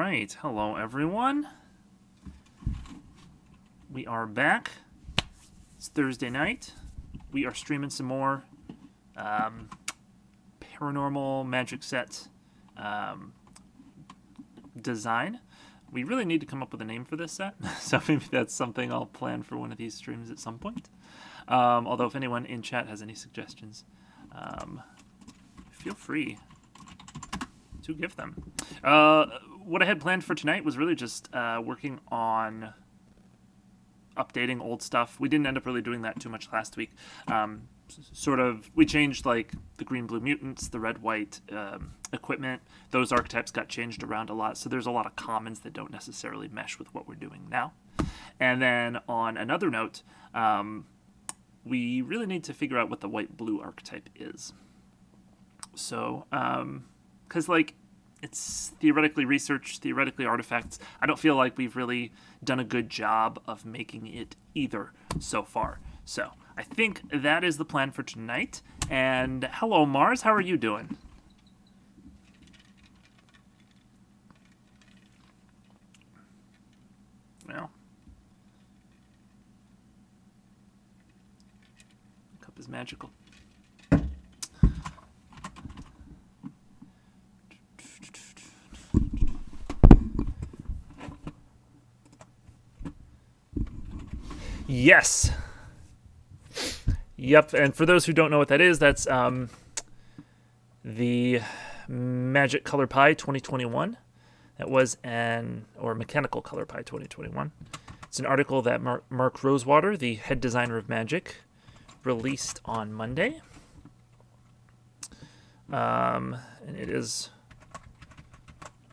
right. Hello, everyone. We are back. It's Thursday night. We are streaming some more paranormal magic set design. We really need to come up with a name for this set, so maybe that's something I'll plan for one of these streams at some point. Although if anyone in chat has any suggestions, feel free to give them. What I had planned for tonight was really just working on updating old stuff. We didn't end up really doing that too much last week. We changed like the green-blue mutants, the red-white equipment. Those archetypes got changed around a lot, so there's a lot of commons that don't necessarily mesh with what we're doing now. And then on another note, we really need to figure out what the white-blue archetype is. So, because like it's theoretically research, theoretically artifacts. I don't feel like we've really done a good job of making it either so far. So I think that is the plan for tonight. And hello, Mars. How are you doing? Well, cup is magical. Yes. Yep, and for those who don't know what that is, that's the Magic Color Pie 2021. That was Mechanical Color Pie 2021. It's an article that Mark Rosewater, the head designer of Magic, released on Monday. And it is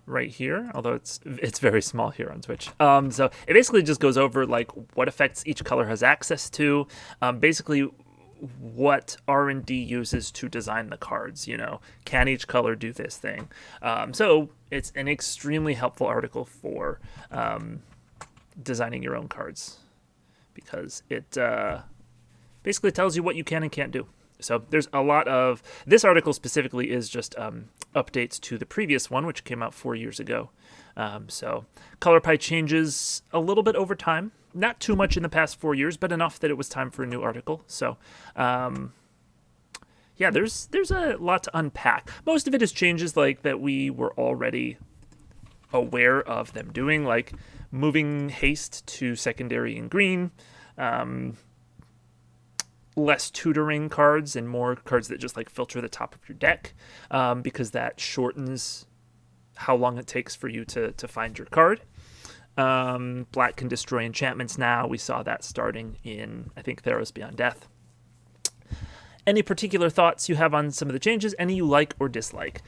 right here, although it's very small here on Twitch. So it basically just goes over like what effects each color has access to, basically what R&D uses to design the cards. You know, can each color do this thing? So it's an extremely helpful article for designing your own cards, because it basically tells you what you can and can't do. So there's a lot of... This article specifically is just updates to the previous one, which came out 4 years ago. So Color Pie changes a little bit over time. Not too much in the past 4 years, but enough that it was time for a new article. So, yeah, there's a lot to unpack. Most of it is changes like that we were already aware of them doing, like moving haste to secondary in green, less tutoring cards and more cards that just like filter the top of your deck, because that shortens how long it takes for you to find your card. Black can destroy enchantments now. We saw that starting in, I think, Theros Beyond Death. Any particular thoughts you have on some of the changes? Any you like or dislike?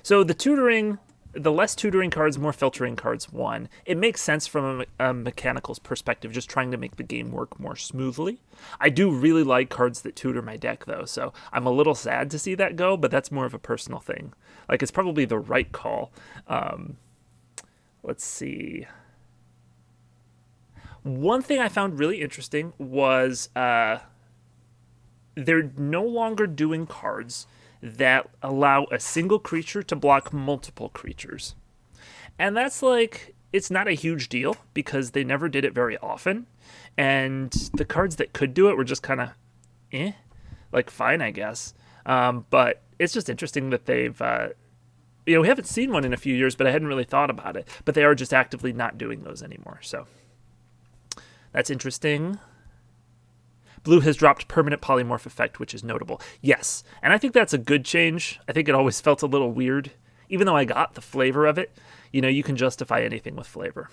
So the tutoring... The less tutoring cards, more filtering cards won. It makes sense from a mechanical's perspective, just trying to make the game work more smoothly. I do really like cards that tutor my deck, though, so I'm a little sad to see that go, but that's more of a personal thing. Like, it's probably the right call. Let's see. One thing I found really interesting was they're no longer doing cards that allow a single creature to block multiple creatures. And that's like, it's not a huge deal because they never did it very often. And the cards that could do it were just kind of, like fine, I guess. But it's just interesting that they've, we haven't seen one in a few years, but I hadn't really thought about it. But they are just actively not doing those anymore. So that's interesting. Blue has dropped permanent polymorph effect, which is notable. Yes, and I think that's a good change. I think it always felt a little weird. Even though I got the flavor of it, you can justify anything with flavor.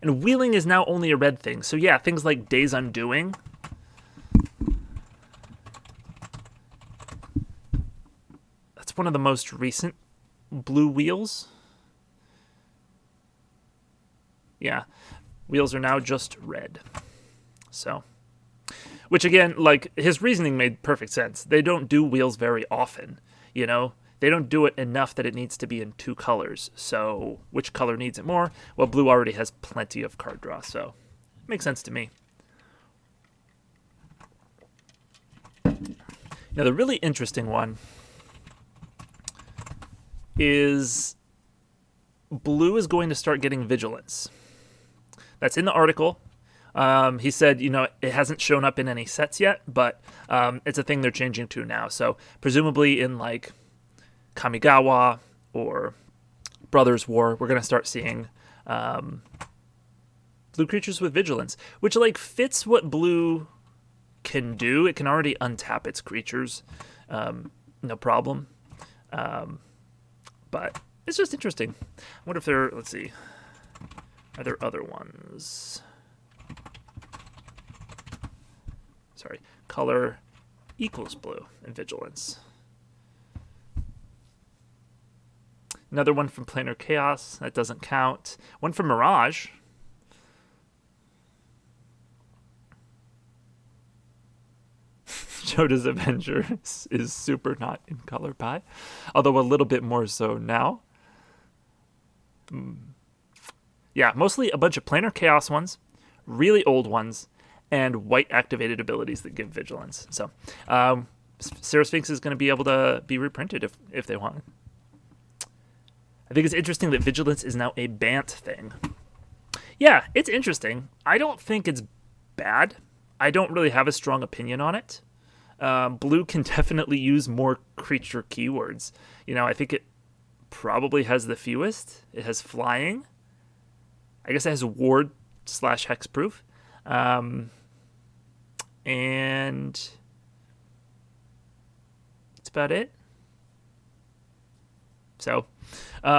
And wheeling is now only a red thing. So yeah, things like Days Undoing. That's one of the most recent blue wheels. Yeah, wheels are now just red. So... Which, again, like, his reasoning made perfect sense. They don't do wheels very often, They don't do it enough that it needs to be in two colors. So, which color needs it more? Well, blue already has plenty of card draw, so it makes sense to me. Now, the really interesting one is blue is going to start getting Vigilance. That's in the article. He said, it hasn't shown up in any sets yet, but it's a thing they're changing to now. So presumably in like Kamigawa or Brothers War, we're going to start seeing blue creatures with Vigilance, which like fits what blue can do. It can already untap its creatures, no problem. But it's just interesting. I wonder if let's see, are there other ones? Sorry, color equals blue and Vigilance. Another one from Planar Chaos, that doesn't count. One from Mirage. Joda's Avengers is super not in color pie, although a little bit more so now. Yeah, mostly a bunch of Planar Chaos ones, really old ones, and white activated abilities that give Vigilance. So Sarah Sphinx is going to be able to be reprinted if they want. I think it's interesting that Vigilance is now a Bant thing. Yeah, it's interesting. I don't think it's bad. I don't really have a strong opinion on it. Blue can definitely use more creature keywords. I think it probably has the fewest. It has flying. I guess it has ward / hexproof. And that's about it. So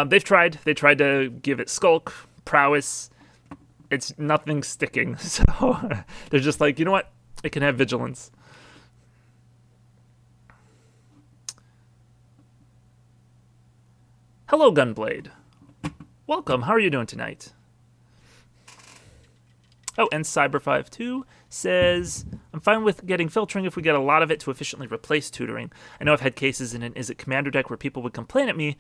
they've tried. They tried to give it skulk, prowess. It's nothing sticking. So they're just like, you know what? It can have Vigilance. Hello, Gunblade. Welcome. How are you doing tonight? Oh, and Cyber52 says, I'm fine with getting filtering if we get a lot of it to efficiently replace tutoring. I know I've had cases in an Is It Commander deck where people would complain at me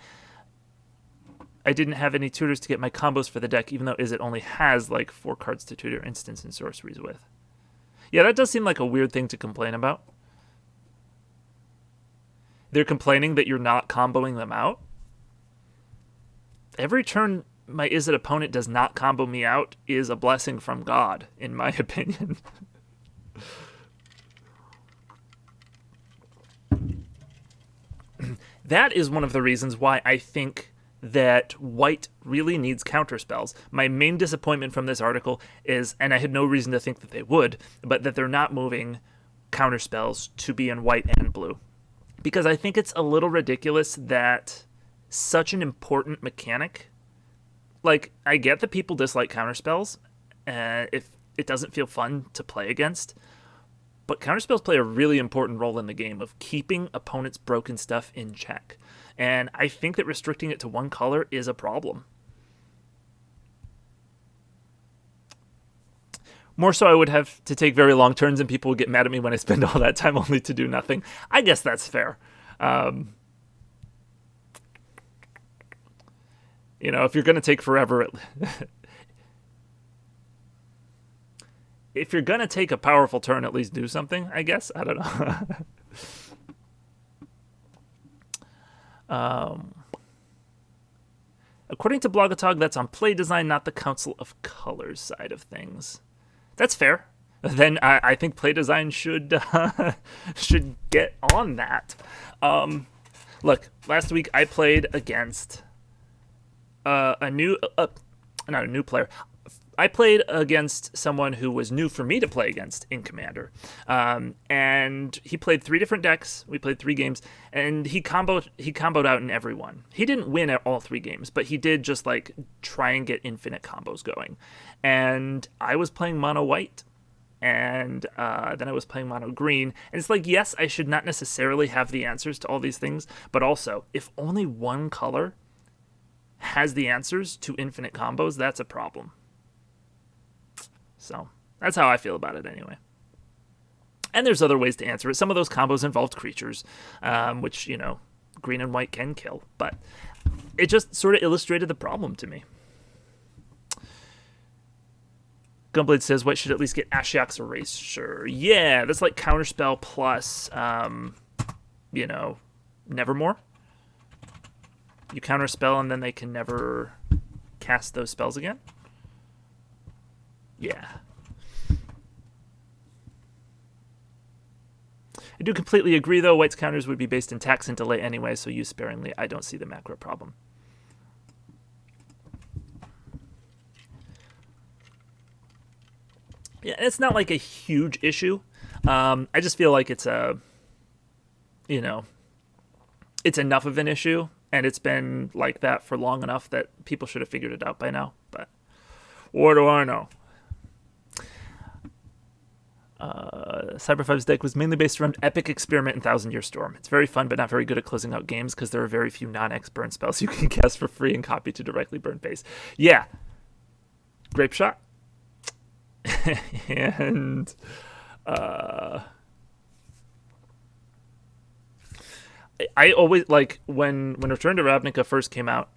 I didn't have any tutors to get my combos for the deck, even though Is It only has like 4 cards to tutor instants and sorceries with. Yeah, that does seem like a weird thing to complain about. They're complaining that you're not comboing them out. Every turn my Is It opponent does not combo me out is a blessing from God, in my opinion. That is one of the reasons why I think that white really needs counterspells. My main disappointment from this article is, and I had no reason to think that they would, but that they're not moving counterspells to be in white and blue. Because I think it's a little ridiculous that such an important mechanic, like, I get that people dislike counterspells, if it doesn't feel fun to play against, but counterspells play a really important role in the game of keeping opponents' broken stuff in check. And I think that restricting it to one color is a problem. More so, I would have to take very long turns and people would get mad at me when I spend all that time only to do nothing. I guess that's fair. If you're going to take forever, if you're going to take a powerful turn, at least do something, I guess. I don't know. According to Blogatog, that's on play design, not the Council of Colors side of things. That's fair. Then I think play design should get on that. Look, last week I played against not a new player. I played against someone who was new for me to play against in Commander. And he played 3 different decks. We played 3 games, and he comboed out in every one. He didn't win at all 3 games, but he did just like try and get infinite combos going. And I was playing mono white, and then I was playing mono green. And it's like, yes, I should not necessarily have the answers to all these things, but also, if only one color has the answers to infinite combos, that's a problem. So that's how I feel about it anyway. And there's other ways to answer it. Some of those combos involved creatures, which, green and white can kill. But it just sort of illustrated the problem to me. Gunblade says white should at least get Ashiok's Erasure. Yeah, that's like Counterspell plus, Nevermore. You counter a spell and then they can never cast those spells again? Yeah. I do completely agree, though. White's counters would be based in tax and delay anyway, so use sparingly. I don't see the macro problem. Yeah, it's not like a huge issue. I just feel like it's it's enough of an issue, and it's been like that for long enough that people should have figured it out by now. But what do I know? Cyber 5's deck was mainly based around Epic Experiment and Thousand Year Storm. It's very fun, but not very good at closing out games because there are very few non-X burn spells you can cast for free and copy to directly burn face. Yeah. Grape Shot. And I always like when Return to Ravnica first came out.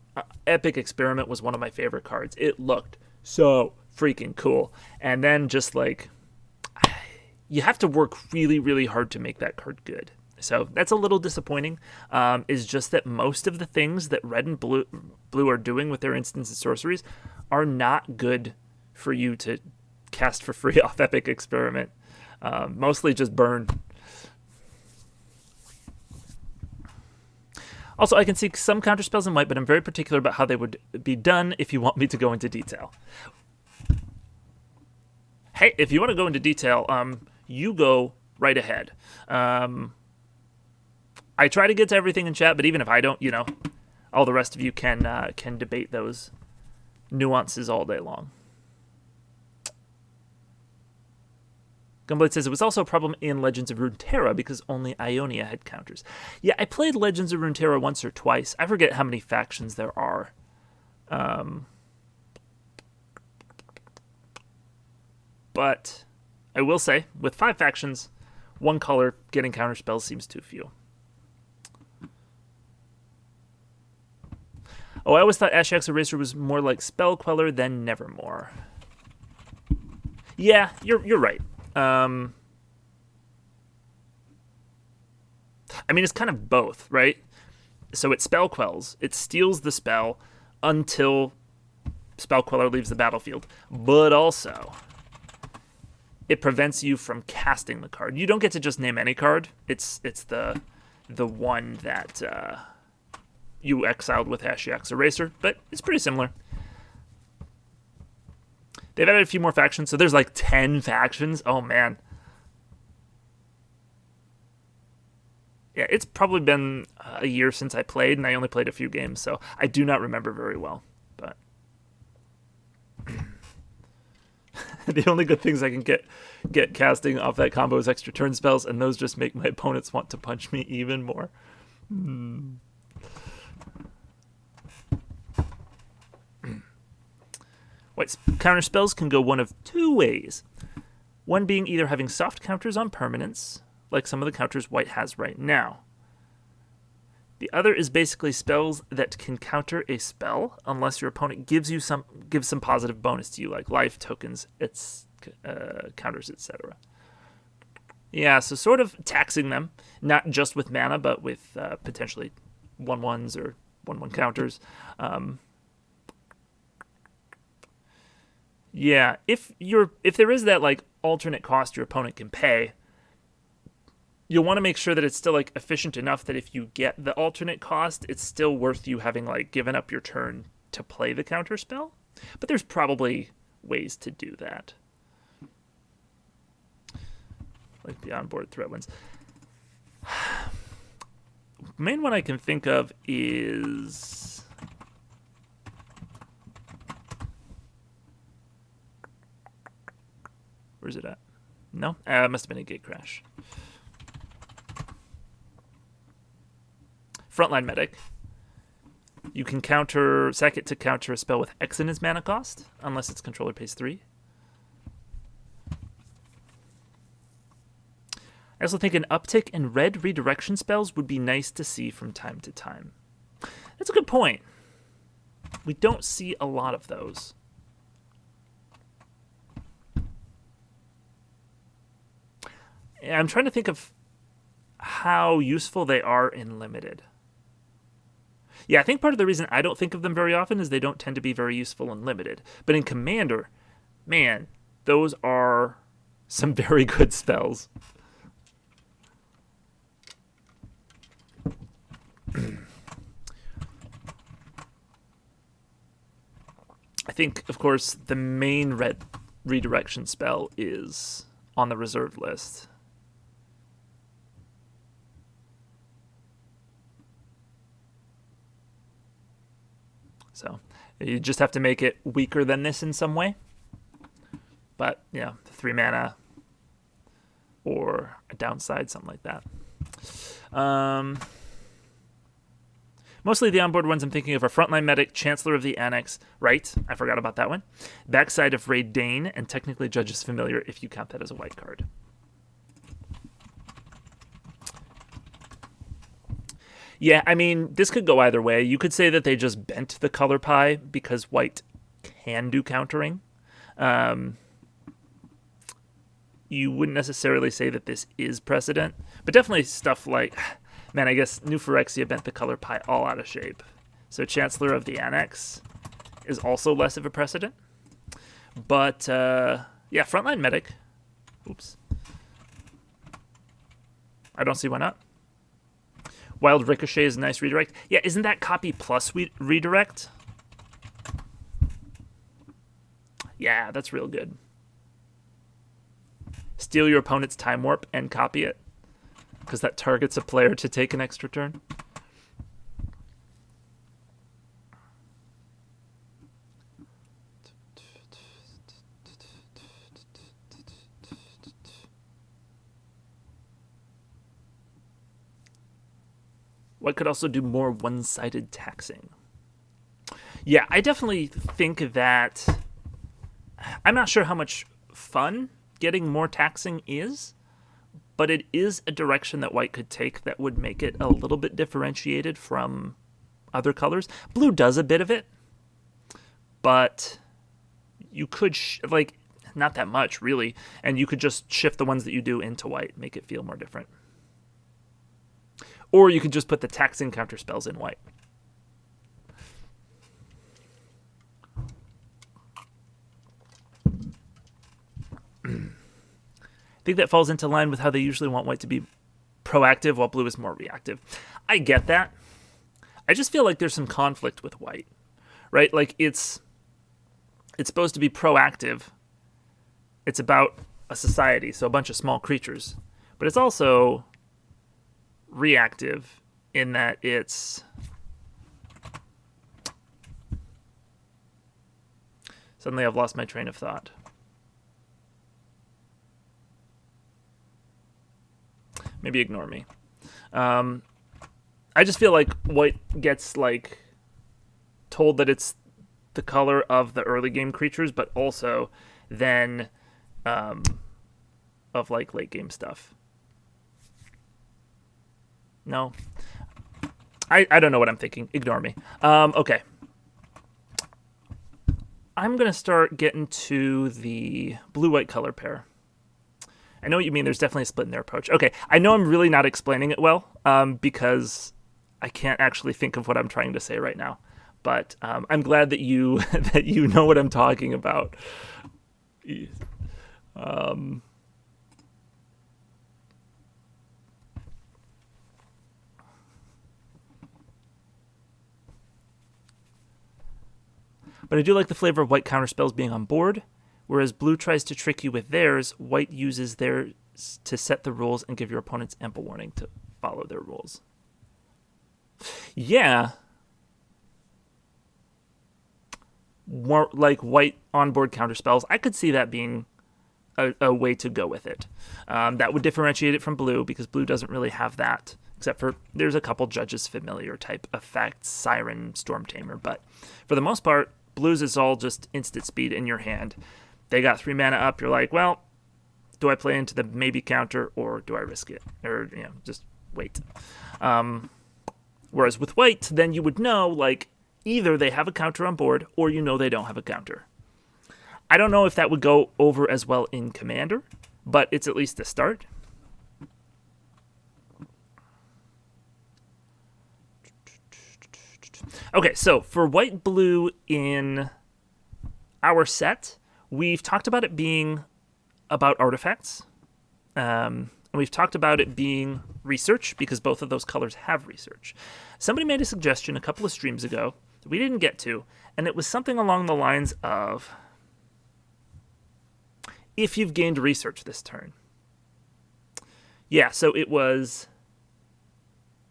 Epic Experiment was one of my favorite cards. It looked so freaking cool, and then just like you have to work really, really hard to make that card good. So that's a little disappointing. Is just that most of the things that red and blue are doing with their instants and sorceries are not good for you to cast for free off Epic Experiment. Mostly just burn. Also, I can see some counterspells in white, but I'm very particular about how they would be done if you want me to go into detail. Hey, if you want to go into detail, you go right ahead. I try to get to everything in chat, but even if I don't, all the rest of you can debate those nuances all day long. Gunblade says it was also a problem in Legends of Runeterra because only Ionia had counters. Yeah, I played Legends of Runeterra once or twice. I forget how many factions there are. But I will say, with 5 factions, 1 color, getting counterspells seems too few. Oh, I always thought Ashiok's Eraser was more like Spell Queller than Nevermore. Yeah, you're right. I mean, it's kind of both, right? So it spell quells. It steals the spell until Spell Queller leaves the battlefield. But also, it prevents you from casting the card. You don't get to just name any card. It's the one that you exiled with Ashiok's Eraser, but it's pretty similar. They've added a few more factions, so there's like 10 factions. Oh, man. Yeah, it's probably been a year since I played, and I only played a few games, so I do not remember very well. But the only good things I can get casting off that combo is extra turn spells, and those just make my opponents want to punch me even more. White's counter spells can go one of 2 ways. One being either having soft counters on permanents, like some of the counters White has right now. The other is basically spells that can counter a spell unless your opponent gives some positive bonus to you, like life, tokens, counters, etc. Yeah, so sort of taxing them, not just with mana, but with potentially 1/1s or 1/1 counters. Yeah, if there is that like alternate cost your opponent can pay, you'll want to make sure that it's still like efficient enough that if you get the alternate cost, it's still worth you having like given up your turn to play the counter spell. But there's probably ways to do that, like the onboard threat ones. Main one I can think of is where's it at? No, it must have been a gate crash. Frontline Medic. You can sack it to counter a spell with X in its mana cost, unless its controller pays 3. I also think an uptick in red redirection spells would be nice to see from time to time. That's a good point. We don't see a lot of those. I'm trying to think of how useful they are in limited. Yeah, I think part of the reason I don't think of them very often is they don't tend to be very useful and limited. But in Commander, man, those are some very good spells. I think, of course, the main red redirection spell is on the reserve list. So you just have to make it weaker than this in some way. But, yeah, 3 mana or a downside, something like that. Mostly the onboard ones I'm thinking of are Frontline Medic, Chancellor of the Annex, right? I forgot about that one. Backside of Raid Dane, and technically Judge's Familiar if you count that as a white card. Yeah, I mean, this could go either way. You could say that they just bent the color pie because white can do countering. You wouldn't necessarily say that this is precedent, but definitely stuff like, man, I guess New Phyrexia bent the color pie all out of shape. So Chancellor of the Annex is also less of a precedent. But, yeah, Frontline Medic. Oops. I don't see why not. Wild Ricochet is a nice redirect. Yeah, isn't that copy plus redirect? Yeah, that's real good. Steal your opponent's Time Warp and copy it, because that targets a player to take an extra turn. What could also do more one-sided taxing? Yeah, I definitely think that... I'm not sure how much fun getting more taxing is, but it is a direction that white could take that would make it a little bit differentiated from other colors. Blue does a bit of it, but you could, not that much, really, and you could just shift the ones that you do into white, make it feel more different. Or you could just put the taxing counter spells in white. I think that falls into line with how they usually want white to be proactive while blue is more reactive. I get that. I just feel like there's some conflict with white, right? Like it's supposed to be proactive. It's about a society, so a bunch of small creatures. But it's also reactive in that it's... Suddenly I've lost my train of thought. Maybe ignore me. I just feel like white gets told that it's the color of the early game creatures, but also then of late game stuff. No, I don't know what I'm thinking. Ignore me. Okay. I'm gonna start getting to the blue-white color pair. I know what you mean. There's definitely a split in their approach. Okay, I know I'm really not explaining it well because I can't actually think of what I'm trying to say right now. But I'm glad that you that you know what I'm talking about. But I do like the flavor of white counterspells being on board. Whereas blue tries to trick you with theirs, white uses theirs to set the rules and give your opponents ample warning to follow their rules. Yeah. More like white onboard counterspells. I could see that being a way to go with it. That would differentiate it from blue because blue doesn't really have that, except for there's a couple Judge's Familiar type effects, Siren, Storm Tamer. But for the most part, blues is all just instant speed in your hand. They got 3 mana up. You're like, well, do I play into the maybe counter or do I risk it? Or, just wait. Whereas with white, then you would know, either they have a counter on board or they don't have a counter. I don't know if that would go over as well in Commander, but it's at least a start. Okay, so for white-blue in our set, we've talked about it being about artifacts. And we've talked about it being research, because both of those colors have research. Somebody made a suggestion a couple of streams ago that we didn't get to, and it was something along the lines of, if you've gained research this turn. Yeah, so it was...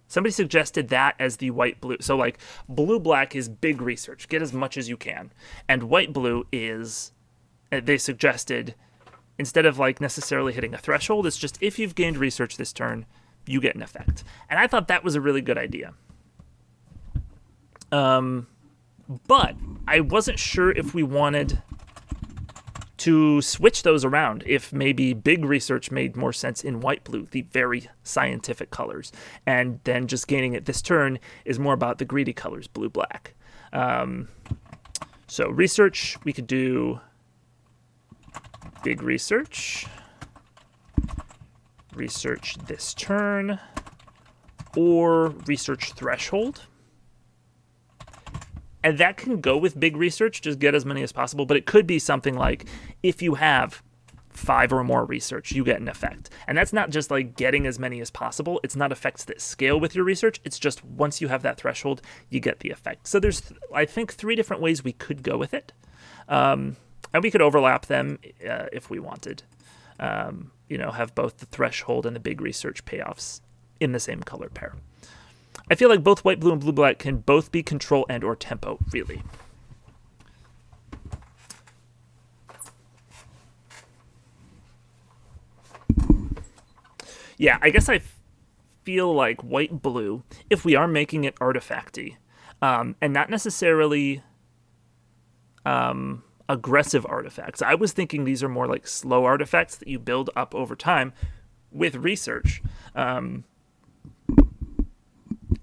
Somebody suggested that as the white-blue. So, like, blue-black is big research. Get as much as you can. And white-blue is... They suggested, instead of, like, necessarily hitting a threshold, it's just if you've gained research this turn, you get an effect. And I thought that was a really good idea. But I wasn't sure if we wanted to switch those around, if maybe big research made more sense in white-blue, the very scientific colors, and then just gaining it this turn is more about the greedy colors, blue-black. So research, we could do big research this turn, or research threshold. And that can go with big research, just get as many as possible. But it could be something like, if you have 5 or more research, you get an effect. And that's not just like getting as many as possible. It's not effects that scale with your research. It's just once you have that threshold, you get the effect. So there's, I think, 3 different ways we could go with it. And we could overlap them if we wanted. Have both the threshold and the big research payoffs in the same color pair. I feel like both white-blue and blue-black can both be control and or tempo, really. Yeah, I guess I feel like white-blue, if we are making it artifacty, and not necessarily aggressive artifacts. I was thinking these are more like slow artifacts that you build up over time with research.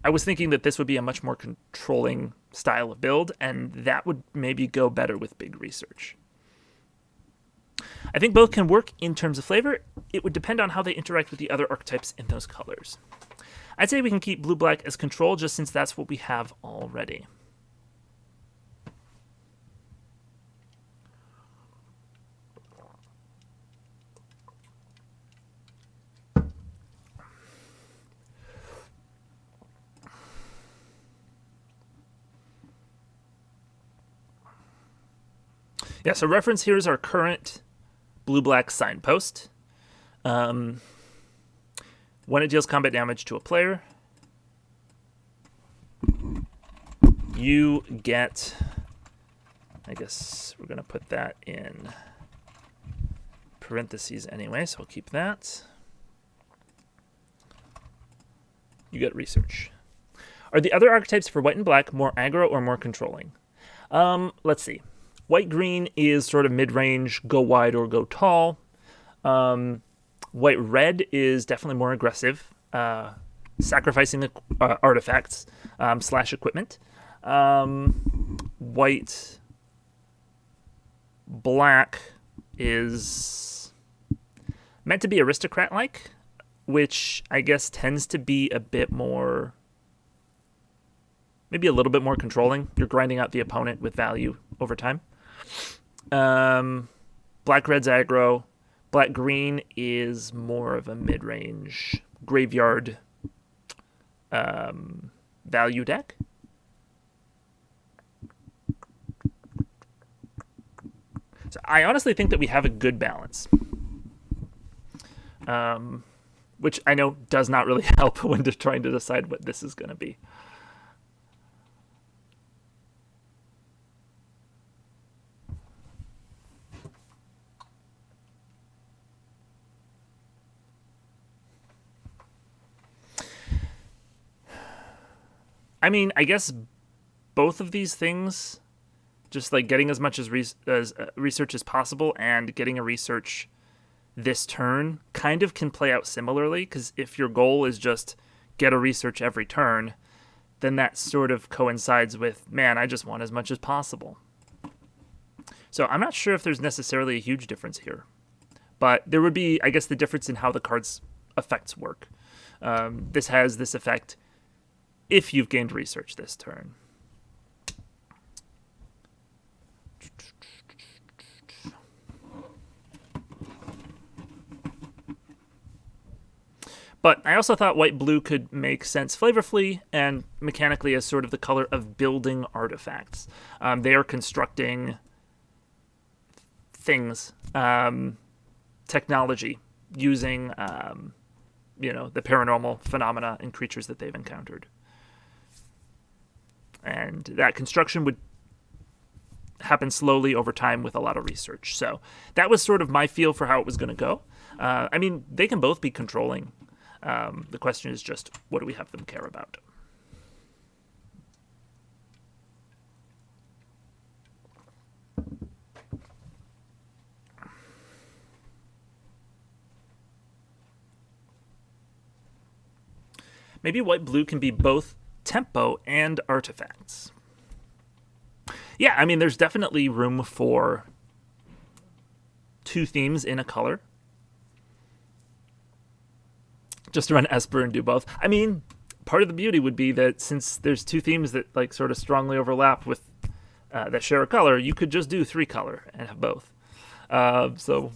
I was thinking that this would be a much more controlling style of build, and that would maybe go better with big research. I think both can work in terms of flavor. It would depend on how they interact with the other archetypes in those colors. I'd say we can keep blue-black as control, just since that's what we have already. Yeah, so reference here is our current blue-black signpost. When it deals combat damage to a player, you get... I guess we're going to put that in parentheses anyway, so we'll keep that. You get research. Are the other archetypes for white and black more aggro or more controlling? Let's see. White-green is sort of mid-range, go wide or go tall. White-red is definitely more aggressive, sacrificing artifacts / equipment. White-black is meant to be aristocrat-like, which I guess tends to be a bit more... maybe a little bit more controlling. You're grinding out the opponent with value over time. Black-red's aggro. Black-green is more of a mid-range graveyard value deck. So I honestly think that we have a good balance. Which I know does not really help when trying to decide what this is going to be. I mean, I guess both of these things, just like getting as much as research as possible and getting a research this turn, kind of can play out similarly, because if your goal is just get a research every turn, then that sort of coincides with, man, I just want as much as possible. So I'm not sure if there's necessarily a huge difference here, but there would be, I guess, the difference in how the card's effects work. This has this effect if you've gained research this turn. But I also thought white-blue could make sense flavorfully and mechanically as sort of the color of building artifacts. They are constructing things, technology, using the paranormal phenomena and creatures that they've encountered. And that construction would happen slowly over time with a lot of research. So that was sort of my feel for how it was going to go. I mean, they can both be controlling. The question is just, what do we have them care about? Maybe white-blue can be both tempo and artifacts. Yeah, I mean, there's definitely room for two themes in a color. Just to run Esper and do both. I mean, part of the beauty would be that since there's two themes that like sort of strongly overlap with that share a color, you could just do 3 color and have both. So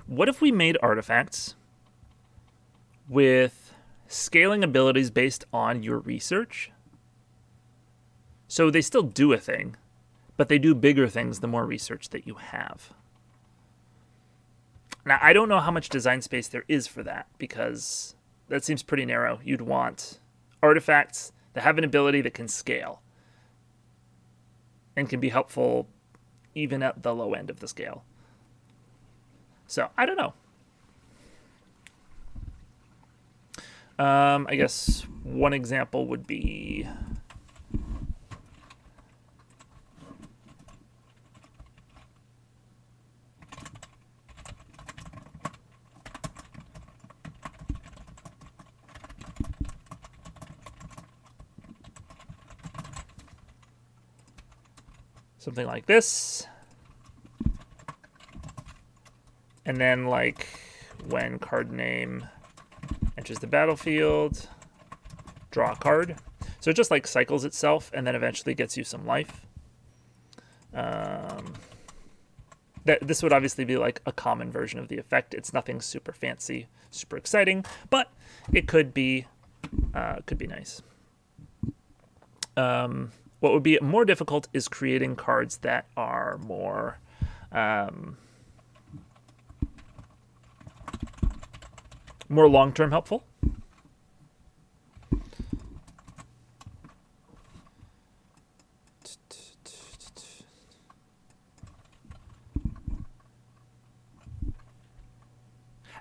what if we made artifacts with scaling abilities based on your research? So they still do a thing, but they do bigger things the more research that you have. Now, I don't know how much design space there is for that, because that seems pretty narrow. You'd want artifacts that have an ability that can scale and can be helpful even at the low end of the scale. So, I don't know. I guess one example would be something like this. And then, like, when card name enters the battlefield, draw a card. So it just, like, cycles itself and then eventually gets you some life. This would obviously be, like, a common version of the effect. It's nothing super fancy, super exciting, but it could be nice. What would be more difficult is creating cards that are more more long-term helpful.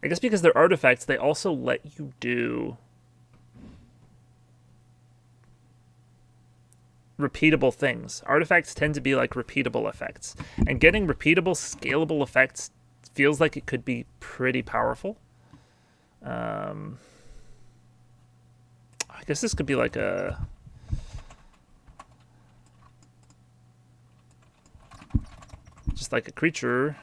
I guess because they're artifacts, they also let you do repeatable things. Artifacts tend to be like repeatable effects. And getting repeatable, scalable effects feels like it could be pretty powerful. I guess this could be like just like a creature.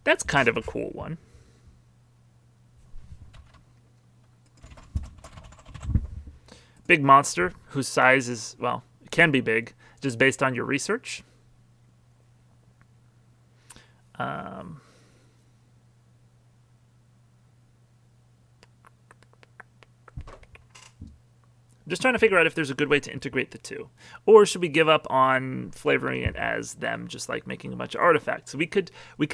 That's kind of a cool one. Big monster whose size is, well, it can be big, just based on your research. I'm just trying to figure out if there's a good way to integrate the two. Or should we give up on flavoring it as them just like making a bunch of artifacts? We could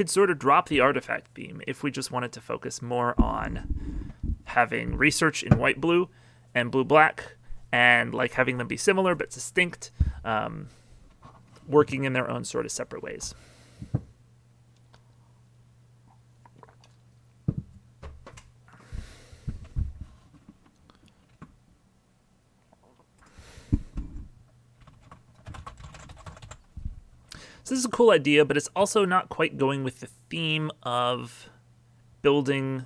sort of drop the artifact theme if we just wanted to focus more on having research in white-blue and blue-black, and like having them be similar but distinct, working in their own sort of separate ways. So this is a cool idea, but it's also not quite going with the theme of building.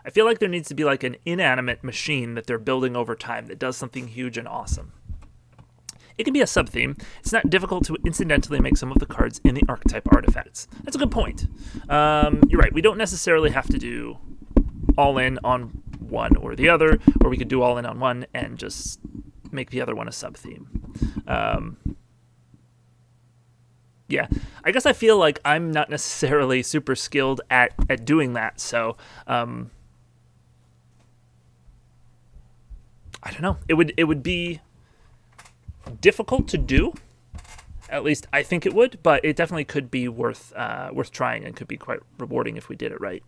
I feel like there needs to be like an inanimate machine that they're building over time that does something huge and awesome. It can be a sub-theme. It's not difficult to incidentally make some of the cards in the archetype artifacts. That's a good point. You're right. We don't necessarily have to do all in on one or the other, or we could do all in on one and just make the other one a sub-theme. Yeah, I guess I feel like I'm not necessarily super skilled at doing that, so I don't know. It would be difficult to do. At least I think it would, but it definitely could be worth trying and could be quite rewarding if we did it right.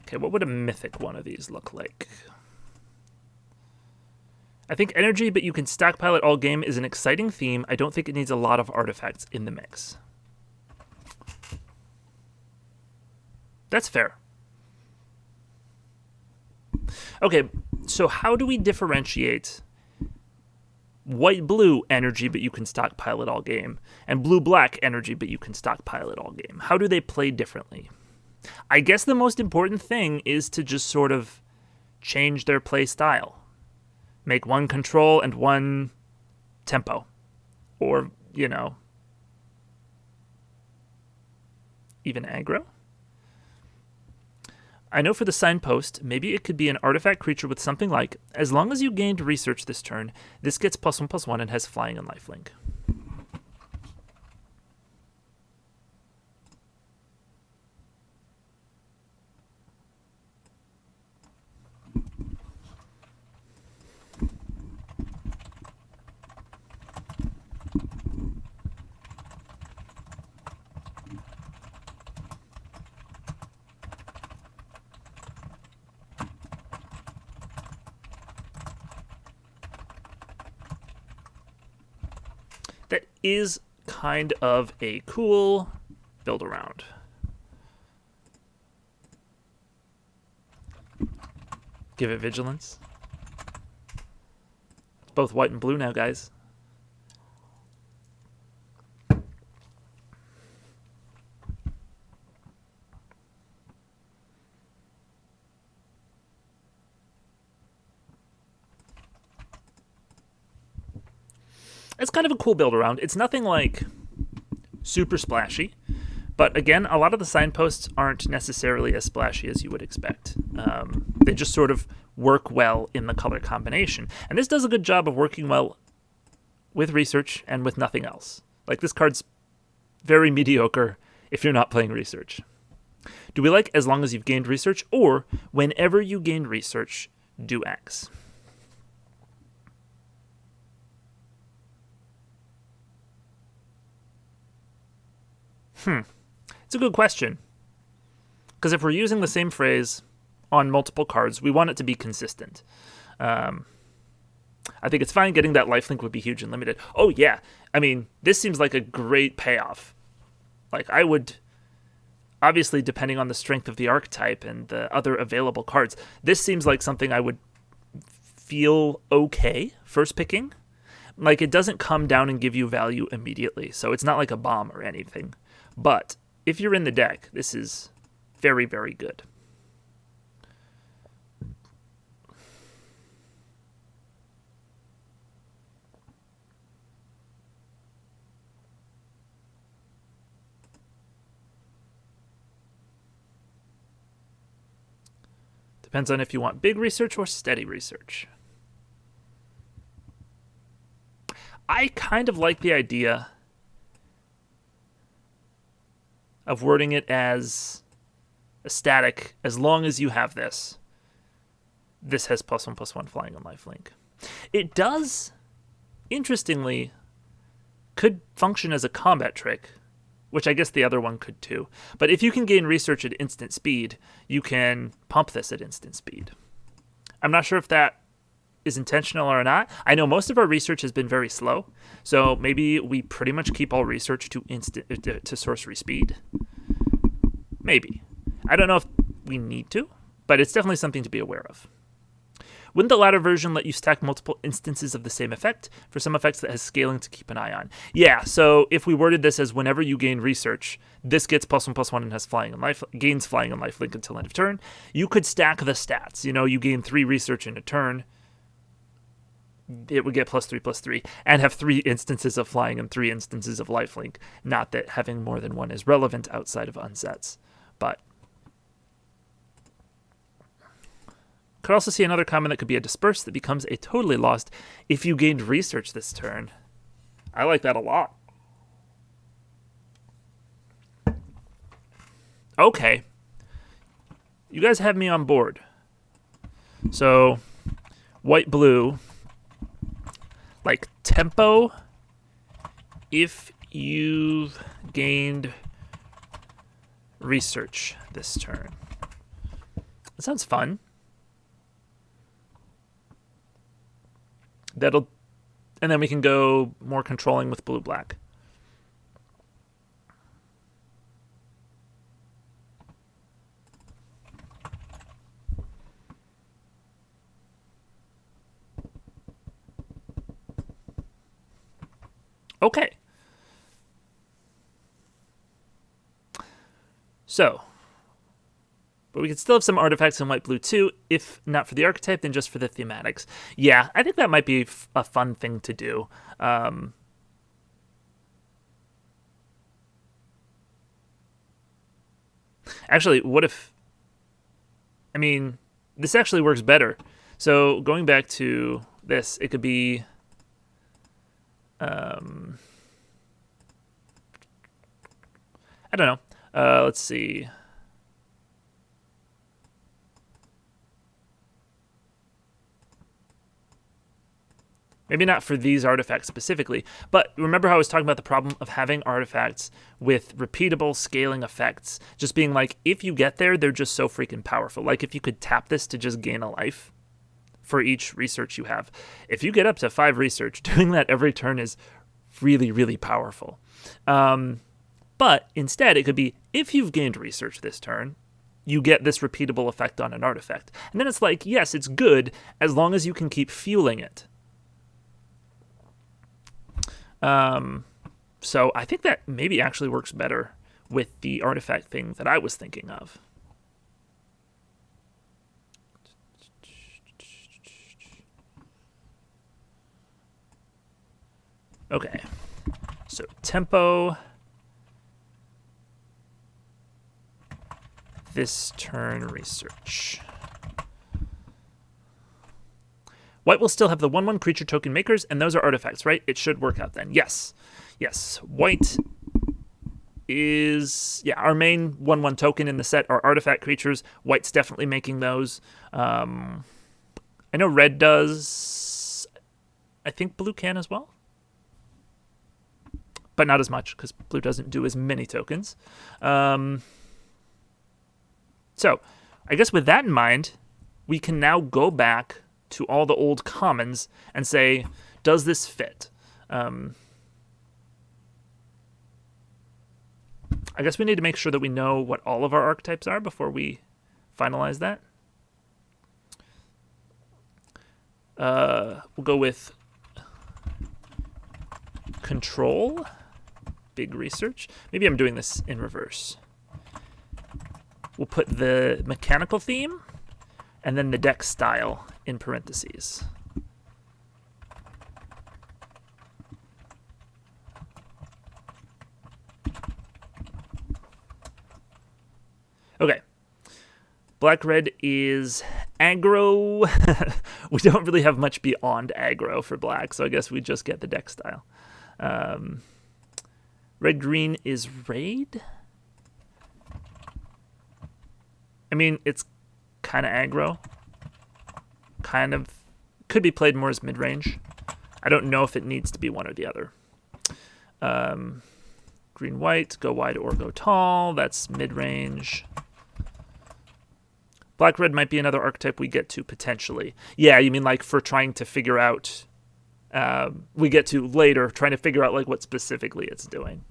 Okay, what would a mythic one of these look like? I think energy, but you can stockpile it all game is an exciting theme. I don't think it needs a lot of artifacts in the mix. That's fair. Okay, so how do we differentiate white-blue energy, but you can stockpile it all game, and blue-black energy, but you can stockpile it all game? How do they play differently? I guess the most important thing is to just sort of change their play style. Make one control and one tempo. Or, you know, even aggro? I know for the signpost, maybe it could be an artifact creature with something like, as long as you gained research this turn, this gets +1/+1 and has flying and lifelink. That is kind of a cool build around. Give it Vigilance. It's both white and blue now, guys. It's kind of a cool build around. It's nothing like super splashy, but again, a lot of the signposts aren't necessarily as splashy as you would expect. They just sort of work well in the color combination. And this does a good job of working well with research and with nothing else. Like, this card's very mediocre if you're not playing research. Do we like as long as you've gained research, or whenever you gain research, do X? It's a good question. Because if we're using the same phrase on multiple cards, we want it to be consistent. I think it's fine. Getting that lifelink would be huge and limited. Oh, yeah. I mean, this seems like a great payoff. Like, I would, obviously, depending on the strength of the archetype and the other available cards, this seems like something I would feel okay first picking. Like, it doesn't come down and give you value immediately, so it's not like a bomb or anything. But if you're in the deck, this is very, very good. Depends on if you want big research or steady research. I kind of like the idea of wording it as a static, as long as you have this. This has +1/+1 flying and lifelink. It does, interestingly, could function as a combat trick, which I guess the other one could too. But if you can gain research at instant speed, you can pump this at instant speed. I'm not sure if that is intentional or not. I know most of our research has been very slow, so maybe we pretty much keep all research to sorcery speed. Maybe. I don't know if we need to, but it's definitely something to be aware of. Wouldn't the latter version let you stack multiple instances of the same effect for some effects that has scaling to keep an eye on? Yeah, so if we worded this as whenever you gain research, this gets +1/+1 and has flying and life, gains flying and lifelink until end of turn, you could stack the stats. You know, you gain 3 research in a turn, it would get +3/+3 and have 3 instances of flying and 3 instances of lifelink. Not that having more than one is relevant outside of unsets, but could also see another common that could be a disperse that becomes a totally lost if you gained research this turn. I like that a lot. Okay. You guys have me on board. So, white, blue, like tempo, if you've gained research this turn. That sounds fun. And then we can go more controlling with blue-black. Okay. So, but we could still have some artifacts in white blue too, if not for the archetype, then just for the thematics. Yeah, I think that might be a fun thing to do. Actually, what if... I mean, this actually works better. So going back to this, it could be... I don't know. Let's see... Maybe not for these artifacts specifically, but remember how I was talking about the problem of having artifacts with repeatable scaling effects, just being like, if you get there, they're just so freaking powerful. Like if you could tap this to just gain a life for each research you have. If you get up to 5 research, doing that every turn is really, really powerful. But instead, it could be, if you've gained research this turn, you get this repeatable effect on an artifact. And then it's like, yes, it's good as long as you can keep fueling it. So I think that maybe actually works better with the artifact thing that I was thinking of. Okay, so tempo. This turn research. White will still have the 1/1 creature token makers, and those are artifacts, right? It should work out then. Yes. Yes. White is... Yeah, our main 1/1 token in the set are artifact creatures. White's definitely making those. I know red does... I think blue can as well. But not as much, because blue doesn't do as many tokens. So, I guess with that in mind, we can now go back to all the old commons and say, does this fit? I guess we need to make sure that we know what all of our archetypes are before we finalize that. We'll go with control, big research. Maybe I'm doing this in reverse. We'll put the mechanical theme and then the deck style in parentheses. Okay. Black-red is aggro. We don't really have much beyond aggro for black, so I guess we just get the deck style. Red-green is raid. I mean, it's kind of aggro. Kind of could be played more as mid-range. I don't know if it needs to be one or the other. Green-white, go wide or go tall. That's mid-range. Black-red might be another archetype we get to, potentially. Yeah, you mean like for trying to figure out... we get to later, trying to figure out like what specifically it's doing.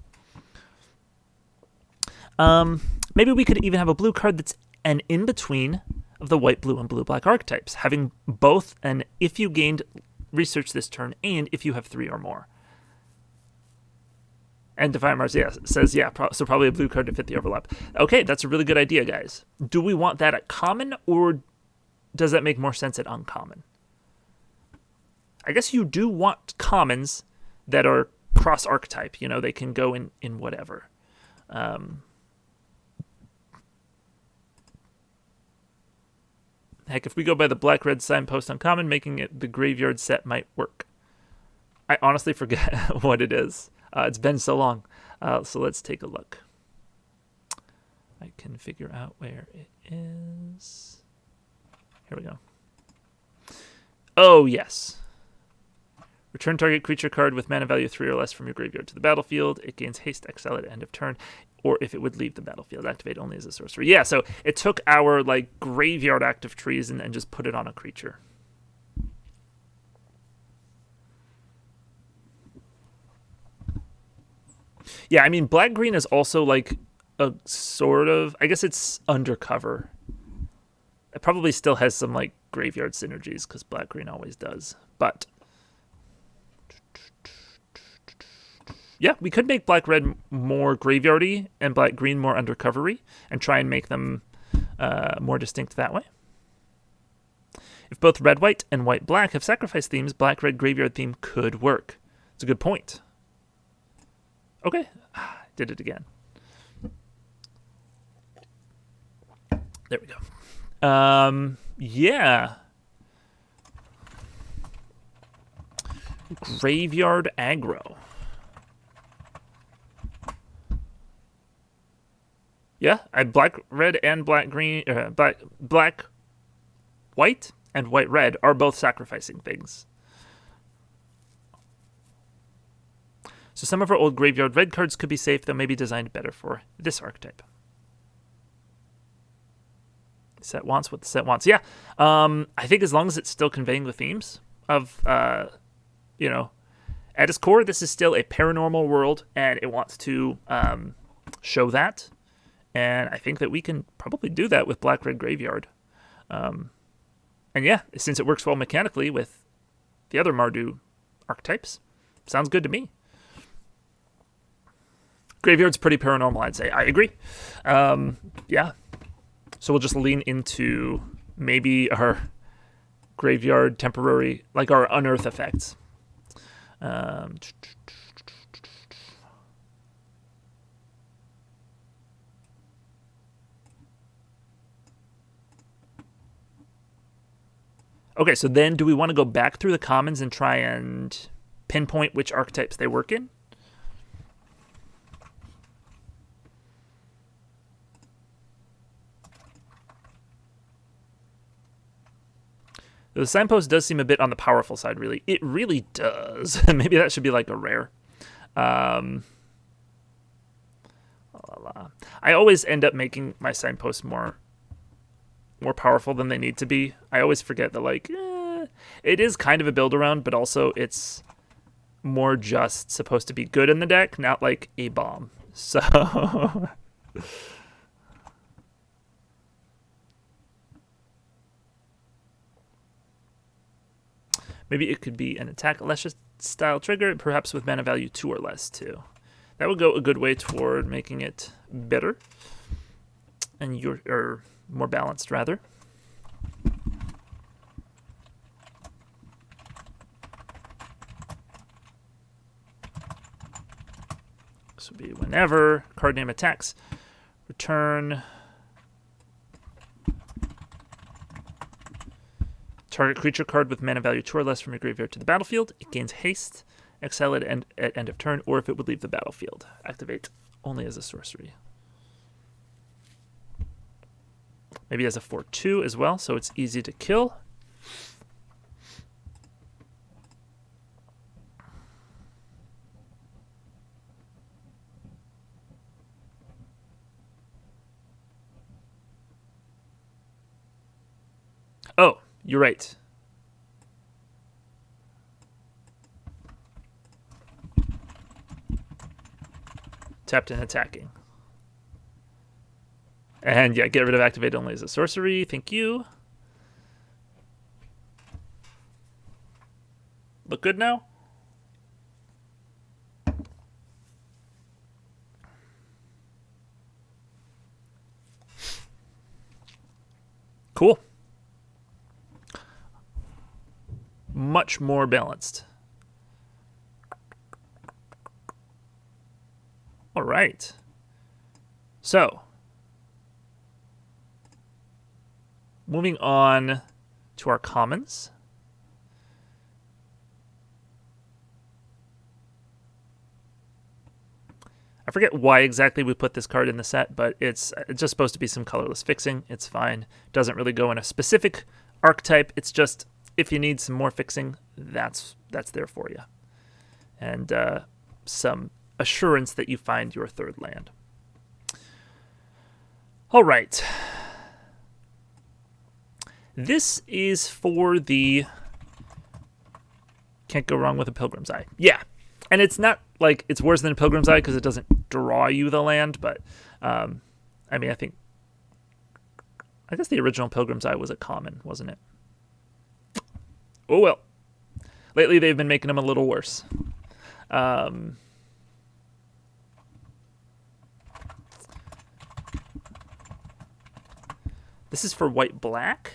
Maybe we could even have a blue card that's an in-between of the white, blue, and blue-black archetypes, having both an if you gained research this turn and if you have 3 or more. And Defiant Mars, yeah, says, yeah, so probably a blue card to fit the overlap. Okay, that's a really good idea, guys. Do we want that at common, or does that make more sense at uncommon? I guess you do want commons that are cross-archetype. You know, they can go in whatever. Heck, if we go by the black-red signpost uncommon, making it the graveyard set might work. I honestly forget what it is. It's been so long. So let's take a look. I can figure out where it is. Here we go. Oh, yes. Return target creature card with mana value 3 or less from your graveyard to the battlefield. It gains haste, exile at end of turn, or if it would leave the battlefield. Activate only as a sorcery. Yeah, so it took our like graveyard active trees and just put it on a creature. Yeah, I mean, black-green is also like a sort of... I guess it's undercover. It probably still has some like graveyard synergies because black-green always does. But yeah, we could make black-red more graveyardy and black-green more undercovery and try and make them more distinct that way. If both red-white and white-black have sacrifice themes, black-red graveyard theme could work. It's a good point. Okay, did it again. There we go. Yeah. Graveyard aggro. Yeah, black red and black green, black white and white red are both sacrificing things. So some of our old graveyard red cards could be safe, though maybe designed better for this archetype. Set wants what the set wants. Yeah, I think as long as it's still conveying the themes of, you know, at its core, this is still a paranormal world, and it wants to show that. And I think that we can probably do that with black-red graveyard. And yeah, since it works well mechanically with the other Mardu archetypes, sounds good to me. Graveyard's pretty paranormal, I'd say. I agree. Yeah. So we'll just lean into maybe our graveyard temporary, like our unearth effects. Okay, so then do we want to go back through the commons and try and pinpoint which archetypes they work in? The signpost does seem a bit on the powerful side, really. It really does. Maybe that should be like a rare. I always end up making my signposts more powerful than they need to be. I always forget that, like, it is kind of a build around, but also it's more just supposed to be good in the deck, not like a bomb. So... Maybe it could be an attack Alesha style trigger, perhaps with mana value 2 or less too. That would go a good way toward making it better and or more balanced rather. This would be whenever card name attacks, return target creature card with mana value 2 or less from your graveyard to the battlefield. It gains haste, exile at end of turn, or if it would leave the battlefield. Activate only as a sorcery. Maybe as a 4/2 as well, so it's easy to kill. You're right. Tapped and attacking. And yeah, get rid of activate only as a sorcery. Thank you. Look good now? Cool. Much more balanced. All right. So, moving on to our commons. I forget why exactly we put this card in the set, but it's just supposed to be some colorless fixing. It's fine. Doesn't really go in a specific archetype. It's just if you need some more fixing, that's there for you. And some assurance that you find your third land. All right. This is for the... Can't go wrong with a Pilgrim's Eye. Yeah. And it's not like it's worse than a Pilgrim's Eye because it doesn't draw you the land, but I mean, I guess the original Pilgrim's Eye was a common, wasn't it? Oh well. Lately they've been making them a little worse. This is for white-black.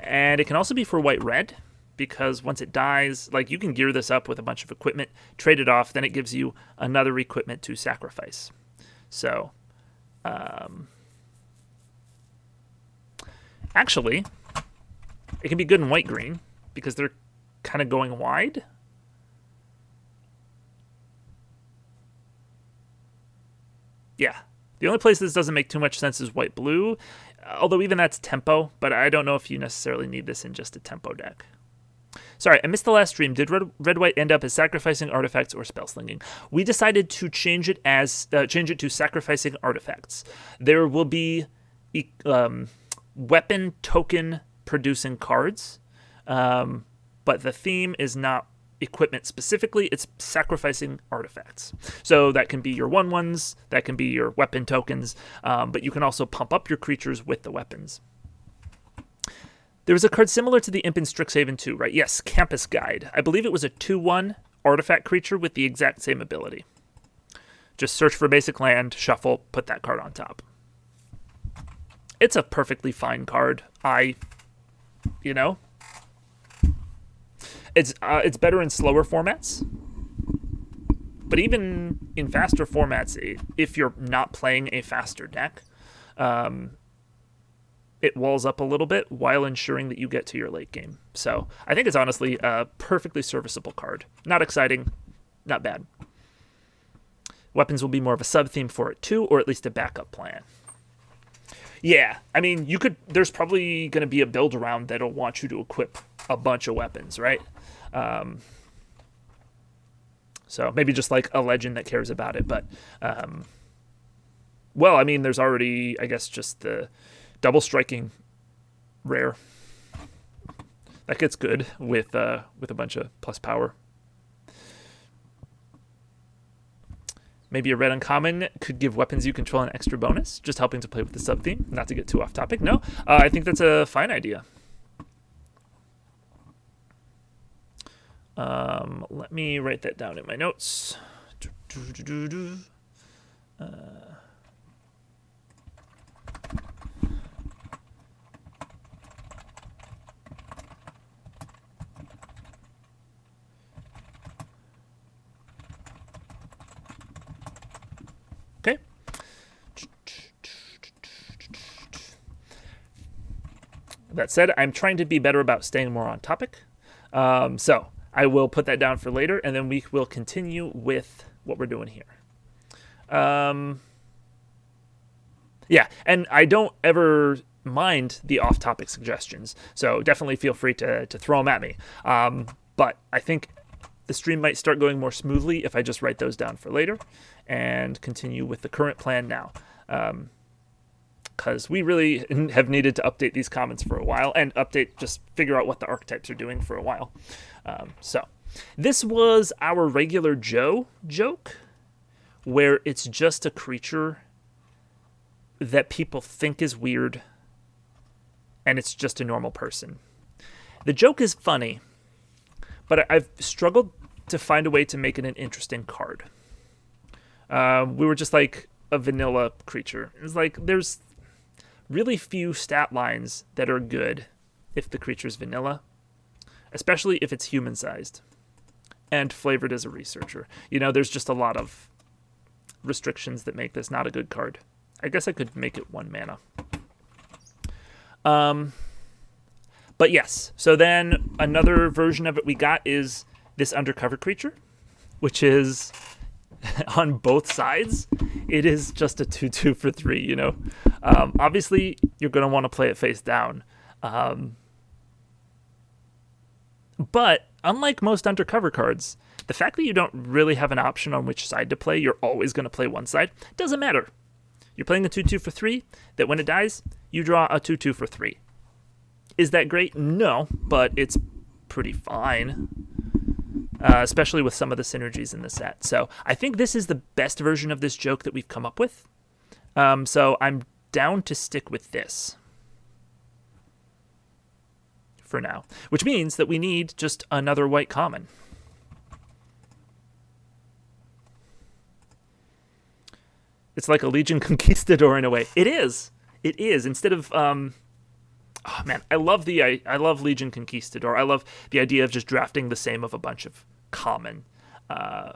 And it can also be for white-red, because once it dies, like, you can gear this up with a bunch of equipment, trade it off, then it gives you another equipment to sacrifice. So, actually, it can be good in white-green, because they're kind of going wide. Yeah. The only place this doesn't make too much sense is white-blue, although even that's tempo, but I don't know if you necessarily need this in just a tempo deck. Sorry, I missed the last stream. Did red-white end up as sacrificing artifacts or spell slinging? We decided to change it to sacrificing artifacts. There will be weapon token producing cards, but the theme is not equipment specifically, it's sacrificing artifacts. So that can be your 1/1s, that can be your weapon tokens, but you can also pump up your creatures with the weapons. There was a card similar to the Imp in Strixhaven 2, right? Yes, Campus Guide. I believe it was a 2/1 artifact creature with the exact same ability. Just search for basic land, shuffle, put that card on top. It's a perfectly fine card. It's better in slower formats, but even in faster formats, if you're not playing a faster deck, it walls up a little bit while ensuring that you get to your late game. So I think it's honestly a perfectly serviceable card. Not exciting, not bad. Weapons will be more of a sub-theme for it too, or at least a backup plan. Yeah, I mean, there's probably going to be a build around that'll want you to equip a bunch of weapons, right? So maybe just like a legend that cares about it, but well, I mean, there's already, I guess, just the double striking rare that gets good with a bunch of plus power. Maybe a red uncommon could give weapons you control an extra bonus, just helping to play with the sub-theme. Not to get too off topic. No, I think that's a fine idea. Let me write that down in my notes. Okay. That said, I'm trying to be better about staying more on topic. So I will put that down for later, and then we will continue with what we're doing here. Yeah, and I don't ever mind the off-topic suggestions, so definitely feel free to throw them at me. But I think the stream might start going more smoothly if I just write those down for later and continue with the current plan now. because we really have needed to update these commons for a while and just figure out what the archetypes are doing for a while. So this was our regular Joe joke, where it's just a creature that people think is weird, and it's just a normal person. The joke is funny, but I've struggled to find a way to make it an interesting card. We were just like a vanilla creature. It's like there's really few stat lines that are good if the creature's vanilla, especially if it's human-sized and flavored as a researcher. There's just a lot of restrictions that make this not a good card. I guess I could make it 1 mana. But yes, so then another version of it we got is this undercover creature, which is on both sides. It is just a 2/2 for 3, Obviously, you're going to want to play it face down. But unlike most undercover cards, the fact that you don't really have an option on which side to play, you're always going to play one side, doesn't matter. You're playing a 2/2 for 3, that when it dies, you draw a 2/2 for 3. Is that great? No, but it's pretty fine, especially with some of the synergies in the set. So I think this is the best version of this joke that we've come up with. So I'm down to stick with this for now, which means that we need just another white common. It's like a Legion Conquistador in a way. It is. It is. Instead of oh man, I love Legion Conquistador. I love the idea of just drafting the same of a bunch of common, a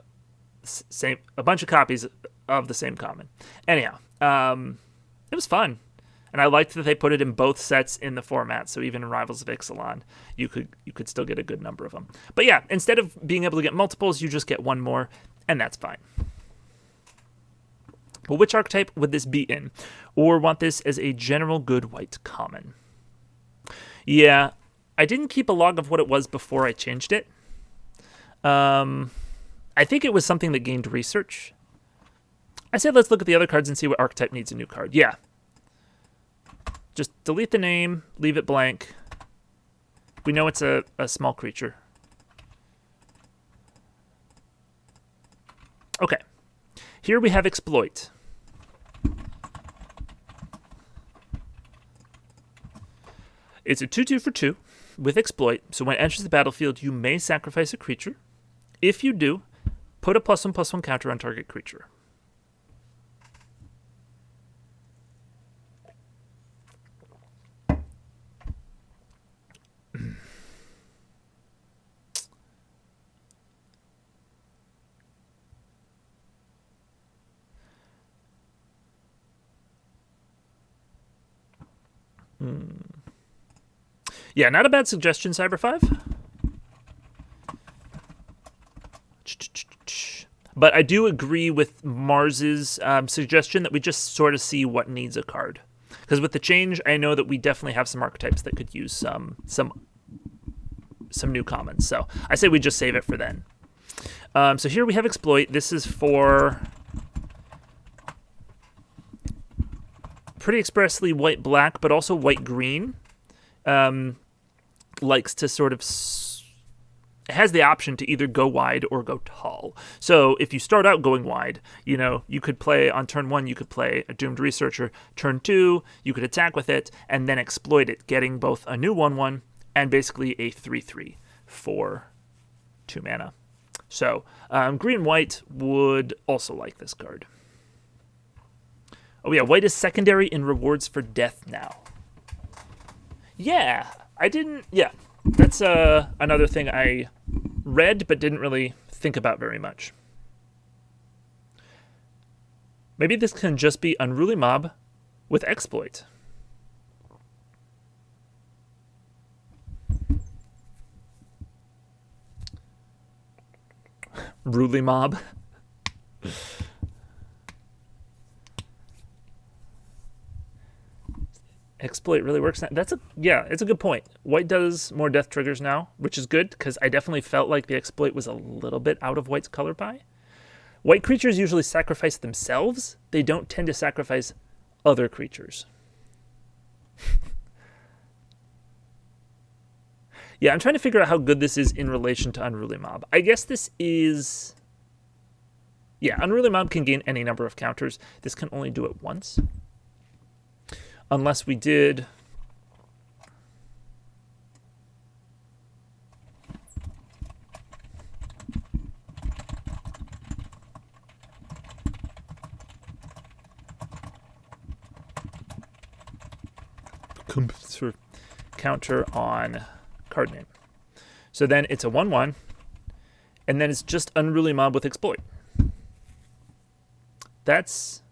bunch of copies of the same common. Anyhow, it was fun, and I liked that they put it in both sets in the format. So even in Rivals of Ixalan, you could still get a good number of them. But yeah, instead of being able to get multiples, you just get one more, and that's fine. Well, which archetype would this be in? Or want this as a general good white common? Yeah, I didn't keep a log of what it was before I changed it. I think it was something that gained research. I said let's look at the other cards and see what archetype needs a new card. Yeah. Just delete the name, leave it blank. We know it's a small creature. Okay. Here we have Exploit. It's a 2/2 for 2 with Exploit, so when it enters the battlefield, you may sacrifice a creature. If you do, put a +1/+1 counter on target creature. Yeah, not a bad suggestion, Cyber 5. But I do agree with Mars's suggestion that we just sort of see what needs a card. Because with the change, I know that we definitely have some archetypes that could use some new commons. So I say we just save it for then. So here we have Exploit. This is for pretty expressly white-black, but also white-green. Likes to sort of has the option to either go wide or go tall. So if you start out going wide, you could play on turn 1, you could play a Doomed Researcher. Turn 2, you could attack with it and then exploit it, getting both a new 1/1 and basically a 3/3 for 2 mana. So green-white would also like this card. Oh yeah, white is secondary in rewards for death now. Yeah, that's another thing I read but didn't really think about very much. Maybe this can just be Unruly Mob with Exploit. Ruly Mob. Exploit really works. It's a good point. White does more death triggers now, which is good because I definitely felt like the Exploit was a little bit out of White's color pie. White creatures usually sacrifice themselves. They don't tend to sacrifice other creatures. Yeah, I'm trying to figure out how good this is in relation to Unruly Mob. I guess this is... Yeah, Unruly Mob can gain any number of counters. This can only do it once. Unless we did... sort of counter on card name. So then it's a 1/1, and then it's just Unruly Mob with Exploit. That's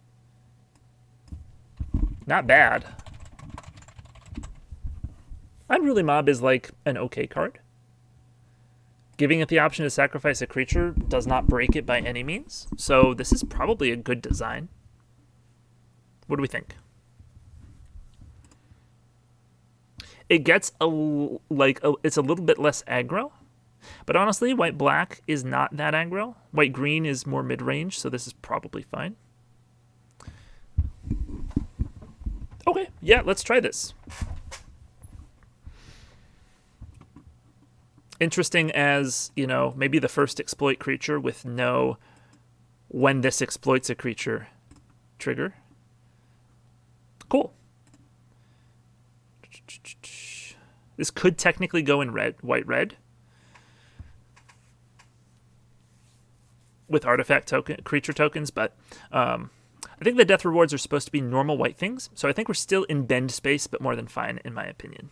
not bad. Unruly Mob is like an okay card. Giving it the option to sacrifice a creature does not break it by any means, so this is probably a good design. What do we think? It gets it's a little bit less aggro, but honestly, white-black is not that aggro. White-green is more mid-range, so this is probably fine. Okay, yeah, let's try this. Interesting as, you know, maybe the first exploit creature with no when this exploits a creature trigger. Cool. This could technically go in red, white-red. With artifact token, creature tokens, but I think the death rewards are supposed to be normal white things, so I think we're still in bend space, but more than fine, in my opinion.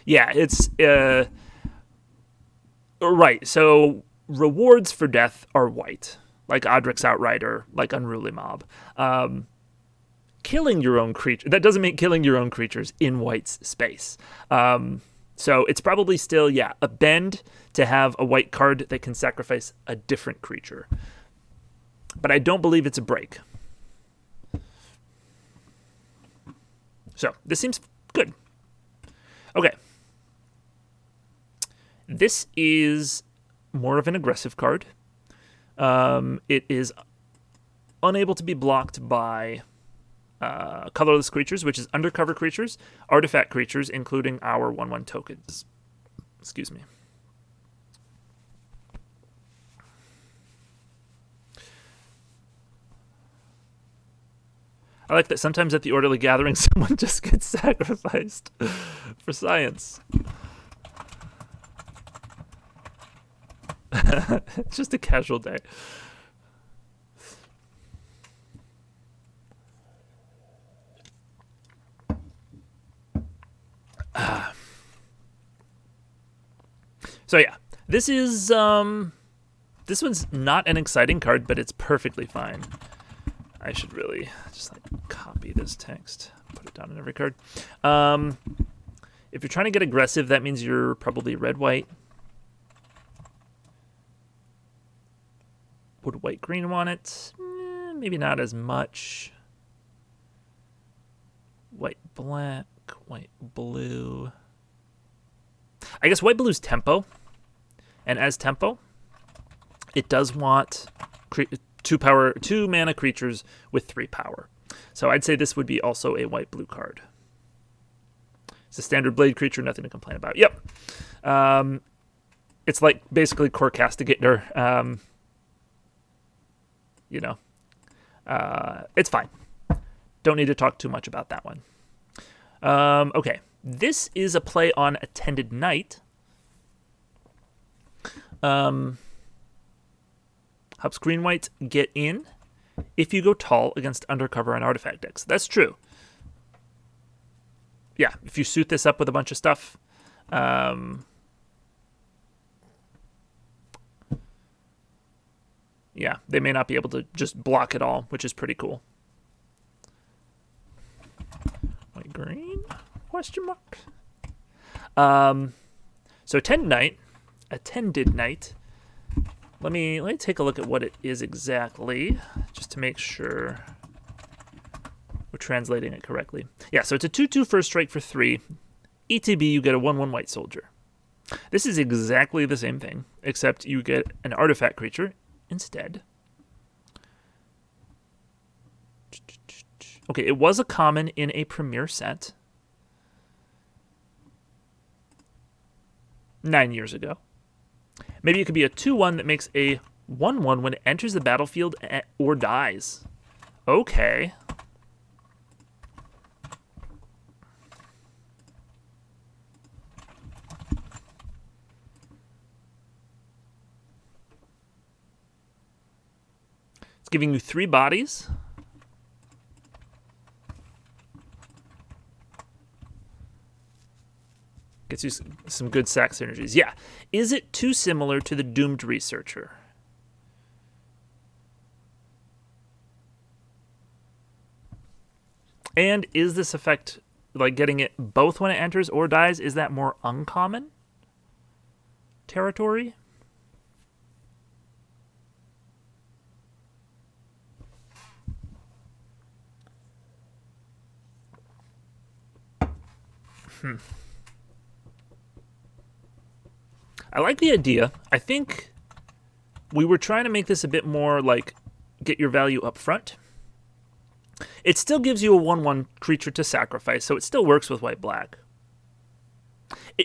Yeah, it's... right, so rewards for death are white, like Odric's Outrider, like Unruly Mob. Killing your own creature, that doesn't make killing your own creatures in white's space. So it's probably still, yeah, a bend to have a white card that can sacrifice a different creature. But I don't believe it's a break. So this seems good. Okay. This is more of an aggressive card. It is unable to be blocked by colorless creatures, which is undercover creatures, artifact creatures, including our 1/1 tokens. Excuse me. I like that sometimes at the Orderly Gathering, someone just gets sacrificed for science. It's just a casual day. So yeah, this is this one's not an exciting card, but it's perfectly fine. I should really just like copy this text, put it down on every card. If you're trying to get aggressive, that means you're probably red-white. Would white-green want it? Maybe not as much. White-black, white-blue. I guess white-blue's tempo. And as tempo, it does want 2 mana creatures with 3 power. So I'd say this would be also a white-blue card. It's a standard blade creature, nothing to complain about. Yep. It's like basically Core Castigator. You know, it's fine. Don't need to talk too much about that one. Okay, this is a play on Attended Night. Helps green white get in if you go tall against undercover and artifact decks. That's true. Yeah, if you suit this up with a bunch of stuff. Yeah, they may not be able to just block it all, which is pretty cool. White green? Question mark. So Attended Night. Let me take a look at what it is exactly, just to make sure we're translating it correctly. Yeah, so it's a 2/2 first strike for 3. ETB, you get a 1/1 white soldier. This is exactly the same thing, except you get an artifact creature instead. Okay, it was a common in a premiere set 9 years ago. Maybe it could be a 2/1 that makes a 1/1 when it enters the battlefield or dies. Okay. It's giving you 3 bodies. Gets you some good sack synergies. Yeah. Is it too similar to the Doomed Researcher? And is this effect, like getting it both when it enters or dies, is that more uncommon territory? I like the idea. I think we were trying to make this a bit more like get your value up front. It still gives you a 1/1 creature to sacrifice, so it still works with white-black.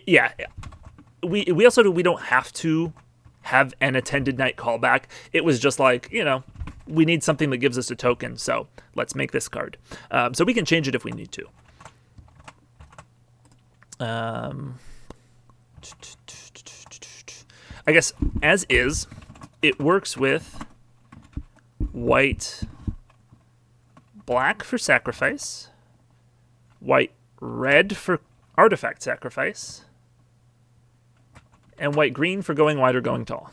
Yeah. We also we don't have to have an attended night callback. It was just like, we need something that gives us a token, so let's make this card. So we can change it if we need to. I guess as is, it works with white black for sacrifice, white red for artifact sacrifice, and white green for going wide or going tall.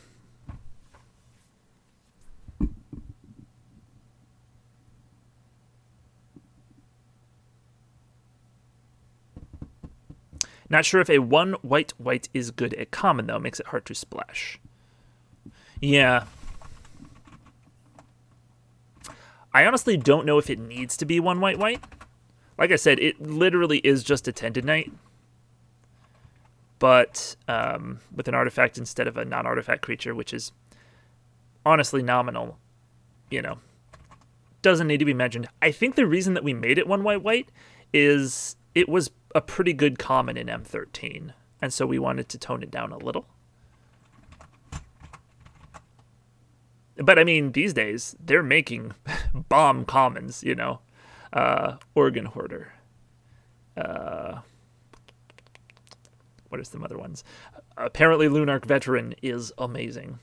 Not sure if a 1 white is good at common, though. Makes it hard to splash. Yeah. I honestly don't know if it needs to be 1 white. Like I said, it literally is just Attended Night. But with an artifact instead of a non-artifact creature, which is honestly nominal, doesn't need to be mentioned. I think the reason that we made it 1 white is it was a pretty good common in M13, and so we wanted to tone it down a little. But I mean, these days they're making bomb commons, Organ Hoarder. What are some other ones? Apparently, Lunarch Veteran is amazing.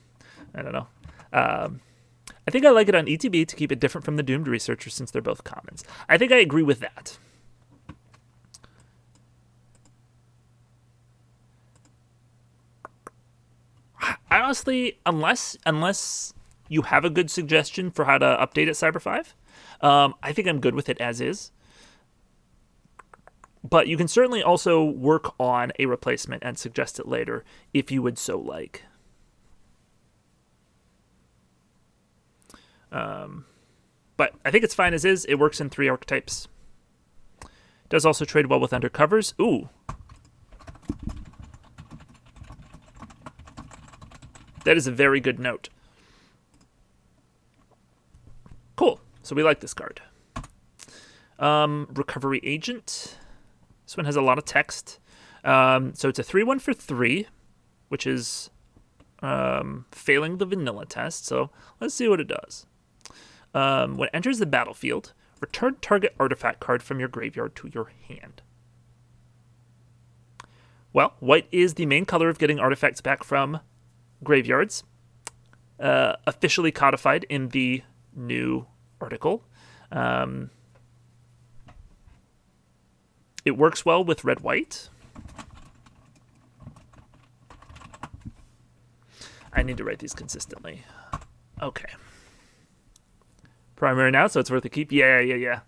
I don't know. I think I like it on ETB to keep it different from the Doomed Researcher since they're both commons. I think I agree with that. Honestly, unless you have a good suggestion for how to update it, Cyber 5, I think I'm good with it as is. But you can certainly also work on a replacement and suggest it later if you would so like. But I think it's fine as is. It works in 3 archetypes. Does also trade well with undercovers. Ooh. That is a very good note. Cool. So we like this card. Recovery Agent. This one has a lot of text. So it's a 3/1 for 3, which is failing the vanilla test. So let's see what it does. When it enters the battlefield, return target artifact card from your graveyard to your hand. Well, white is the main color of getting artifacts back from graveyards, officially codified in the new article. It works well with red-white. I need to write these consistently. Okay. Primary now, so it's worth a keep. Yeah.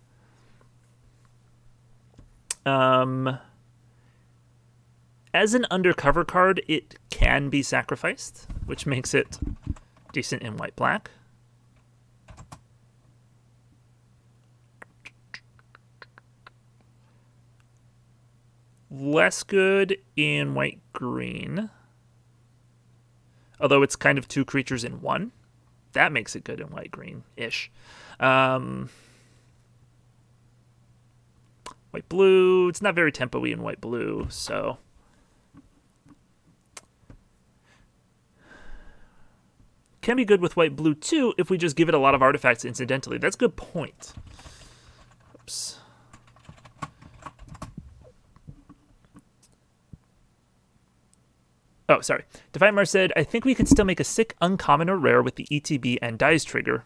As an undercover card, it can be sacrificed, which makes it decent in white-black. Less good in white-green. Although it's kind of 2 creatures in 1. That makes it good in white-green-ish. White blue, it's not very tempo-y in white blue, so can be good with white blue too if we just give it a lot of artifacts incidentally. That's a good point. Oops. Oh, sorry. Defiant Mars said, I think we could still make a sick uncommon or rare with the ETB and dies trigger.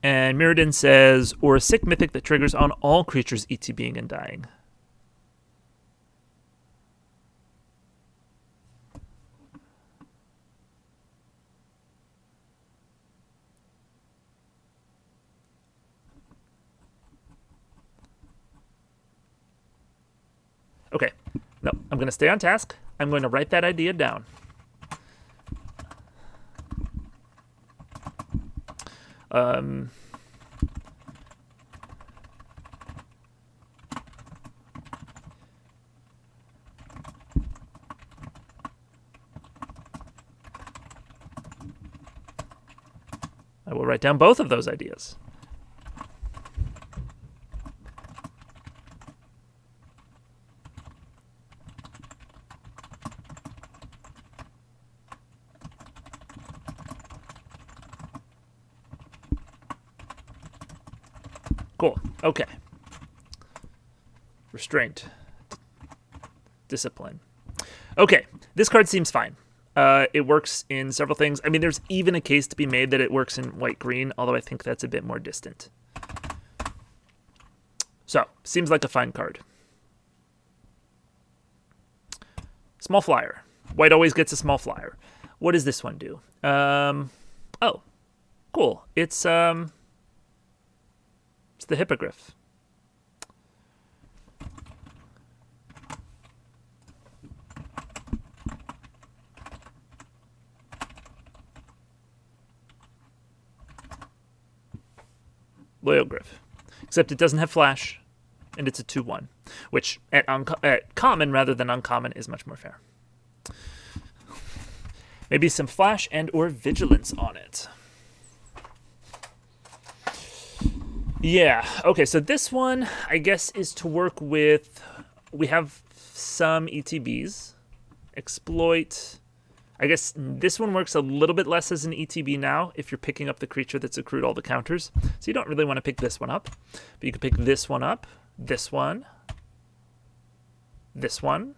And Mirrodin says, or a sick mythic that triggers on all creatures ETBing and dying. Okay. No, I'm going to stay on task. I'm going to write that idea down. I will write down both of those ideas. Cool. Okay. Restraint. Discipline. Okay. This card seems fine. It works in several things. I mean, there's even a case to be made that it works in white-green, although I think that's a bit more distant. So, seems like a fine card. Small flyer. White always gets a small flyer. What does this one do? Oh, cool. It's the Hippogriff. Loyal Griff. Except it doesn't have flash, and it's a 2/1, which at common rather than uncommon is much more fair. Maybe some flash and or vigilance on it. Yeah, okay, so this one, I guess, is to work with... We have some ETBs. Exploit... I guess this one works a little bit less as an ETB now if you're picking up the creature that's accrued all the counters. So you don't really want to pick this one up. But you can pick this one up, this one, this one,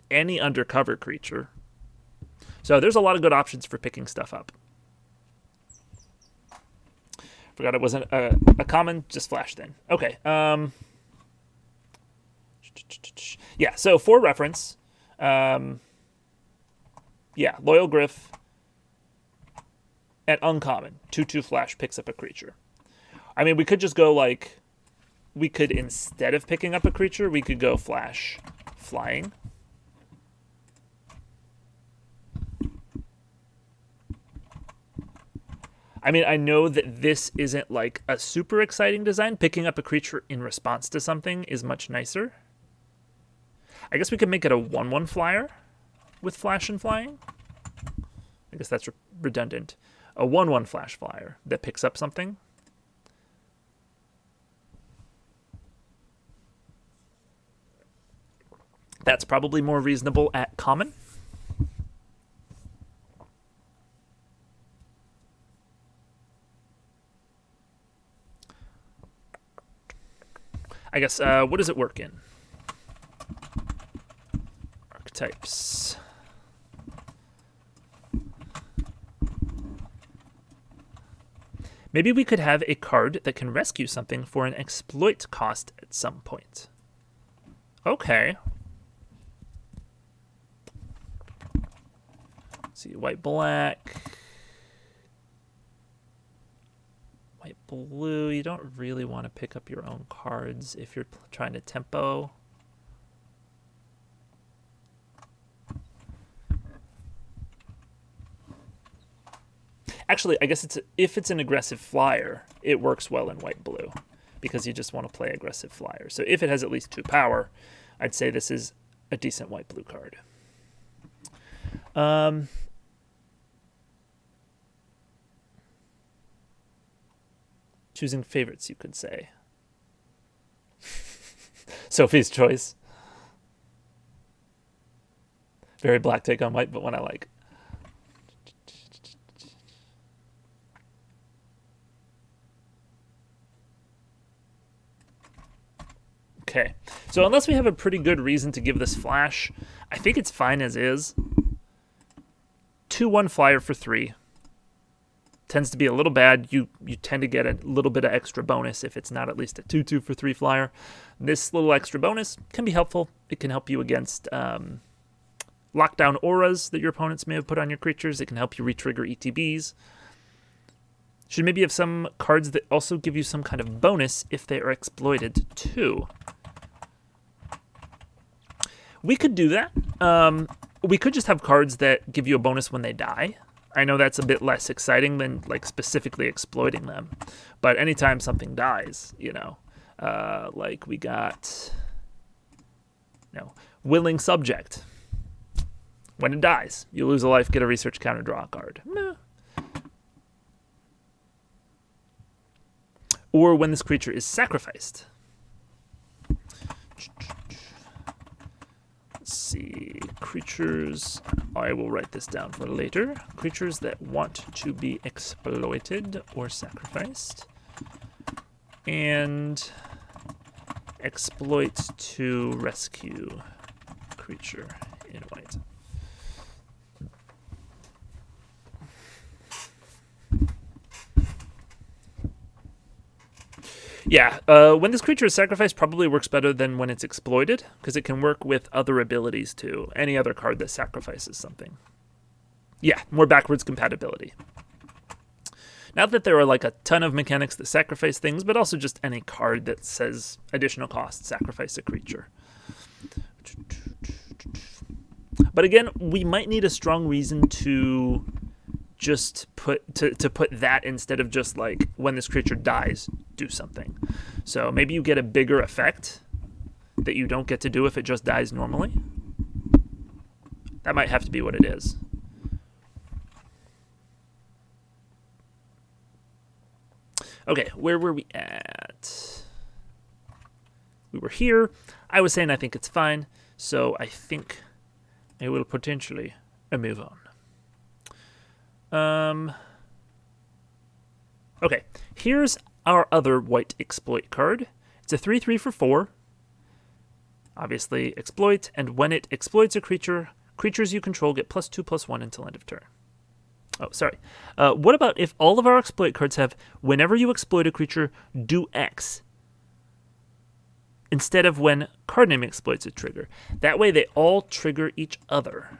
any undercover creature. So there's a lot of good options for picking stuff up. Forgot it wasn't a common, just flash then. Okay. Yeah, so for reference... yeah, Loyal Griff at uncommon. 2/2 flash picks up a creature. I mean, we could just go like... We could, instead of picking up a creature, we could go flash flying. I mean, I know that this isn't like a super exciting design. Picking up a creature in response to something is much nicer. I guess we could make it a 1/1 flyer with flash and flying. I guess that's redundant. A 1/1 flash flyer that picks up something. That's probably more reasonable at common. I guess, what does it work in? Archetypes. Maybe we could have a card that can rescue something for an exploit cost at some point. Okay. Let's see, white, black. White, blue. You don't really want to pick up your own cards if you're trying to tempo. Actually, I guess if it's an aggressive flyer, it works well in white-blue because you just want to play aggressive flyer. So if it has at least 2 power, I'd say this is a decent white-blue card. Choosing favorites, you could say. Sophie's choice. Very black take on white, but one I like. Okay, so unless we have a pretty good reason to give this flash, I think it's fine as is. 2/1 flyer for 3. Tends to be a little bad. You tend to get a little bit of extra bonus if it's not at least a 2/2 for 3 flyer. This little extra bonus can be helpful. It can help you against lockdown auras that your opponents may have put on your creatures. It can help you retrigger ETBs. Should maybe have some cards that also give you some kind of bonus if they are exploited too. We could do that. We could just have cards that give you a bonus when they die. I know that's a bit less exciting than like specifically exploiting them. But anytime something dies, you know, like we got, Willing Subject. When it dies, you lose a life, get a research counter, draw a card. Meh. Or when this creature is sacrificed. Let's see. Creatures. I will write this down for later. Creatures that want to be exploited or sacrificed. And exploit to rescue creature in white. Yeah, when this creature is sacrificed probably works better than when it's exploited, because it can work with other abilities too. Any other card that sacrifices something. Yeah, more backwards compatibility. Not that there are like a ton of mechanics that sacrifice things, but also just any card that says additional cost, sacrifice a creature. But again, we might need a strong reason to just put that instead of just like when this creature dies, do something. So maybe you get a bigger effect that you don't get to do if it just dies normally. That might have to be what it is. Okay, where were we at? We were here. I was saying I think it's fine, so I think I will potentially move on. Okay, here's our other white exploit card. It's a 3/3 for 4. Obviously, exploit, and when it exploits a creature, creatures you control get +2/+1 until end of turn. Oh, sorry. What about if all of our exploit cards have, whenever you exploit a creature, do X, instead of when card name exploits a trigger? That way they all trigger each other.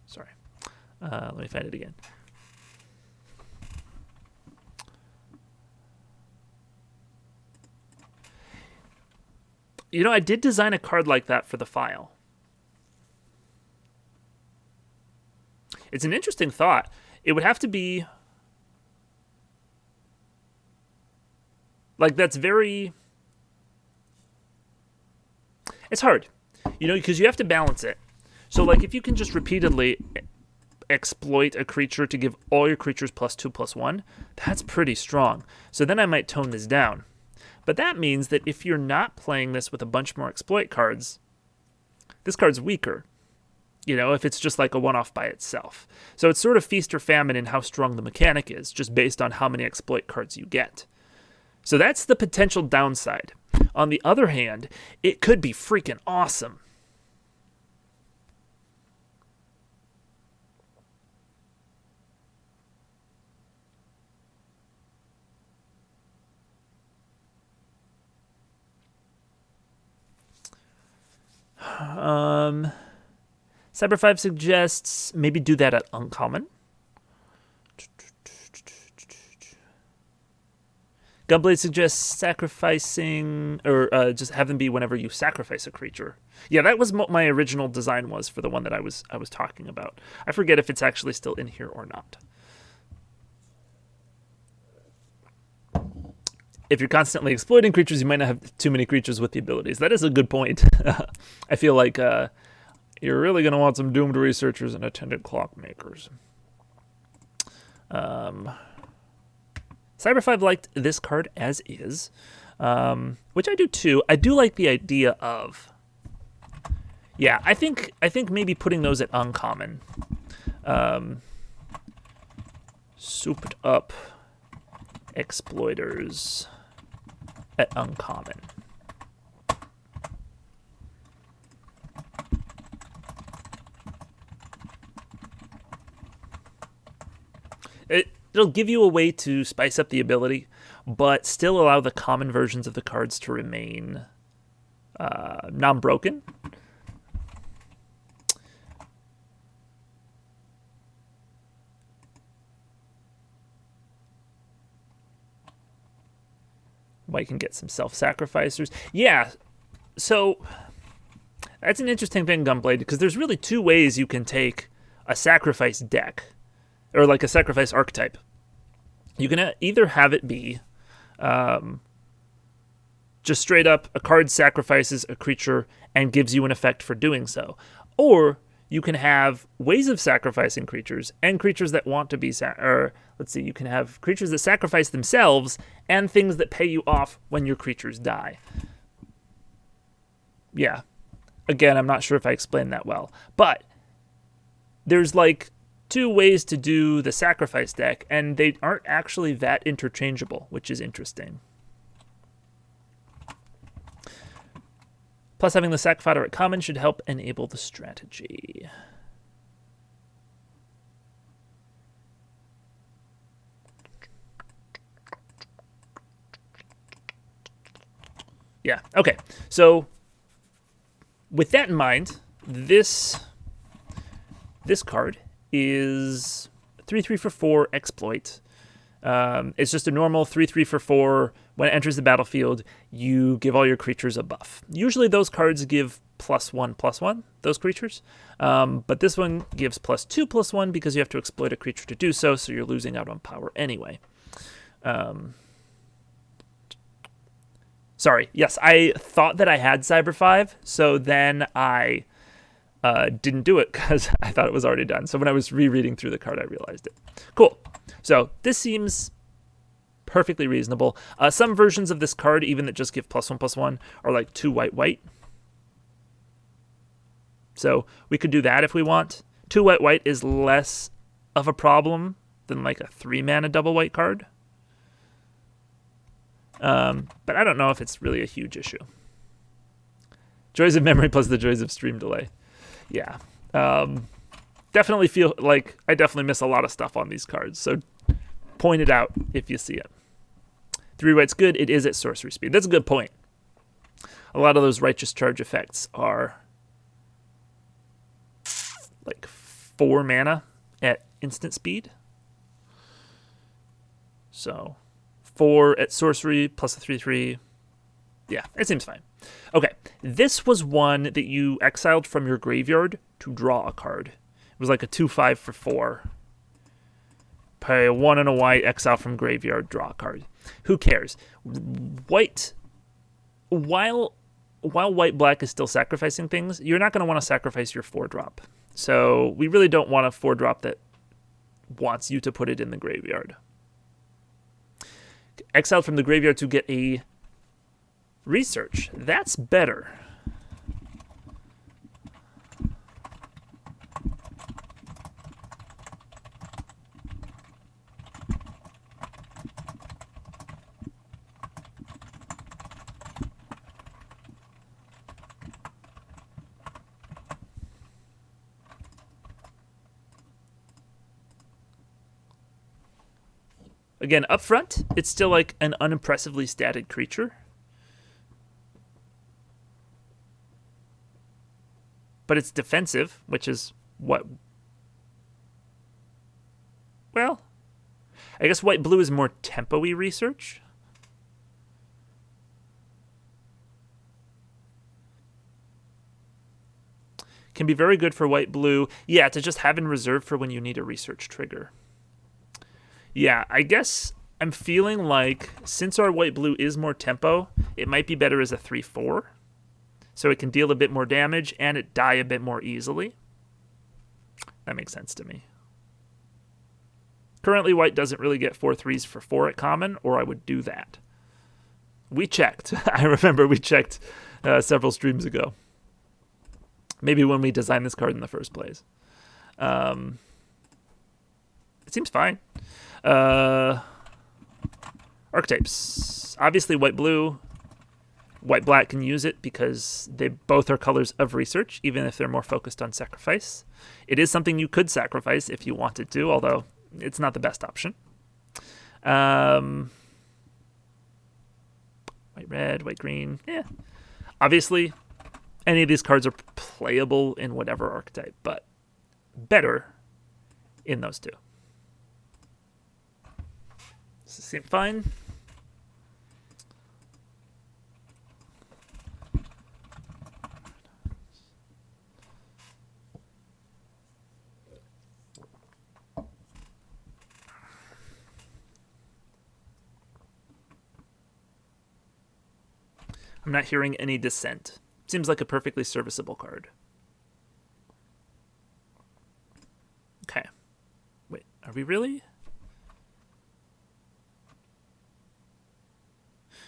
Sorry. Let me find it again. You know, I did design a card like that for the file. It's an interesting thought. It would have to be like, that's very, it's hard, you know, because you have to balance it. So like if you can just repeatedly exploit a creature to give all your creatures +2/+1, that's pretty strong. So then I might tone this down. But that means that if you're not playing this with a bunch more exploit cards, this card's weaker. You know, if it's just like a one-off by itself. So it's sort of feast or famine in how strong the mechanic is, just based on how many exploit cards you get. So that's the potential downside. On the other hand, it could be freaking awesome. Cyber 5 suggests maybe do that at uncommon. Gunblade suggests sacrificing, or just have them be whenever you sacrifice a creature. Yeah, that was what my original design was for the one that I was talking about. I forget if it's actually still in here or not. If you're constantly exploiting creatures, you might not have too many creatures with the abilities. That is a good point. I feel like you're really going to want some doomed researchers and attendant clockmakers. Cyber 5 liked this card as is, which I do too. I do like the idea of... Yeah, I think maybe putting those at uncommon. Souped up exploiters at uncommon. It'll give you a way to spice up the ability, but still allow the common versions of the cards to remain non-broken. White can get some self-sacrificers. Yeah, so that's an interesting thing, Gunblade, because there's really two ways you can take a sacrifice deck, or like a sacrifice archetype. You can either have it be just straight up a card sacrifices a creature and gives you an effect for doing so. Or you can have ways of sacrificing creatures and creatures that want to be... you can have creatures that sacrifice themselves and things that pay you off when your creatures die. Yeah. Again, I'm not sure if I explained that well. But there's like two ways to do the sacrifice deck, and they aren't actually that interchangeable, which is interesting. Plus, having the sack fodder at common should help enable the strategy. Yeah, okay. So, with that in mind, this card is 3/3 for 4 exploit. It's just a normal 3/3 for 4. When it enters the battlefield, you give all your creatures a buff. Usually those cards give +1/+1, those creatures. But this one gives +2/+1 because you have to exploit a creature to do so, so you're losing out on power anyway. Sorry, yes, I thought that I had Cyber 5, so then I didn't do it because I thought it was already done. So when I was rereading through the card, I realized it. Cool. So this seems perfectly reasonable. Some versions of this card, even that just give +1/+1, are like 2 white. So we could do that if we want. 2 white is less of a problem than like a 3-mana double white card. But I don't know if it's really a huge issue. Joys of memory plus the joys of stream delay. Yeah. Definitely feel like I definitely miss a lot of stuff on these cards. So point it out if you see it. 3 white's good. It is at sorcery speed. That's a good point. A lot of those righteous charge effects are like 4 mana at instant speed. So 4 at sorcery plus a 3/3. Yeah, it seems fine. Okay, this was one that you exiled from your graveyard to draw a card. It was like a 2/5 for 4. Pay 1 and a white, exile from graveyard, draw a card. Who cares? White, while white-black is still sacrificing things, you're not going to want to sacrifice your 4-drop. So we really don't want a 4-drop that wants you to put it in the graveyard. Exiled from the graveyard to get a research. That's better. Again, up front, it's still like an unimpressively statted creature. But it's defensive, which is what... Well, I guess white-blue is more tempo-y research. Can be very good for white-blue. Yeah, to just have in reserve for when you need a research trigger. Yeah, I guess I'm feeling like since our white-blue is more tempo, it might be better as a 3/4. So it can deal a bit more damage and it die a bit more easily. That makes sense to me. Currently, white doesn't really get 4/3s for 4 at common, or I would do that. We checked. I remember we checked several streams ago. Maybe when we designed this card in the first place. It seems fine. Archetypes. Obviously, white-blue. White-black can use it because they both are colors of research, even if they're more focused on sacrifice. It is something you could sacrifice if you wanted to, although it's not the best option. White-red, white-green. Yeah. Obviously, any of these cards are playable in whatever archetype, but better in those two. Does this seem fine? I'm not hearing any dissent. Seems like a perfectly serviceable card. Okay. Wait, are we really?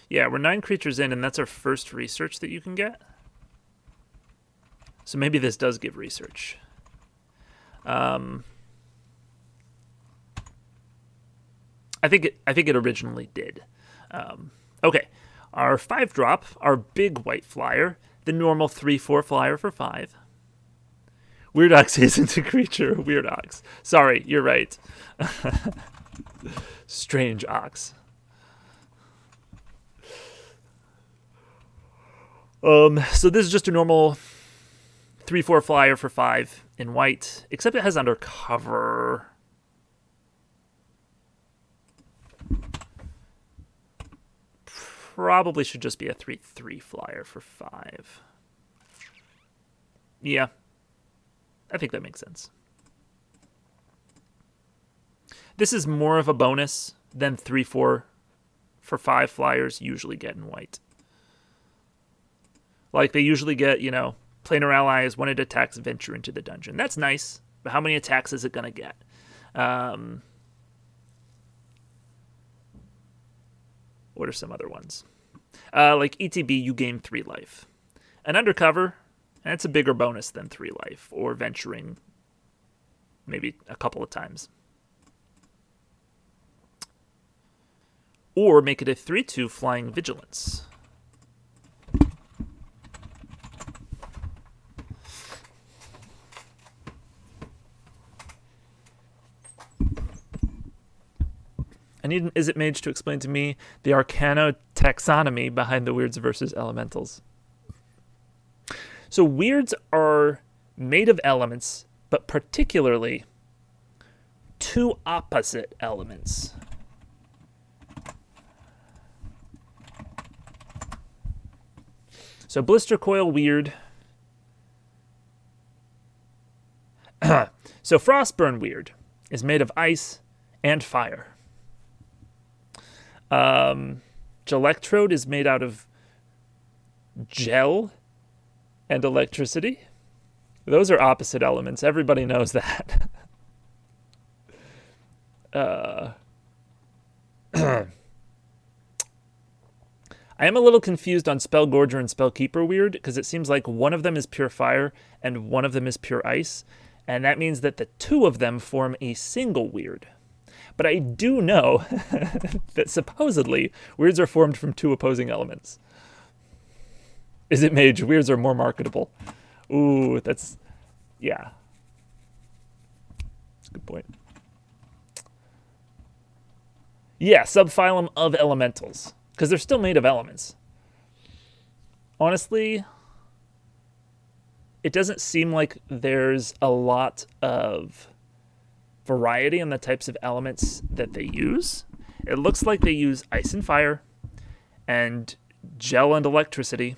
Yeah, we're 9 creatures in, and that's our first research that you can get. So maybe this does give research. I think it originally did. Okay. Our 5-drop, our big white flyer, the normal 3/4 flyer for 5. Weird Ox isn't a creature. Weird Ox. Sorry, you're right. Strange Ox. So this is just a normal 3/4 flyer for 5 in white, except it has undercover. Probably should just be a 3/3 flyer for 5. Yeah. I think that makes sense. This is more of a bonus than 3/4 for 5 flyers usually get in white. Like, they usually get, planar allies, when it attacks, venture into the dungeon. That's nice, but how many attacks is it going to get? What are some other ones? Like ETB, you gain 3 life. An undercover, that's a bigger bonus than 3 life, or venturing maybe a couple of times. Or make it a 3/2 flying Vigilance. I need an Is It Mage to explain to me the arcana taxonomy behind the weirds versus elementals. So weirds are made of elements, but particularly 2 opposite elements. So Blister Coil weird. So Frostburn weird is made of ice and fire. Gelectrode is made out of gel and electricity. Those are opposite elements. Everybody knows that. I am a little confused on Spellgorger and Spellkeeper weird, because it seems like one of them is pure fire and one of them is pure ice, and that means that the 2 of them form a single weird. But I do know that supposedly weirds are formed from 2 opposing elements. Is It Mage? Weirds are more marketable. Ooh, that's... yeah. That's a good point. Yeah, subphylum of elementals. Because they're still made of elements. Honestly, it doesn't seem like there's a lot of variety in the types of elements that they use. It looks like they use ice and fire and gel and electricity,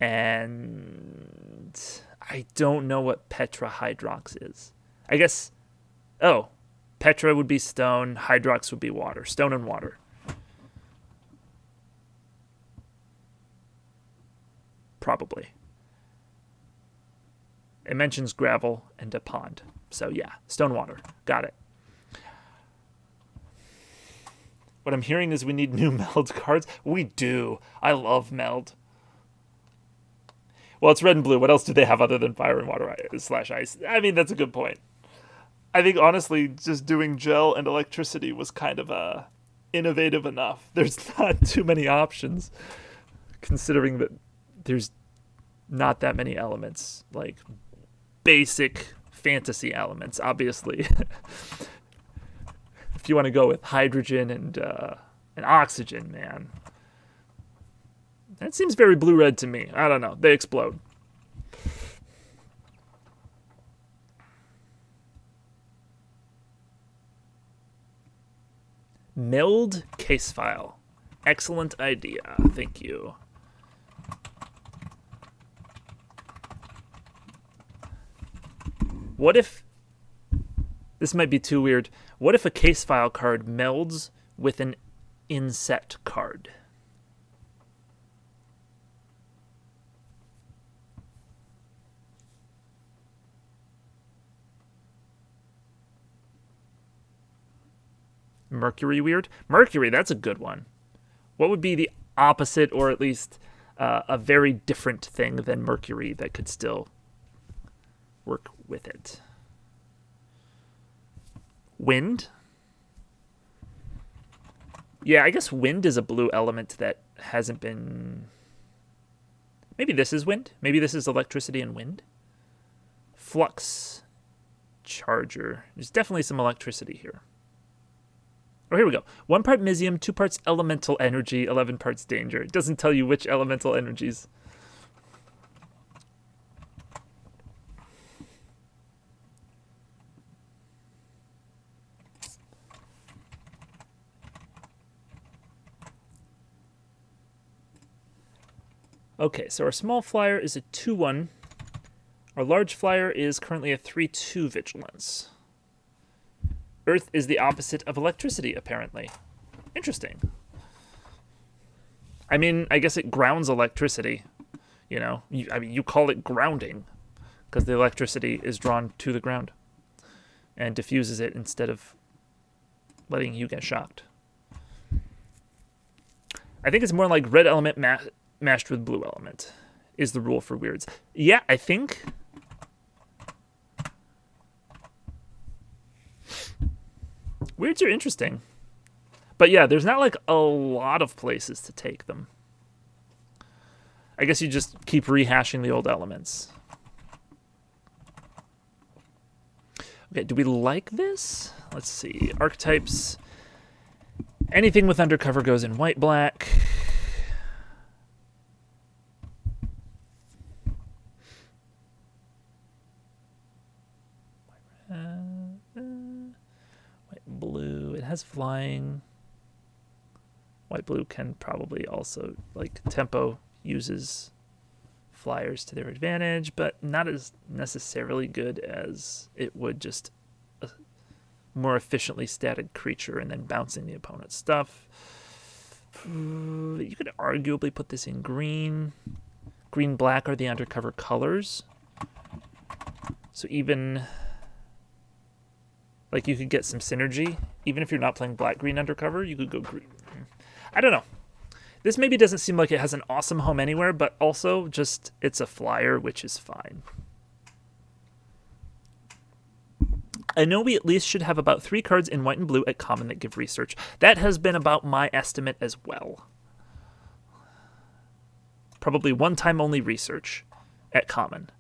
and I don't know what Petrahydrox is. I guess, Petra would be stone, Hydrox would be water. Stone and water. Probably. It mentions gravel and a pond. So yeah, stone water. Got it. What I'm hearing is we need new meld cards. We do. I love meld. Well, it's red and blue. What else do they have other than fire and water slash ice? I mean, that's a good point. I think, honestly, just doing gel and electricity was kind of innovative enough. There's not too many options, considering that there's not that many elements, like basic fantasy elements, obviously. If you want to go with hydrogen and oxygen, man. That seems very blue-red to me. I don't know. They explode. Meld case file. Excellent idea. Thank you. What if... This might be too weird. What if a case file card melds with an inset card? Mercury weird? Mercury, that's a good one. What would be the opposite, or at least a very different thing than Mercury that could still work with it? Wind? Yeah, I guess wind is a blue element that hasn't been... Maybe this is wind? Maybe this is electricity and wind? Flux charger. There's definitely some electricity here. Oh, here we go. 1 part Misium, 2 parts elemental energy, 11 parts danger. It doesn't tell you which elemental energies. Okay, so our small flyer is a 2-1. Our large flyer is currently a 3-2 Vigilance. Earth is the opposite of electricity, apparently. Interesting. I mean, I guess it grounds electricity. You know, you call it grounding because the electricity is drawn to the ground and diffuses it instead of letting you get shocked. I think it's more like red element mashed with blue element is the rule for weirds. Yeah, I think... Weirds are interesting. But yeah, there's not like a lot of places to take them. I guess you just keep rehashing the old elements. Okay, do we like this? Let's see. Archetypes. Anything with undercover goes in white, black. Blue. It has flying. White blue can probably also, like, tempo uses flyers to their advantage, but not as necessarily good as it would just a more efficiently static creature and then bouncing the opponent's stuff. You could arguably put this in green. Green, black are the undercover colors. So even... Like, you could get some synergy. Even if you're not playing black-green undercover, you could go green. I don't know. This maybe doesn't seem like it has an awesome home anywhere, but also just it's a flyer, which is fine. I know we at least should have about 3 cards in white and blue at common that give research. That has been about my estimate as well. Probably one-time only research at common.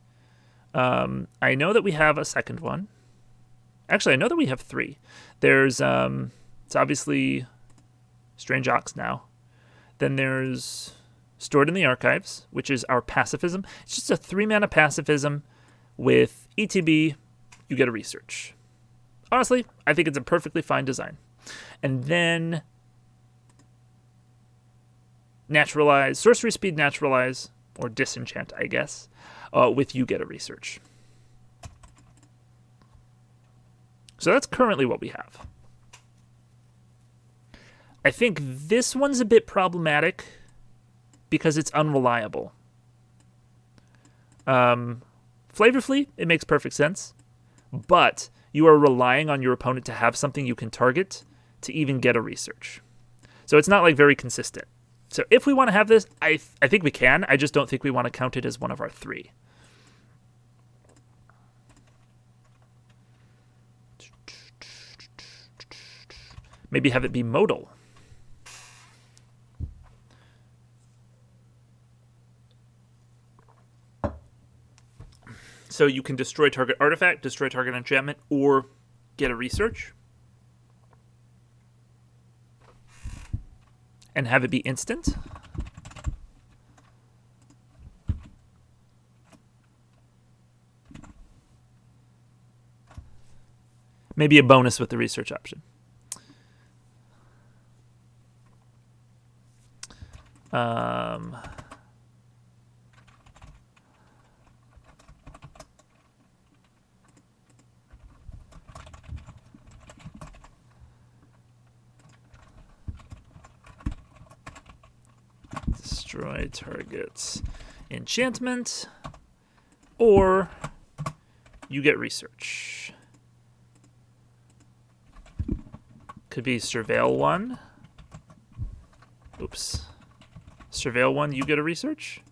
I know that we have a second one. Actually, I know that we have 3. There's, it's obviously Strange Ox now. Then there's Stored in the Archives, which is our pacifism. It's just a 3-mana pacifism with ETB, you get a research. Honestly, I think it's a perfectly fine design. And then Naturalize, Sorcery Speed Naturalize, or Disenchant, I guess, with you get a research. So that's currently what we have. I think this one's a bit problematic because it's unreliable. Flavorfully, it makes perfect sense, but you are relying on your opponent to have something you can target to even get a research. So it's not like very consistent. So if we want to have this, I think we can. I just don't think we want to count it as one of our 3. Maybe have it be modal. So you can destroy target artifact, destroy target enchantment, or get a research. And have it be instant. Maybe a bonus with the research option. Destroy target's enchantment, or you get research. Could be surveil 1. Oops. Surveil 1, you get a research.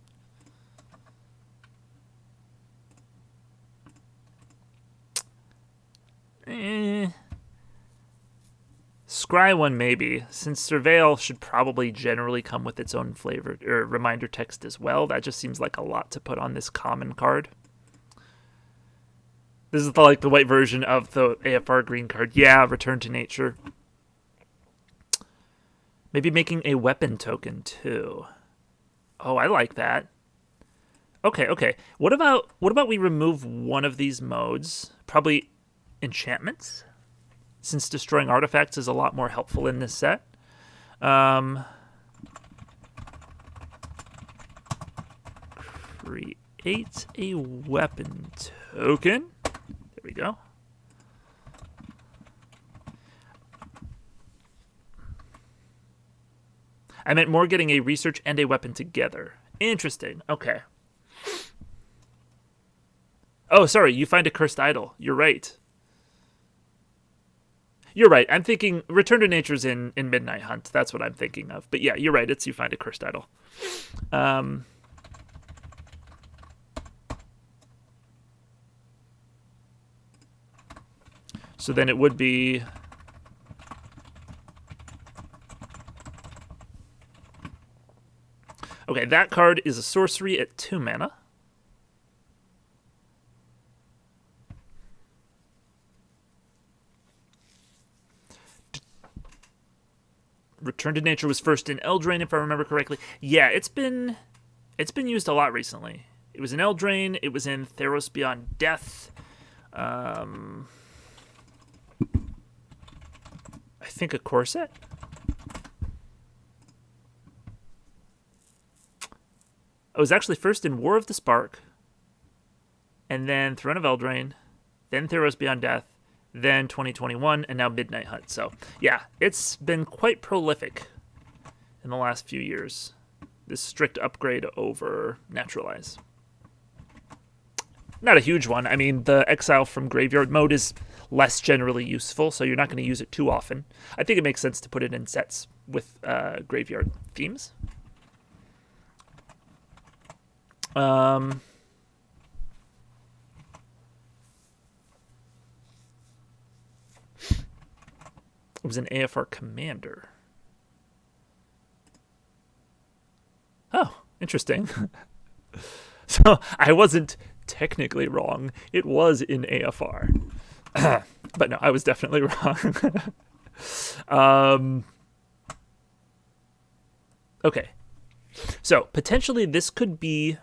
Scry 1 maybe, since surveil should probably generally come with its own flavor or reminder text as well. That just seems like a lot to put on this common card. This is like the white version of the AFR green card. Yeah, return to nature. Maybe making a weapon token too. Oh, I like that. Okay. What about we remove one of these modes? Probably enchantments, since destroying artifacts is a lot more helpful in this set. Create a weapon token. There we go. I meant more getting a research and a weapon together. Interesting. Okay. Oh, sorry. You find a cursed idol. You're right. You're right. I'm thinking Return to Nature's in Midnight Hunt. That's what I'm thinking of. But yeah, you're right. It's you find a cursed idol. So then it would be... Okay, that card is a sorcery at 2 mana. Return to Nature was first in Eldraine, if I remember correctly. Yeah, it's been used a lot recently. It was in Eldraine. It was in Theros Beyond Death. I think a Corset. It was actually first in War of the Spark, and then Throne of Eldraine, then Theros Beyond Death, then 2021, and now Midnight Hunt. So, yeah, it's been quite prolific in the last few years, this strict upgrade over Naturalize. Not a huge one. I mean, the Exile from Graveyard mode is less generally useful, so you're not going to use it too often. I think it makes sense to put it in sets with Graveyard themes. It was an AFR commander. Oh, interesting. So I wasn't technically wrong. It was in AFR. But no, I was definitely wrong. Okay. So potentially this could be...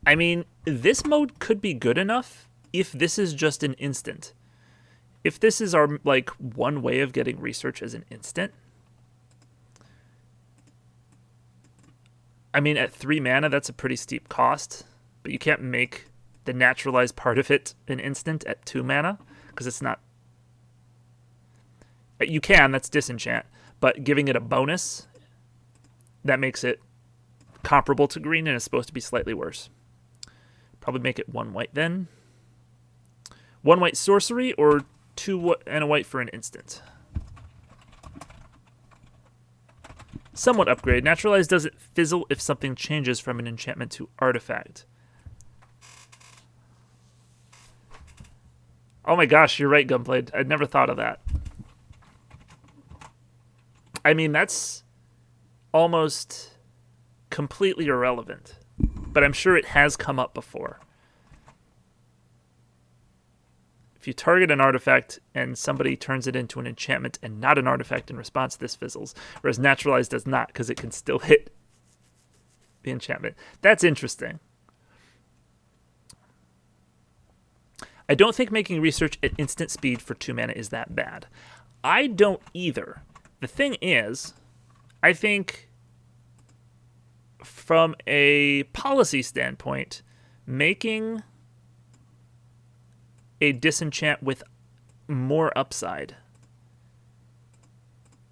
I mean, this mode could be good enough if this is just an instant. If this is our, like, one way of getting research as an instant. I mean, at 3 mana, that's a pretty steep cost. But you can't make the naturalized part of it an instant at 2 mana. Because it's not... You can, that's disenchant. But giving it a bonus, that makes it comparable to green and is supposed to be slightly worse. Probably make it 1 white then. 1 white sorcery, or 2 and a white for an instant. Somewhat upgrade. Naturalize doesn't fizzle if something changes from an enchantment to artifact. Oh my gosh, you're right, Gunblade. I'd never thought of that. I mean, that's almost completely irrelevant, but I'm sure it has come up before. If you target an artifact and somebody turns it into an enchantment and not an artifact in response, this fizzles, whereas Naturalize does not because it can still hit the enchantment. That's interesting. I don't think making research at instant speed for 2 mana is that bad. I don't either. The thing is, I think from a policy standpoint, making a disenchant with more upside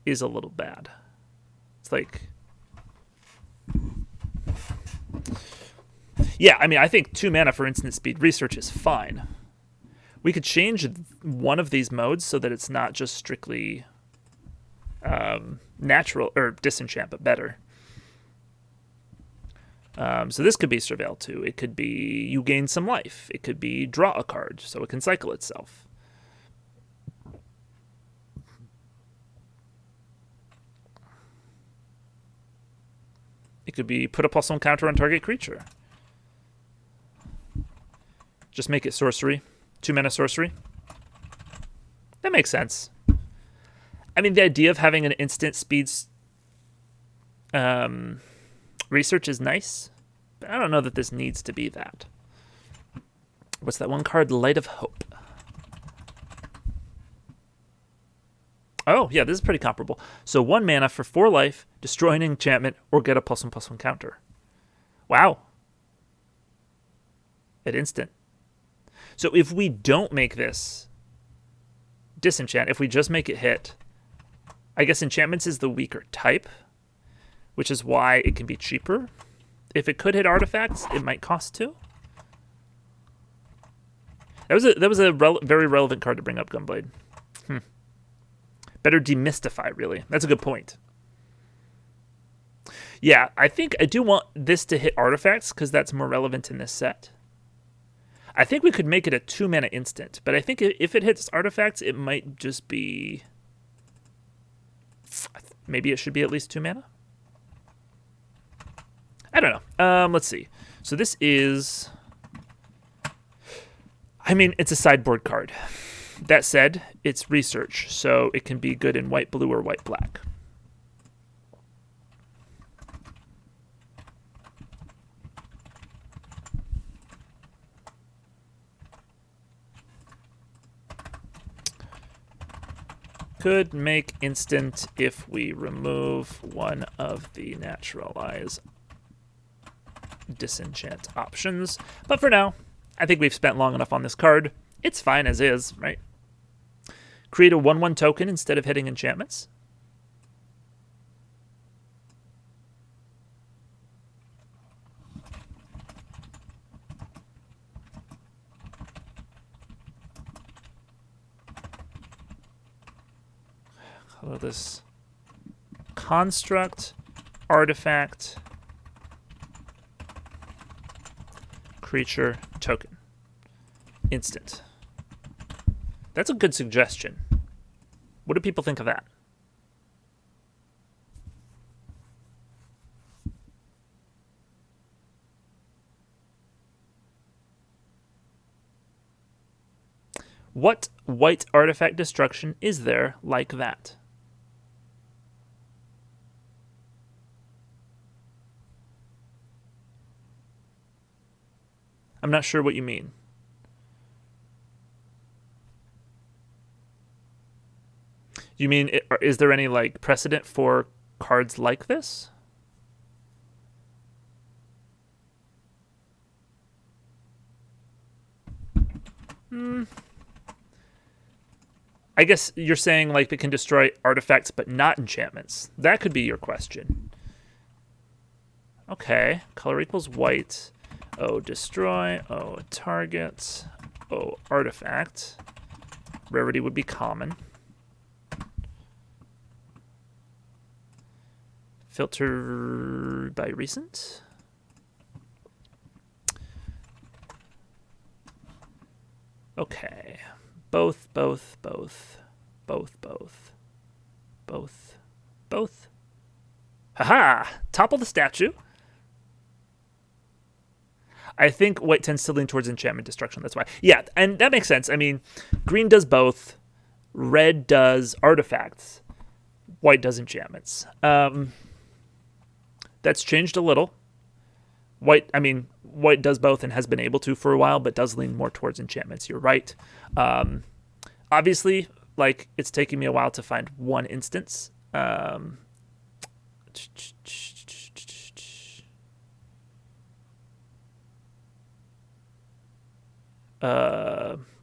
is a little bad. It's like, yeah, I mean, I think 2 mana for instant speed research is fine. We could change one of these modes so that it's not just strictly natural or disenchant, but better. So this could be Surveil 2. It could be you gain some life. It could be draw a card so it can cycle itself. It could be put a +1 counter on target creature. Just make it sorcery. 2 mana sorcery. That makes sense. I mean, the idea of having an instant speeds research is nice, but I don't know that this needs to be that. What's that one card? Light of Hope. Oh, yeah, this is pretty comparable. So 1 mana for 4 life, destroy an enchantment, or get a +1/+1 counter. Wow. At instant. So if we don't make this disenchant, if we just make it hit, I guess enchantments is the weaker type, which is why it can be cheaper. If it could hit artifacts, it might cost 2. That was a very relevant card to bring up, Gunblade. Better demystify, really. That's a good point. Yeah, I think I do want this to hit artifacts because that's more relevant in this set. I think we could make it a 2 mana instant, but I think if it hits artifacts, it might just be... Maybe it should be at least 2 mana? I don't know. Let's see. So this is... I mean, it's a sideboard card. That said, it's research, so it can be good in white-blue or white-black. Could make instant if we remove one of the naturalize disenchant options. But for now, I think we've spent long enough on this card. It's fine as is, right? Create a 1/1 token instead of hitting enchantments. Color this construct, artifact, creature, token. Instant. That's a good suggestion. What do people think of that? What white artifact destruction is there like that? I'm not sure what you mean. You mean, is there any like precedent for cards like this? I guess you're saying like it can destroy artifacts but not enchantments. That could be your question. Okay, color equals white. Oh, destroy. Oh, target. Oh, artifact. Rarity would be common. Filter by recent. Okay. Both. Haha! Topple the statue. I think white tends to lean towards enchantment destruction. That's why. Yeah, and that makes sense. I mean, green does both. Red does artifacts. White does enchantments. That's changed a little. White does both and has been able to for a while, but does lean more towards enchantments. You're right. Obviously, like, it's taking me a while to find one instance. We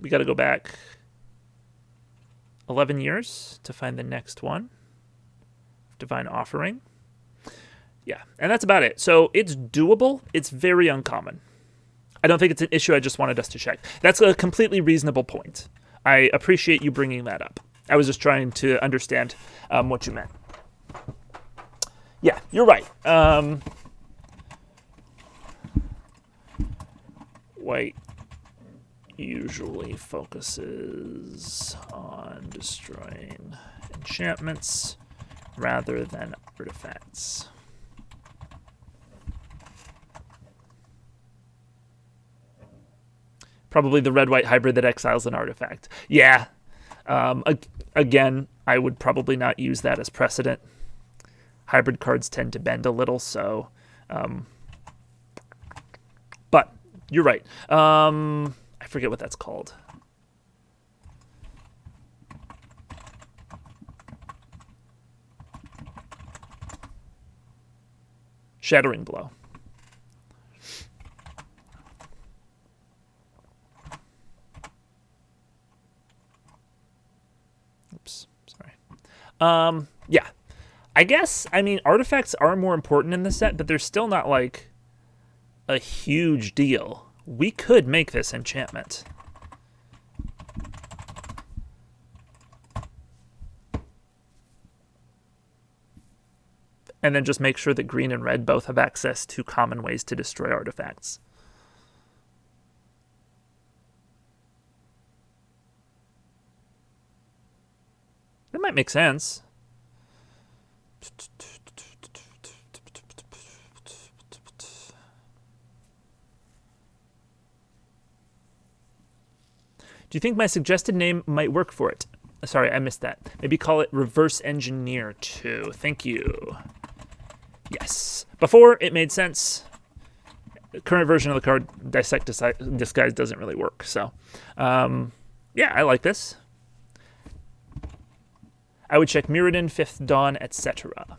got to go back 11 years to find the next one. Divine Offering. Yeah, and that's about it. So it's doable. It's very uncommon. I don't think it's an issue. I just wanted us to check. That's a completely reasonable point. I appreciate you bringing that up. I was just trying to understand what you meant. Yeah, you're right. White usually focuses on destroying enchantments rather than artifacts. Probably the red-white hybrid that exiles an artifact. Yeah. Again, I would probably not use that as precedent. Hybrid cards tend to bend a little, so... but you're right. I forget what that's called. Shattering Blow. Oops, sorry. Yeah. I guess, I mean, artifacts are more important in the set, but they're still not, like, a huge deal. We could make this enchantment. And then just make sure that green and red both have access to common ways to destroy artifacts. That might make sense. Do you think my suggested name might work for it? Sorry, I missed that. Maybe call it Reverse Engineer 2. Thank you. Yes. Before, it made sense. The current version of the card, Dissect Disguise, doesn't really work. So, yeah, I like this. I would check Mirrodin, Fifth Dawn, etc.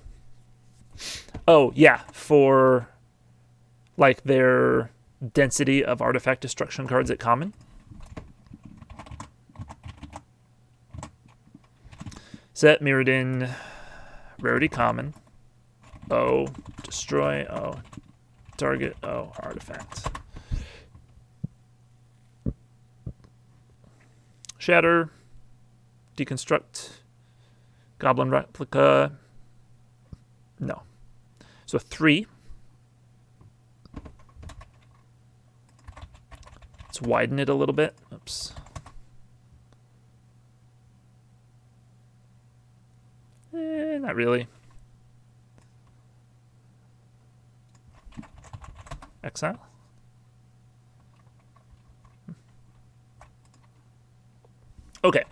Oh, yeah, for, like, their density of artifact destruction cards at common. Set, Mirrodin, Rarity Common, O, Destroy, O, Target, O, Artifact. Shatter, Deconstruct, Goblin Replica, no. So 3. Let's widen it a little bit. Oops. Not really. Exile. Okay.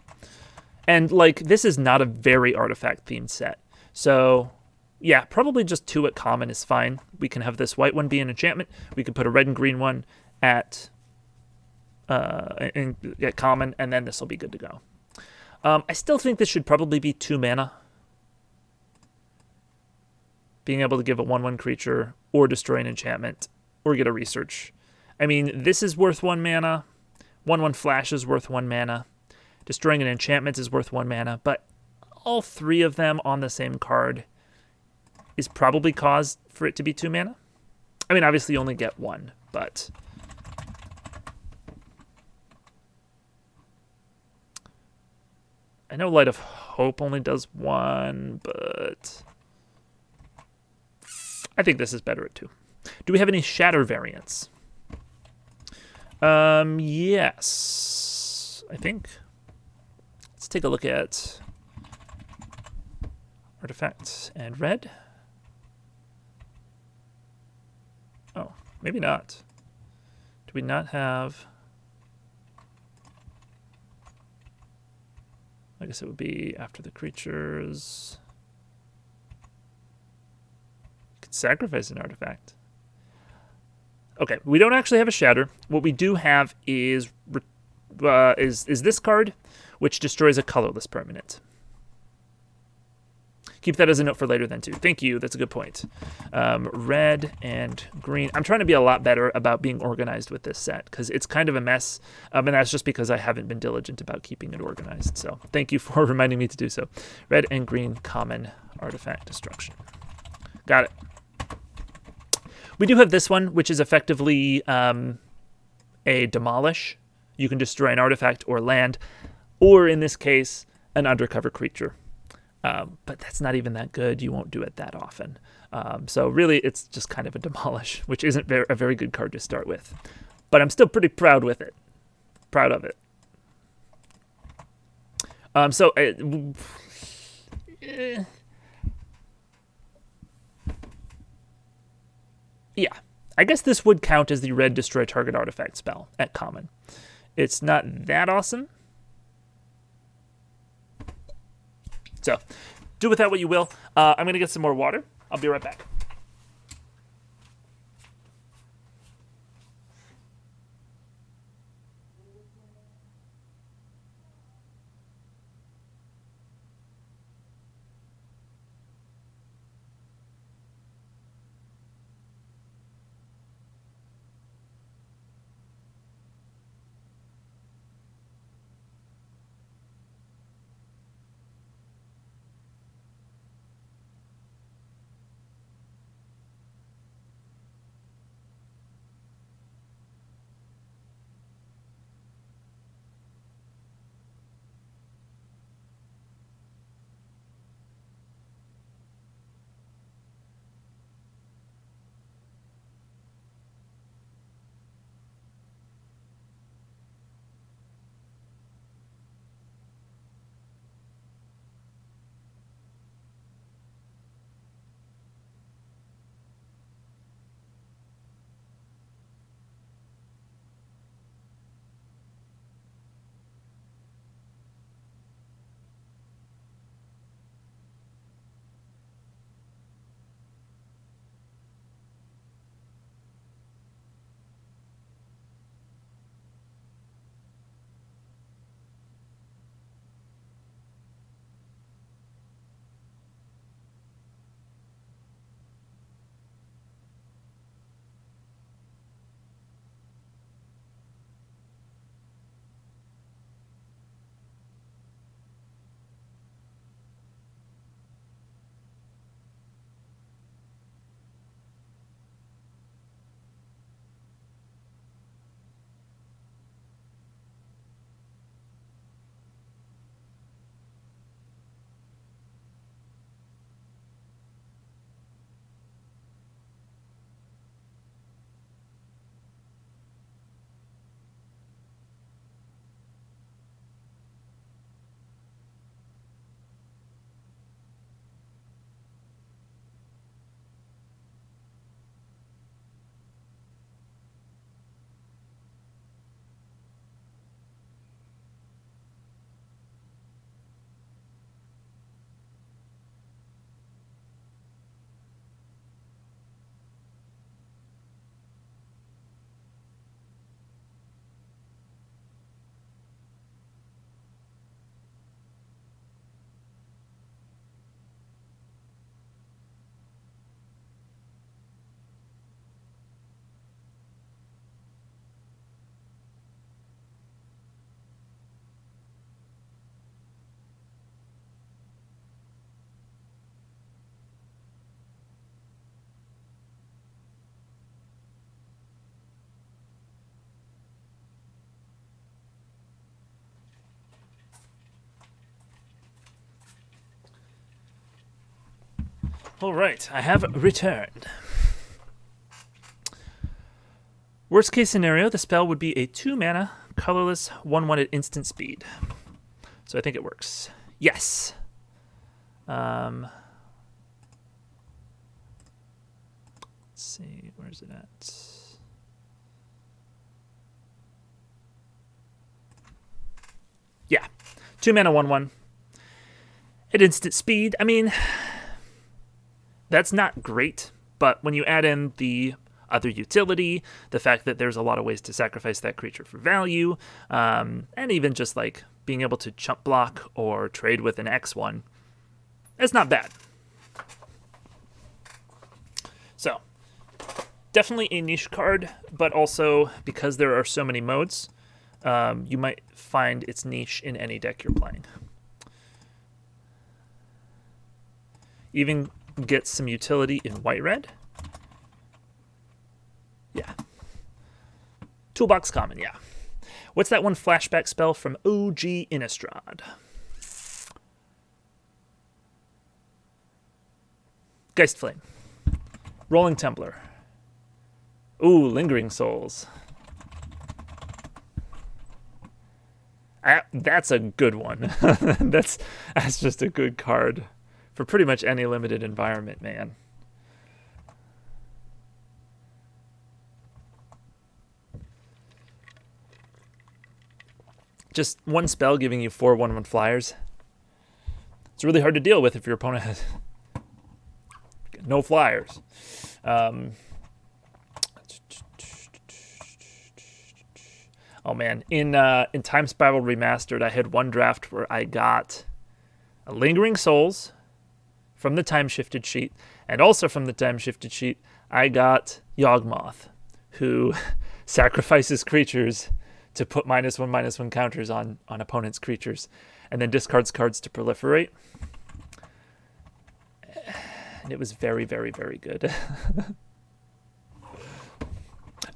And, like, this is not a very artifact-themed set. So, yeah, probably just 2 at common is fine. We can have this white one be an enchantment. We could put a red and green one at common, and then this will be good to go. I still think this should probably be 2 mana. Being able to give a 1/1 creature, or destroy an enchantment, or get a research. I mean, this is worth 1 mana. 1/1 flash is worth 1 mana. Destroying an enchantment is worth 1 mana, but all 3 of them on the same card is probably cause for it to be 2 mana. I mean, obviously you only get 1, but... know Light of Hope only does 1, but I think this is better at 2. Do we have any Shatter Variants? Yes, I think. Let's take a look at Artifacts and Red. Oh, maybe not. Do we not have... I guess it would be after the creatures. You could sacrifice an artifact. Okay, we don't actually have a Shatter. What we do have is this card, which destroys a colorless permanent. Keep that as a note for later then, too. Thank you. That's a good point. Red and green. I'm trying to be a lot better about being organized with this set because it's kind of a mess, and that's just because I haven't been diligent about keeping it organized. So thank you for reminding me to do so. Red and green common artifact destruction. Got it. We do have this one, which is effectively a demolish. You can destroy an artifact or land, or in this case, an undercover creature. But that's not even that good. You won't do it that often. So really, it's just kind of a demolish, which isn't a very good card to start with. But I'm still pretty proud with it. Proud of it. Yeah, I guess this would count as the red destroy target artifact spell at common. It's not that awesome. So, do with that what you will. I'm going to get some more water. I'll be right back. All right, I have returned. Worst case scenario, the spell would be a 2-mana, colorless, 1/1 at instant speed. So I think it works. Yes. Let's see, where's it at? Yeah, 2-mana, 1/1 at instant speed. I mean, that's not great, but when you add in the other utility, the fact that there's a lot of ways to sacrifice that creature for value, and even just like being able to chump block or trade with an X1, it's not bad. So, definitely a niche card, but also because there are so many modes, you might find its niche in any deck you're playing. Even gets some utility in white-red. Yeah. Toolbox common, yeah. What's that one flashback spell from OG Innistrad? Geist Flame. Rolling Templar. Ooh, Lingering Souls. That's a good one. that's just a good card for pretty much any limited environment, man. Just one spell giving you 4 1/1 flyers. It's really hard to deal with if your opponent has no flyers. Oh man, in Time Spiral Remastered, I had one draft where I got a Lingering Souls from the Time Shifted sheet, and also from the Time Shifted sheet, I got Yawgmoth, who sacrifices creatures to put -1/-1 counters on opponent's creatures, and then discards cards to proliferate. And it was very, very, very good.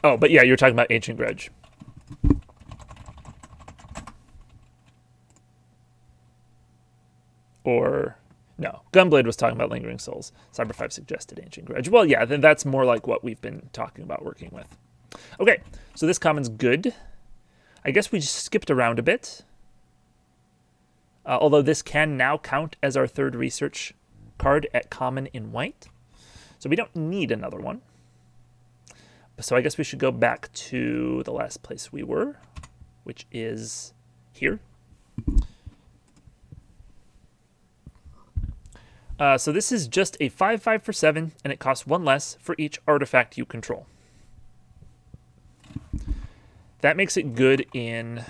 Oh, but yeah, you're talking about Ancient Grudge. Or, no, Gunblade was talking about Lingering Souls. Cyber 5 suggested Ancient Grudge. Well, yeah, then that's more like what we've been talking about working with. Okay, so this common's good. I guess we just skipped around a bit. Although this can now count as our third research card at common in white. So we don't need another one. So I guess we should go back to the last place we were, which is here. So this is just a 5/5 for 7, and it costs 1 less for each artifact you control. That makes it good in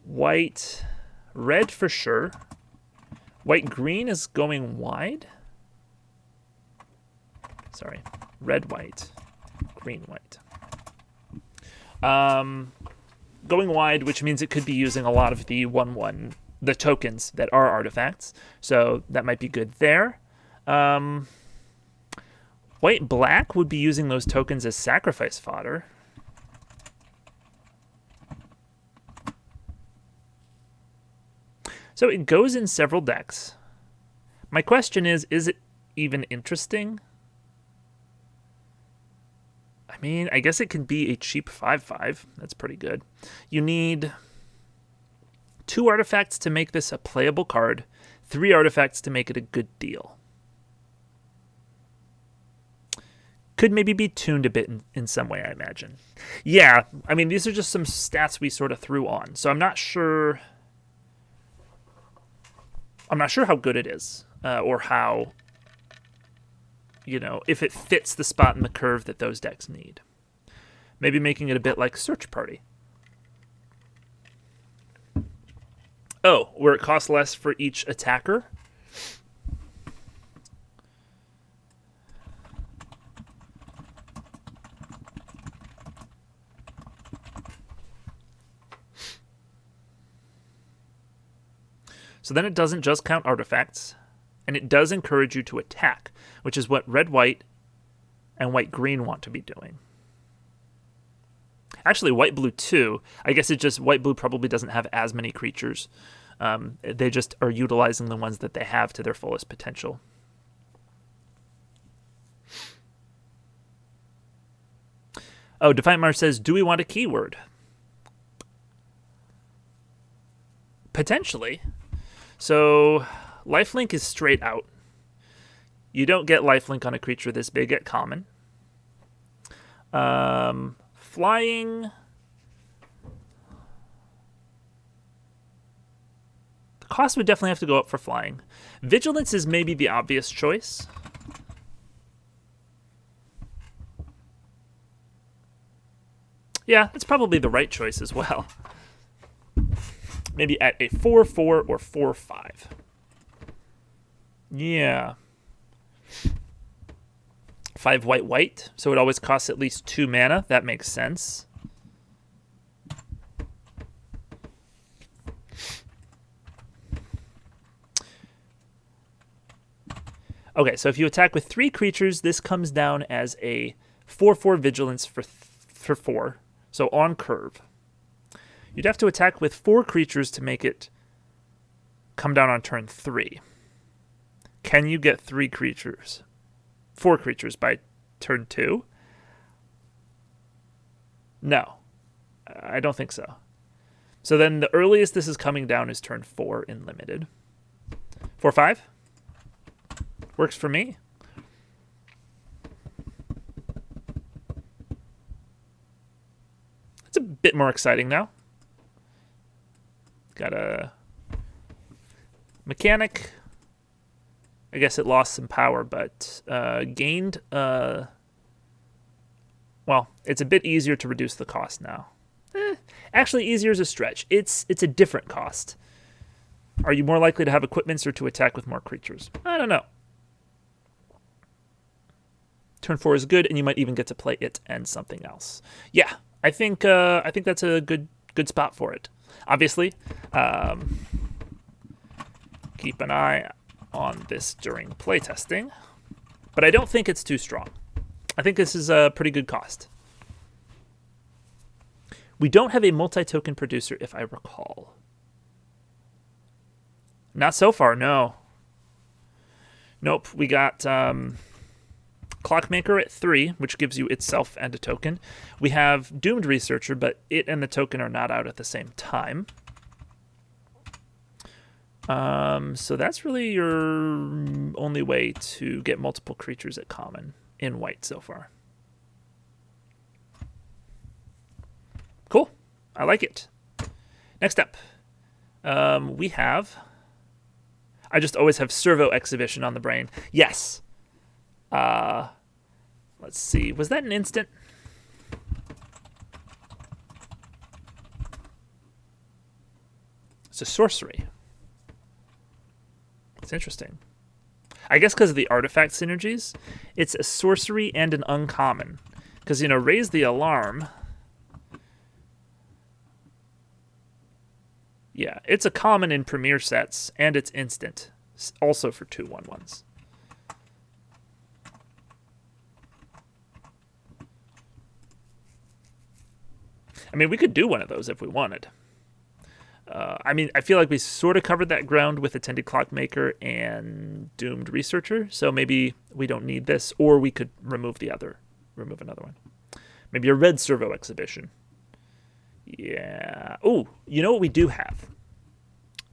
white, red for sure. White green is going wide. Sorry, red white, green white. Going wide, which means it could be using a lot of the 1/1, the tokens that are artifacts. So that might be good there. White black would be using those tokens as sacrifice fodder. So it goes in several decks. My question is it even interesting? I mean, I guess it can be a cheap 5/5. That's pretty good. You need 2 artifacts to make this a playable card, 3 artifacts to make it a good deal. Could maybe be tuned a bit in some way, I imagine. Yeah, I mean, these are just some stats we sort of threw on, so I'm not sure how good it is, or how, if it fits the spot in the curve that those decks need. Maybe making it a bit like Search Party. Oh, where it costs less for each attacker? So then it doesn't just count artifacts, and it does encourage you to attack, which is what red-white and white-green want to be doing. Actually, white-blue too. I guess it just white-blue probably doesn't have as many creatures. They just are utilizing the ones that they have to their fullest potential. Oh, Defiant Mars says, do we want a keyword? Potentially. So, lifelink is straight out. You don't get lifelink on a creature this big at common. Flying. The cost would definitely have to go up for flying. Vigilance is maybe the obvious choice. Yeah, that's probably the right choice as well. Maybe at a 4/4 or 4/5. Yeah. 5 white, so it always costs at least 2 mana. That makes sense. Okay, so if you attack with 3 creatures, this comes down as a 4/4 Vigilance for 4. So on curve. You'd have to attack with 4 creatures to make it come down on turn 3. Can you get 4 creatures by turn 2? No, I don't think so. So then the earliest this is coming down is turn 4 in limited. 4/5? Works for me. It's a bit more exciting now. Got a mechanic. I guess it lost some power, but gained... well, it's a bit easier to reduce the cost now. Actually, easier is a stretch. It's a different cost. Are you more likely to have equipments or to attack with more creatures? I don't know. Turn 4 is good, and you might even get to play it and something else. Yeah, I think that's a good spot for it. Obviously, keep an eye on this during playtesting, but I don't think it's too strong. I think this is a pretty good cost. We don't have a multi-token producer, if I recall. Not so far, no. Nope, we got Clockmaker at 3, which gives you itself and a token. We have Doomed Researcher, but it and the token are not out at the same time. So that's really your only way to get multiple creatures at common in white so far. Cool. I like it. Next up, we have... I just always have Servo Exhibition on the brain. Yes. Let's see. Was that an instant? It's a sorcery. It's interesting. I guess because of the artifact synergies, it's a sorcery and an uncommon. Because, Raise the Alarm. Yeah, it's a common in Premier sets, and it's instant. Also for 2/1/1s. I mean, we could do one of those if we wanted. I feel like we sort of covered that ground with Attended Clockmaker and Doomed Researcher, so maybe we don't need this, or we could remove another one. Maybe a red Servo Exhibition. Yeah. Oh, you know what we do have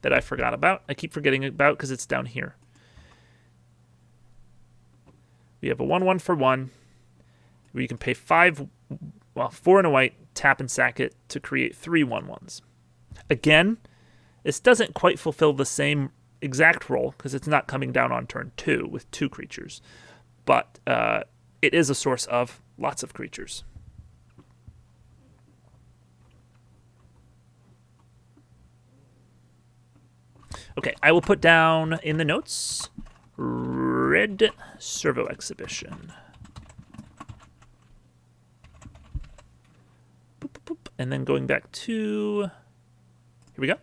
that I forgot about? I keep forgetting about because it's down here. We have a 1/1 for 1, where you can pay 4 and a white, tap and sack it to create 3 1/1s. Again, this doesn't quite fulfill the same exact role because it's not coming down on turn 2 with 2 creatures, but it is a source of lots of creatures. Okay, I will put down in the notes red Servo Exhibition. Boop, boop, boop. And then going back to... Here we go.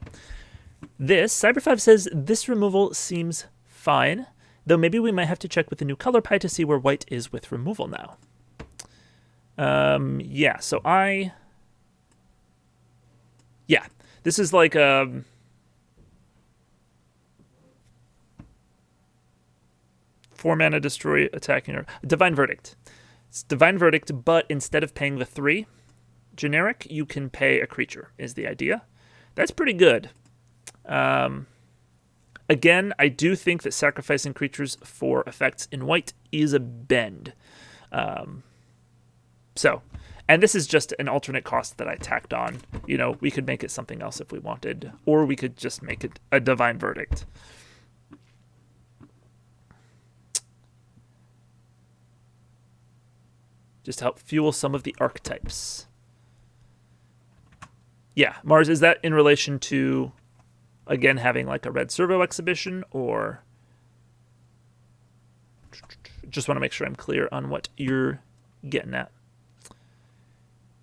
This, Cyber5 says, this removal seems fine, though maybe we might have to check with the new color pie to see where white is with removal now. Yeah, so I Yeah, this is like 4 mana destroy attacking or Divine Verdict. It's Divine Verdict, but instead of paying the 3 generic, you can pay a creature, is the idea. That's pretty good. Again, I do think that sacrificing creatures for effects in white is a bend. And this is just an alternate cost that I tacked on. You know, we could make it something else if we wanted, or we could just make it a Divine Verdict. Just to help fuel some of the archetypes. Yeah, Mars, is that in relation to, again, having like a red servo exhibition, or just want to make sure I'm clear on what you're getting at?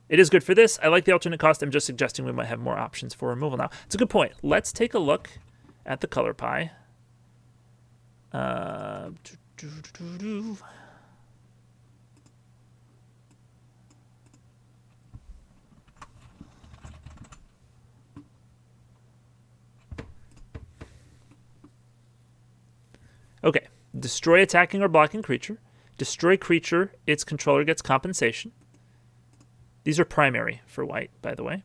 It is good for this. I like the alternate cost. I'm just suggesting we might have more options for removal now. It's a good point. Let's take a look at the color pie. Okay, destroy attacking or blocking creature. Destroy creature, its controller gets compensation. These are primary for white, by the way.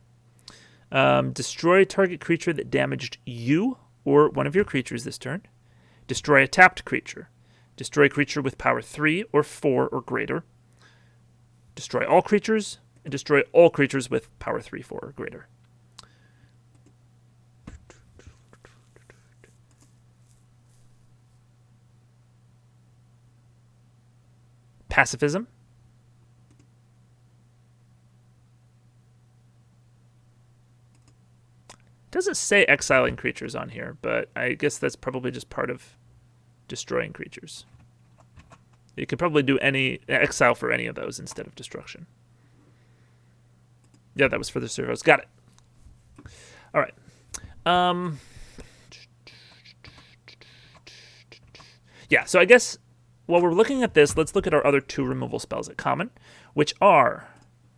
Destroy target creature that damaged you or one of your creatures this turn. Destroy a tapped creature. Destroy creature with power 3 or 4 or greater. Destroy all creatures, and destroy all creatures with power 3, 4 or greater. Pacifism. Doesn't say exiling creatures on here, but I guess that's probably just part of destroying creatures. You could probably do any exile for any of those instead of destruction. Yeah, that was for the servos. Got it. All right. Yeah, so I guess while we're looking at this, let's look at our other 2 removal spells at common, which are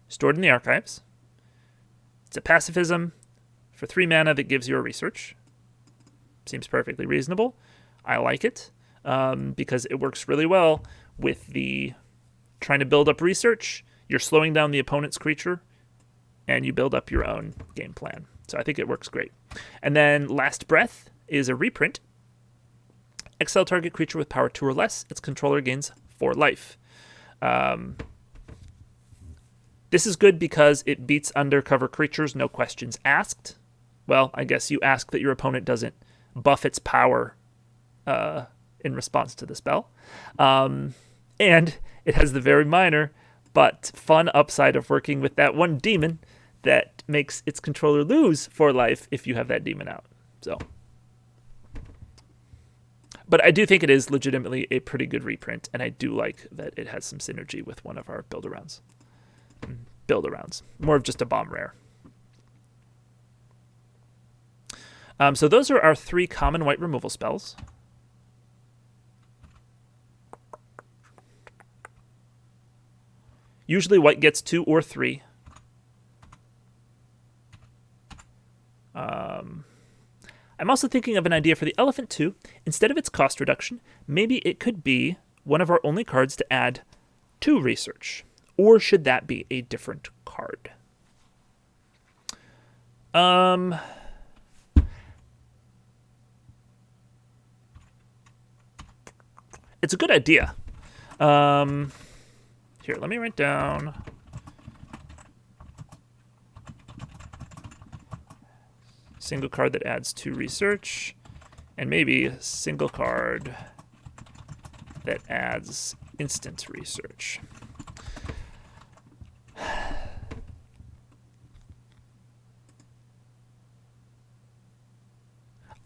stored in the archives. It's a pacifism for 3 mana that gives you a research. Seems perfectly reasonable. I like it because it works really well with the trying to build up research. You're slowing down the opponent's creature, and you build up your own game plan. So I think it works great. And then Last Breath is a reprint. Exile target creature with power 2 or less. Its controller gains 4 life. This is good because it beats undercover creatures, no questions asked. Well, I guess you ask that your opponent doesn't buff its power in response to the spell. And it has the very minor but fun upside of working with that one demon that makes its controller lose 4 life if you have that demon out. But I do think it is legitimately a pretty good reprint, and I do like that it has some synergy with one of our build-arounds. Build-arounds. More of just a bomb rare. So those are our 3 common white removal spells. Usually white gets 2 or 3. I'm also thinking of an idea for the Elephant too. Instead of its cost reduction, maybe it could be one of our only cards to add 2 research. Or should that be a different card? It's a good idea. Here, let me write down. Single card that adds 2 research, and maybe a single card that adds instant research.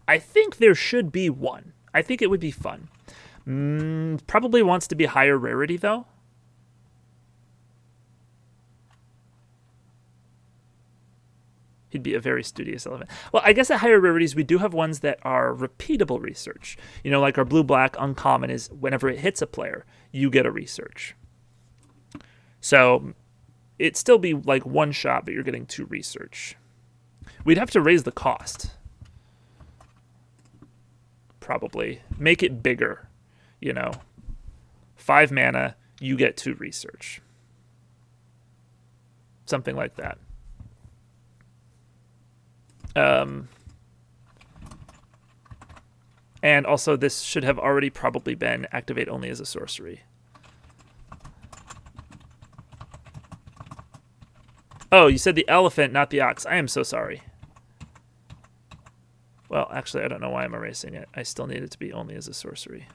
I think there should be one. I think it would be fun. Probably wants to be higher rarity, though. He'd be a very studious elephant. Well, I guess at higher rarities, we do have ones that are repeatable research. You know, like our blue-black uncommon is whenever it hits a player, you get a research. So it'd still be like 1 shot, but you're getting 2 research. We'd have to raise the cost. Probably. Make it bigger. 5 mana, you get 2 research. Something like that. And also, this should have already probably been activate only as a sorcery. Oh, you said the elephant, not the ox. I am so sorry. Well, actually, I don't know why I'm erasing it. I still need it to be only as a sorcery.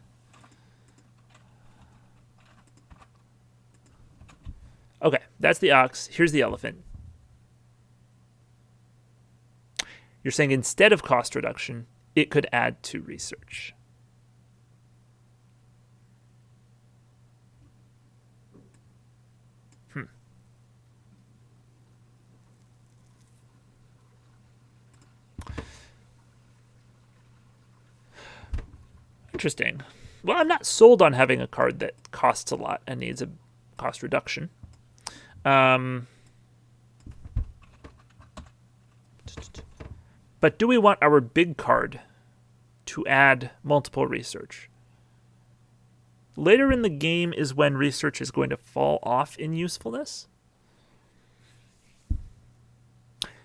Okay, that's the ox. Here's the elephant. You're saying instead of cost reduction, it could add to research. Interesting. Well, I'm not sold on having a card that costs a lot and needs a cost reduction. But do we want our big card to add multiple research? Later in the game is when research is going to fall off in usefulness.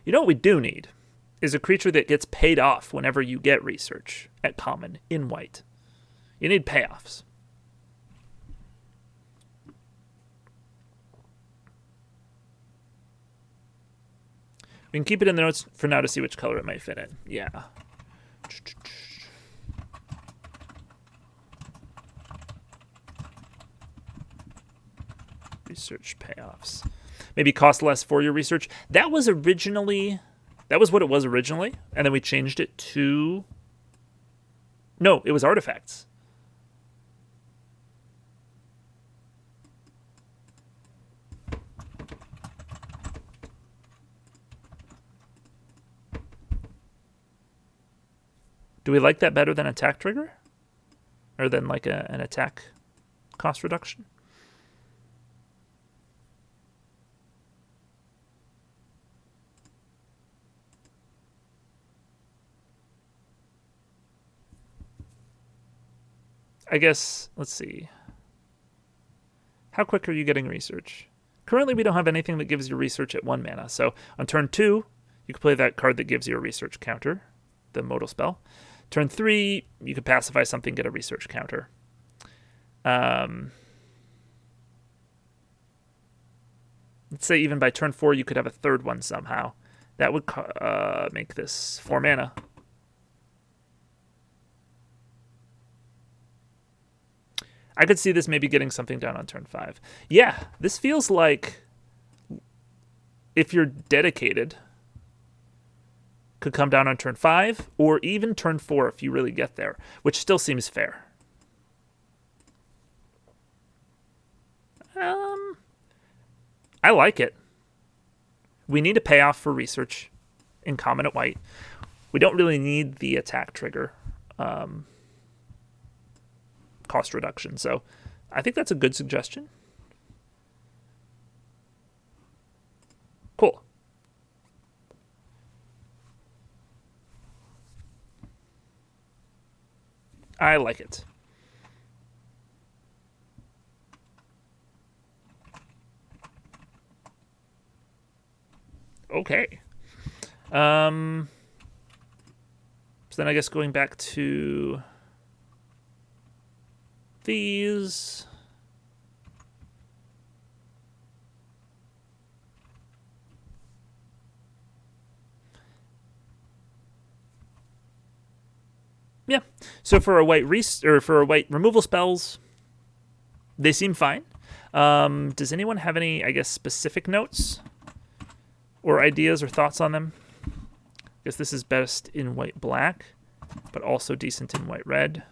You know what we do need is a creature that gets paid off whenever you get research at common in white. You need payoffs. We can keep it in the notes for now to see which color it might fit in. Yeah. Research payoffs. Maybe cost less for your research. That was what it was originally, and then we changed it to... No, it was artifacts. Do we like that better than attack trigger? Or than like an attack cost reduction? I guess, let's see. How quick are you getting research? Currently, we don't have anything that gives you research at 1 mana. So on turn 2, you can play that card that gives you a research counter, the modal spell. Turn 3, you could pacify something, get a research counter. Let's say even by turn 4, you could have a third one somehow. That would make this 4 mana. I could see this maybe getting something down on turn 5. Yeah, this feels like if you're dedicated, could come down on turn 5 or even turn 4 if you really get there, which still seems fair. I like it. We need a payoff for research in common at white. We don't really need the attack trigger cost reduction, so I think that's a good suggestion. Cool. I like it. Okay. So then I guess going back to these. Yeah. So for a white removal spells, they seem fine. Does anyone have any, I guess, specific notes or ideas or thoughts on them? I guess this is best in white black, but also decent in white red.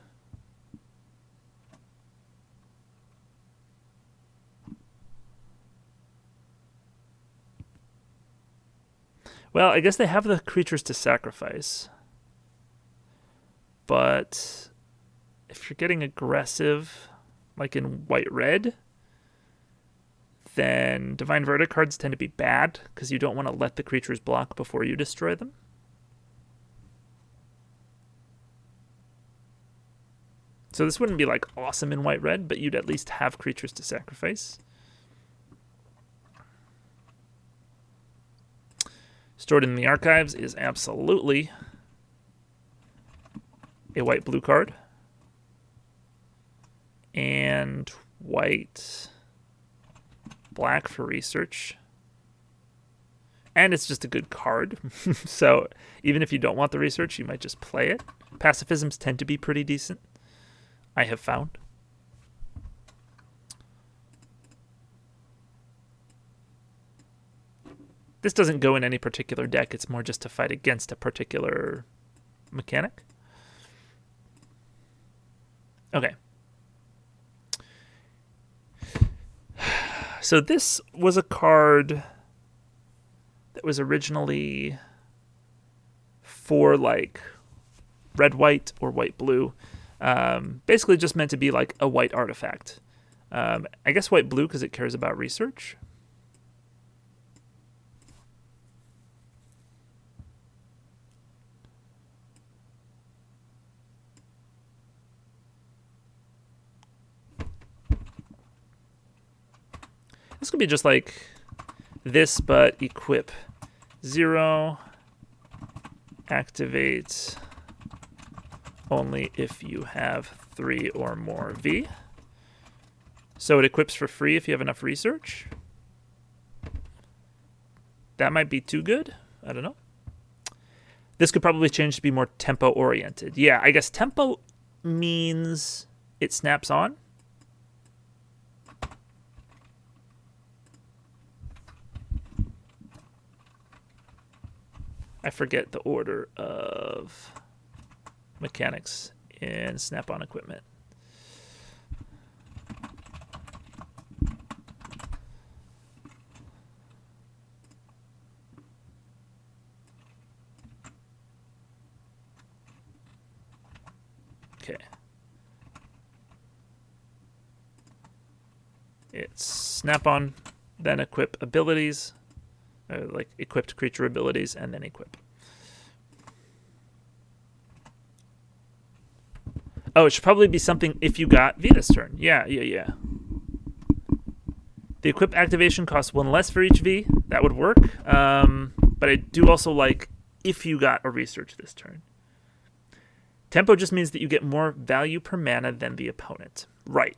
Well, I guess they have the creatures to sacrifice. But if you're getting aggressive, like in white red, then Divine Verdict cards tend to be bad because you don't want to let the creatures block before you destroy them. So this wouldn't be like awesome in white-red, but you'd at least have creatures to sacrifice. Stored in the Archives is absolutely a white-blue card. And white-black for research. And it's just a good card. So even if you don't want the research, you might just play it. Pacifisms tend to be pretty decent, I have found. This doesn't go in any particular deck. It's more just to fight against a particular mechanic. Okay. So this was a card that was originally for like red-white or white-blue. Basically just meant to be like a white artifact. I guess white-blue because it cares about research. This could be just like this, but equip 0, activate only if you have 3 or more V. So it equips for free if you have enough research. That might be too good. I don't know. This could probably change to be more tempo oriented. Yeah, I guess tempo means it snaps on. I forget the order of mechanics in snap-on equipment. Okay. It's snap-on, then equip abilities. Like equipped creature abilities, and then equip. Oh, it should probably be something if you got V this turn. Yeah. The equip activation costs 1 less for each V. That would work. But I do also like if you got a research this turn. Tempo just means that you get more value per mana than the opponent. Right.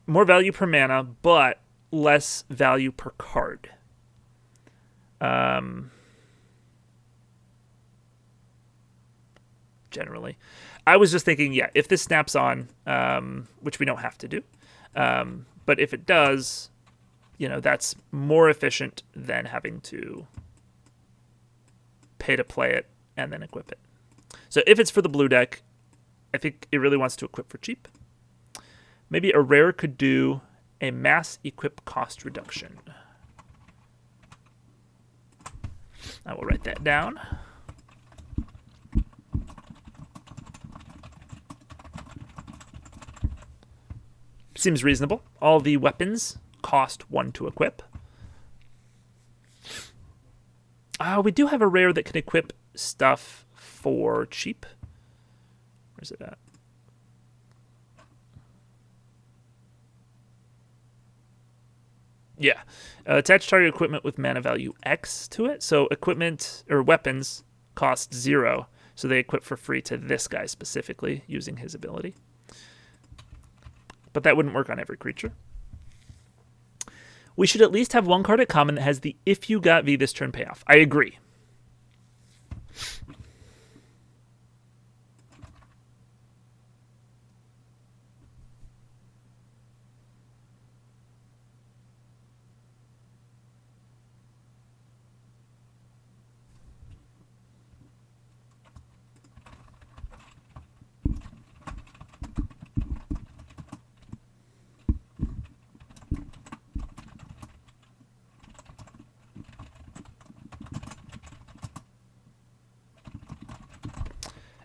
More value per mana, but less value per card. Generally. I was just thinking, yeah, if this snaps on, which we don't have to do, but if it does, that's more efficient than having to pay to play it and then equip it. So if it's for the blue deck, I think it really wants to equip for cheap. Maybe a rare could do a mass equip cost reduction. I will write that down. Seems reasonable. All the weapons cost 1 to equip. We do have a rare that can equip stuff for cheap. Where's it at? Yeah. Attach target equipment with mana value X to it. So equipment or weapons cost 0. So they equip for free to this guy specifically using his ability. But that wouldn't work on every creature. We should at least have 1 card at common that has the if you got V this turn payoff. I agree.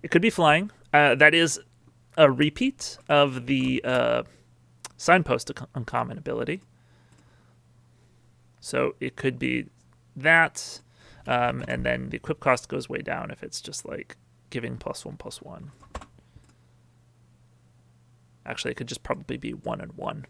It could be flying. That is a repeat of the signpost uncommon ability. So it could be that, and then the equip cost goes way down if it's just like giving +1/+1. Actually, it could just probably be 1 and 1.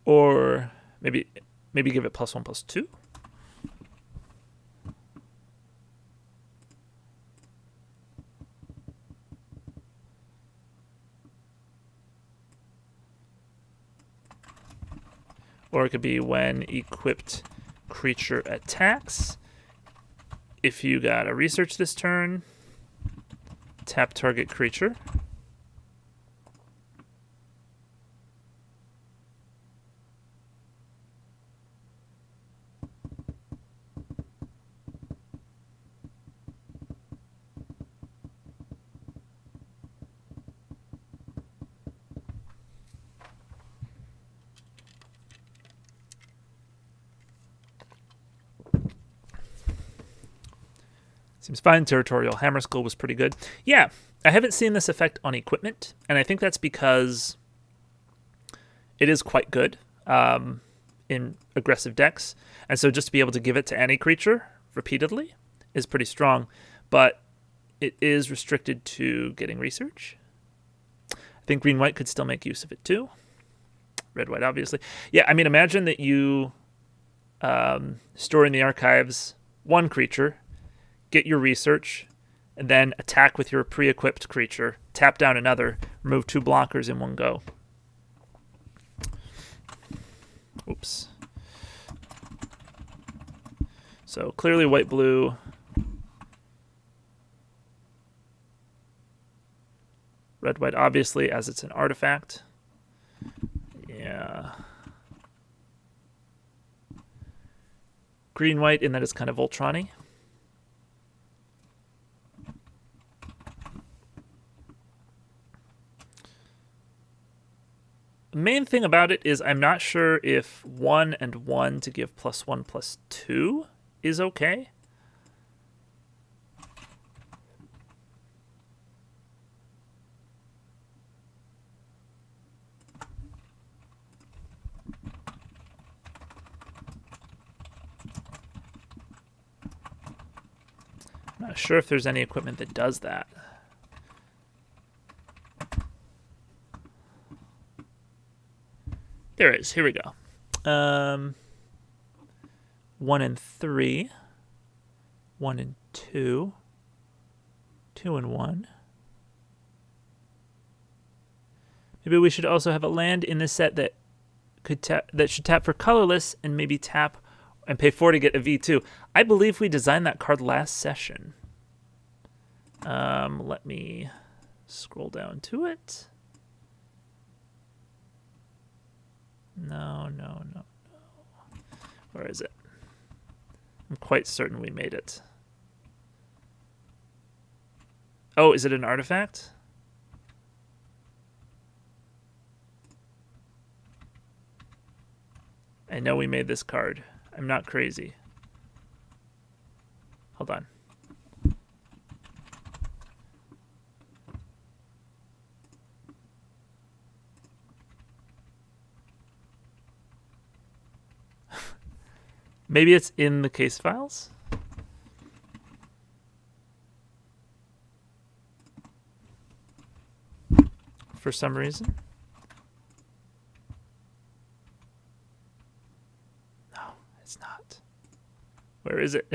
Or maybe give it +1/+2. Or it could be when equipped creature attacks. If you got a research this turn, tap target creature. Seems fine. Territorial Hammer Skull was pretty good. Yeah, I haven't seen this effect on equipment, and I think that's because it is quite good in aggressive decks. And so just to be able to give it to any creature repeatedly is pretty strong, but it is restricted to getting research. I think green-white could still make use of it too. Red-white, obviously. Yeah, I mean, imagine that you store in the archives one creature, get your research, and then attack with your pre-equipped creature, tap down another, remove 2 blockers in one go. Oops. So clearly white-blue. Red-white, obviously, as it's an artifact. Yeah. Green-white in that it's kind of Voltron-y. The main thing about it is I'm not sure if 1 and 1 to give +1/+2 is okay. I'm not sure if there's any equipment that does that. There is. Here we go. 1 and 3. 1 and 2. 2 and 1. Maybe we should also have a land in this set that should tap for colorless and maybe tap and pay 4 to get a V2. I believe we designed that card last session. Let me scroll down to it. No. Where is it? I'm quite certain we made it. Oh, is it an artifact? I know we made this card. I'm not crazy. Hold on. Maybe it's in the case files? For some reason? No, it's not. Where is it?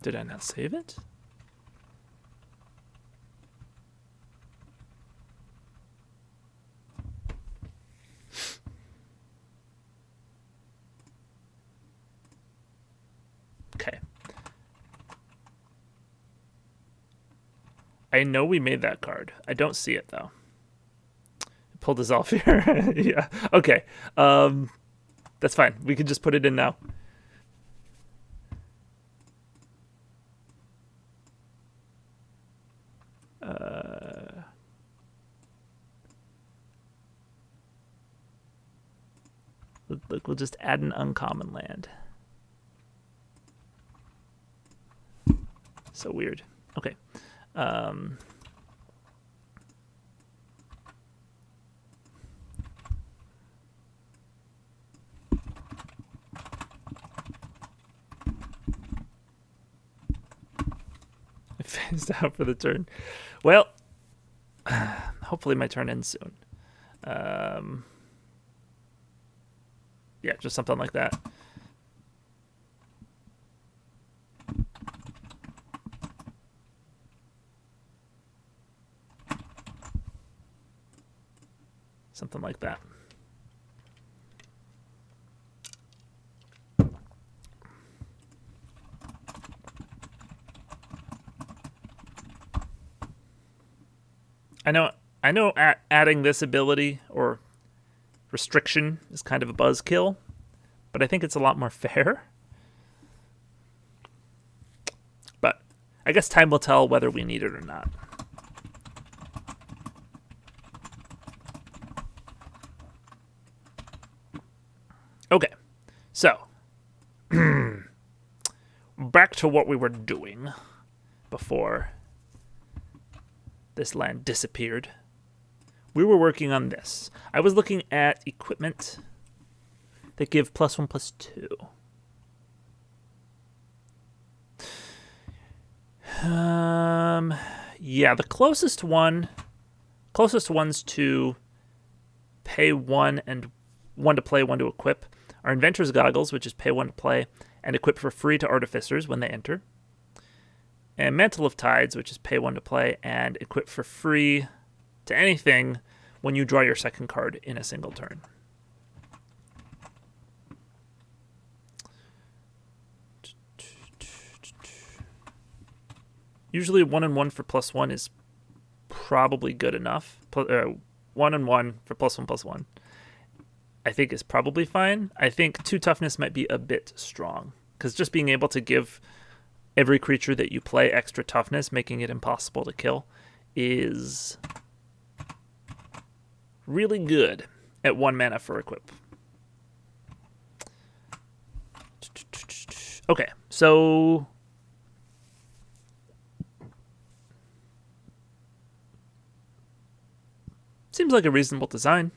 Did I not save it? Okay. I know we made that card. I don't see it, though. Pulled us off here. Yeah. Okay. That's fine. We can just put it in now. Look, we'll just add an uncommon land. So weird. Okay. Phased out for the turn. Well, hopefully my turn ends soon. Yeah, just something like that. Something like that. I know adding this ability or restriction is kind of a buzzkill, but I think it's a lot more fair. But I guess time will tell whether we need it or not. Okay, so back to what we were doing before this land disappeared. We were working on this. I was looking at equipment that give +1/+2. Yeah, the closest ones to pay 1 and 1 to play, 1 to equip are Inventor's Goggles, which is pay 1 to play and equip for free to Artificers when they enter. And Mantle of Tides, which is pay 1 to play and equip for free to anything when you draw your second card in a single turn. Usually 1 and 1 for +1 is probably good enough. 1 and 1 for +1/+1. I think is probably fine. I think 2 toughness might be a bit strong, because just being able to give every creature that you play extra toughness, making it impossible to kill, is really good at 1 mana for equip. Okay, so seems like a reasonable design.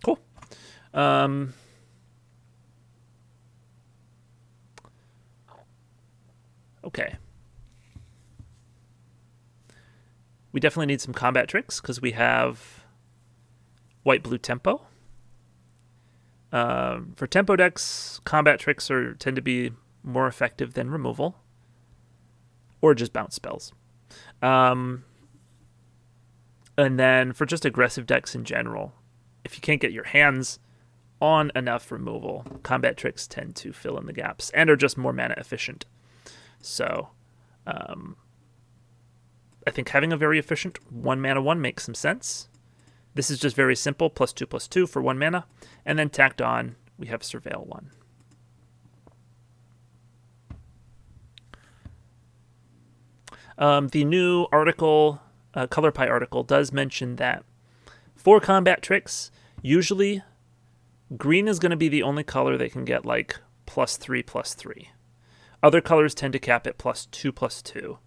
Cool. Okay. We definitely need some combat tricks because we have white-blue tempo. For tempo decks, combat tricks tend to be more effective than removal, or just bounce spells. And then for just aggressive decks in general, if you can't get your hands on enough removal, combat tricks tend to fill in the gaps and are just more mana efficient. So I think having a very efficient 1 mana 1 makes some sense. This is just very simple, +2/+2 for 1 mana, and then tacked on we have Surveil 1. The new article, Color Pie article, does mention that for combat tricks, usually green is going to be the only color that can get like +3/+3. Other colors tend to cap at +2/+2.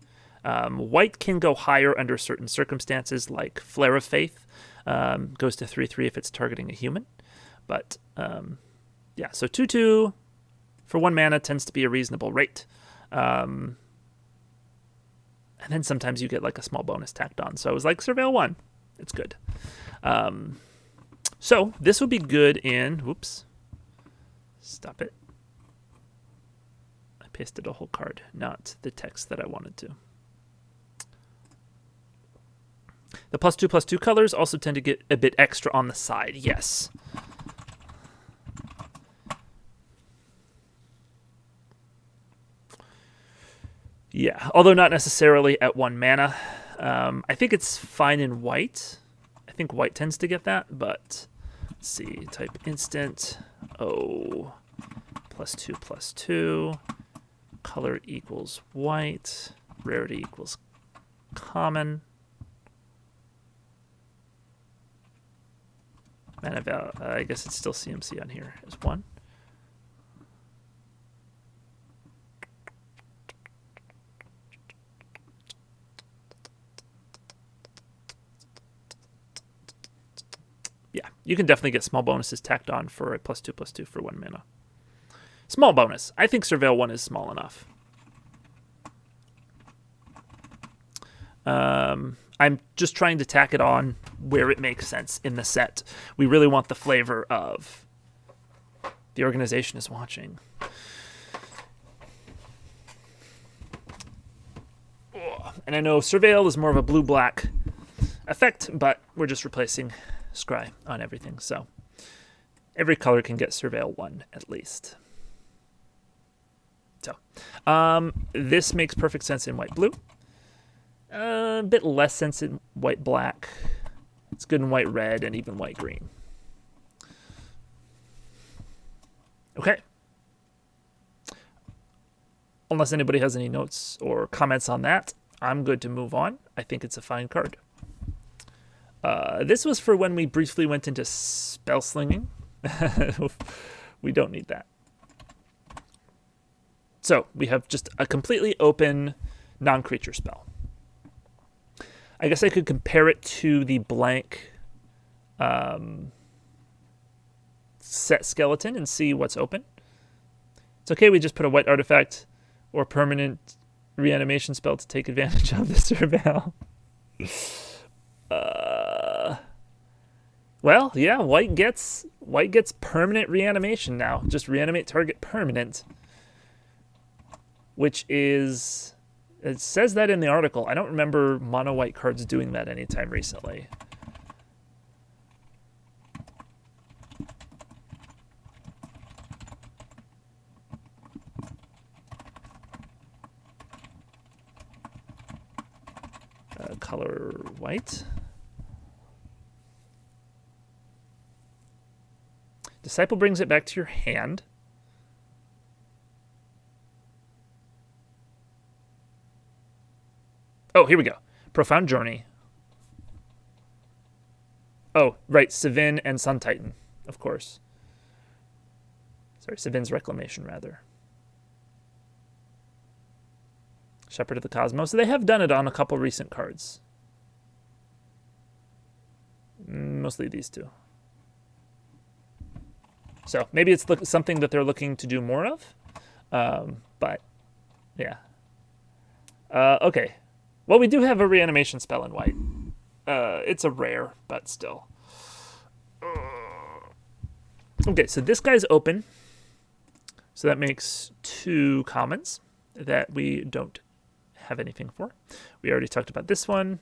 White can go higher under certain circumstances, like Flare of Faith goes to 3/3 if it's targeting a human. But yeah, so 2/2 for 1 mana tends to be a reasonable rate. And then sometimes you get like a small bonus tacked on. So I was like, Surveil 1. It's good. So this would be good in... Whoops. Stop it. I pasted a whole card, not the text that I wanted to. The +2/+2 colors also tend to get a bit extra on the side. Yes. Yeah, although not necessarily at 1 mana. I think it's fine in white. I think white tends to get that, but let's see. Type instant. Oh, +2/+2. Color equals white. Rarity equals common. Mana value, I guess it's still CMC on here as 1. Yeah, you can definitely get small bonuses tacked on for a +2/+2 for 1 mana. Small bonus. I think Surveil 1 is small enough. I'm just trying to tack it on where it makes sense in the set. We really want the flavor of the organization is watching. And I know Surveil is more of a blue-black effect, but we're just replacing Scry on everything, so every color can get Surveil 1 at least. So this makes perfect sense in white-blue. A bit less sense in white-black. It's good in white-red and even white-green. Okay. Unless anybody has any notes or comments on that, I'm good to move on. I think it's a fine card. This was for when we briefly went into spell slinging. We don't need that. So we have just a completely open non-creature spell. I guess I could compare it to the blank set skeleton and see what's open. It's okay, we just put a white artifact or permanent reanimation spell to take advantage of the Surveil. Well, yeah, white gets permanent reanimation now. Just reanimate target permanent, which is, it says that in the article. I don't remember mono white cards doing that anytime recently. Color white. Disciple brings it back to your hand. Oh, here we go. Profound Journey. Oh, right. Savin and Sun Titan, of course. Sorry, Savin's Reclamation, rather. Shepherd of the Cosmos. So they have done it on a couple recent cards. Mostly these two. So maybe it's something that they're looking to do more of. But, yeah. Okay. Well, we do have a reanimation spell in white. It's a rare, but still. Okay, so this guy's open. So that makes 2 commons that we don't have anything for. We already talked about this one.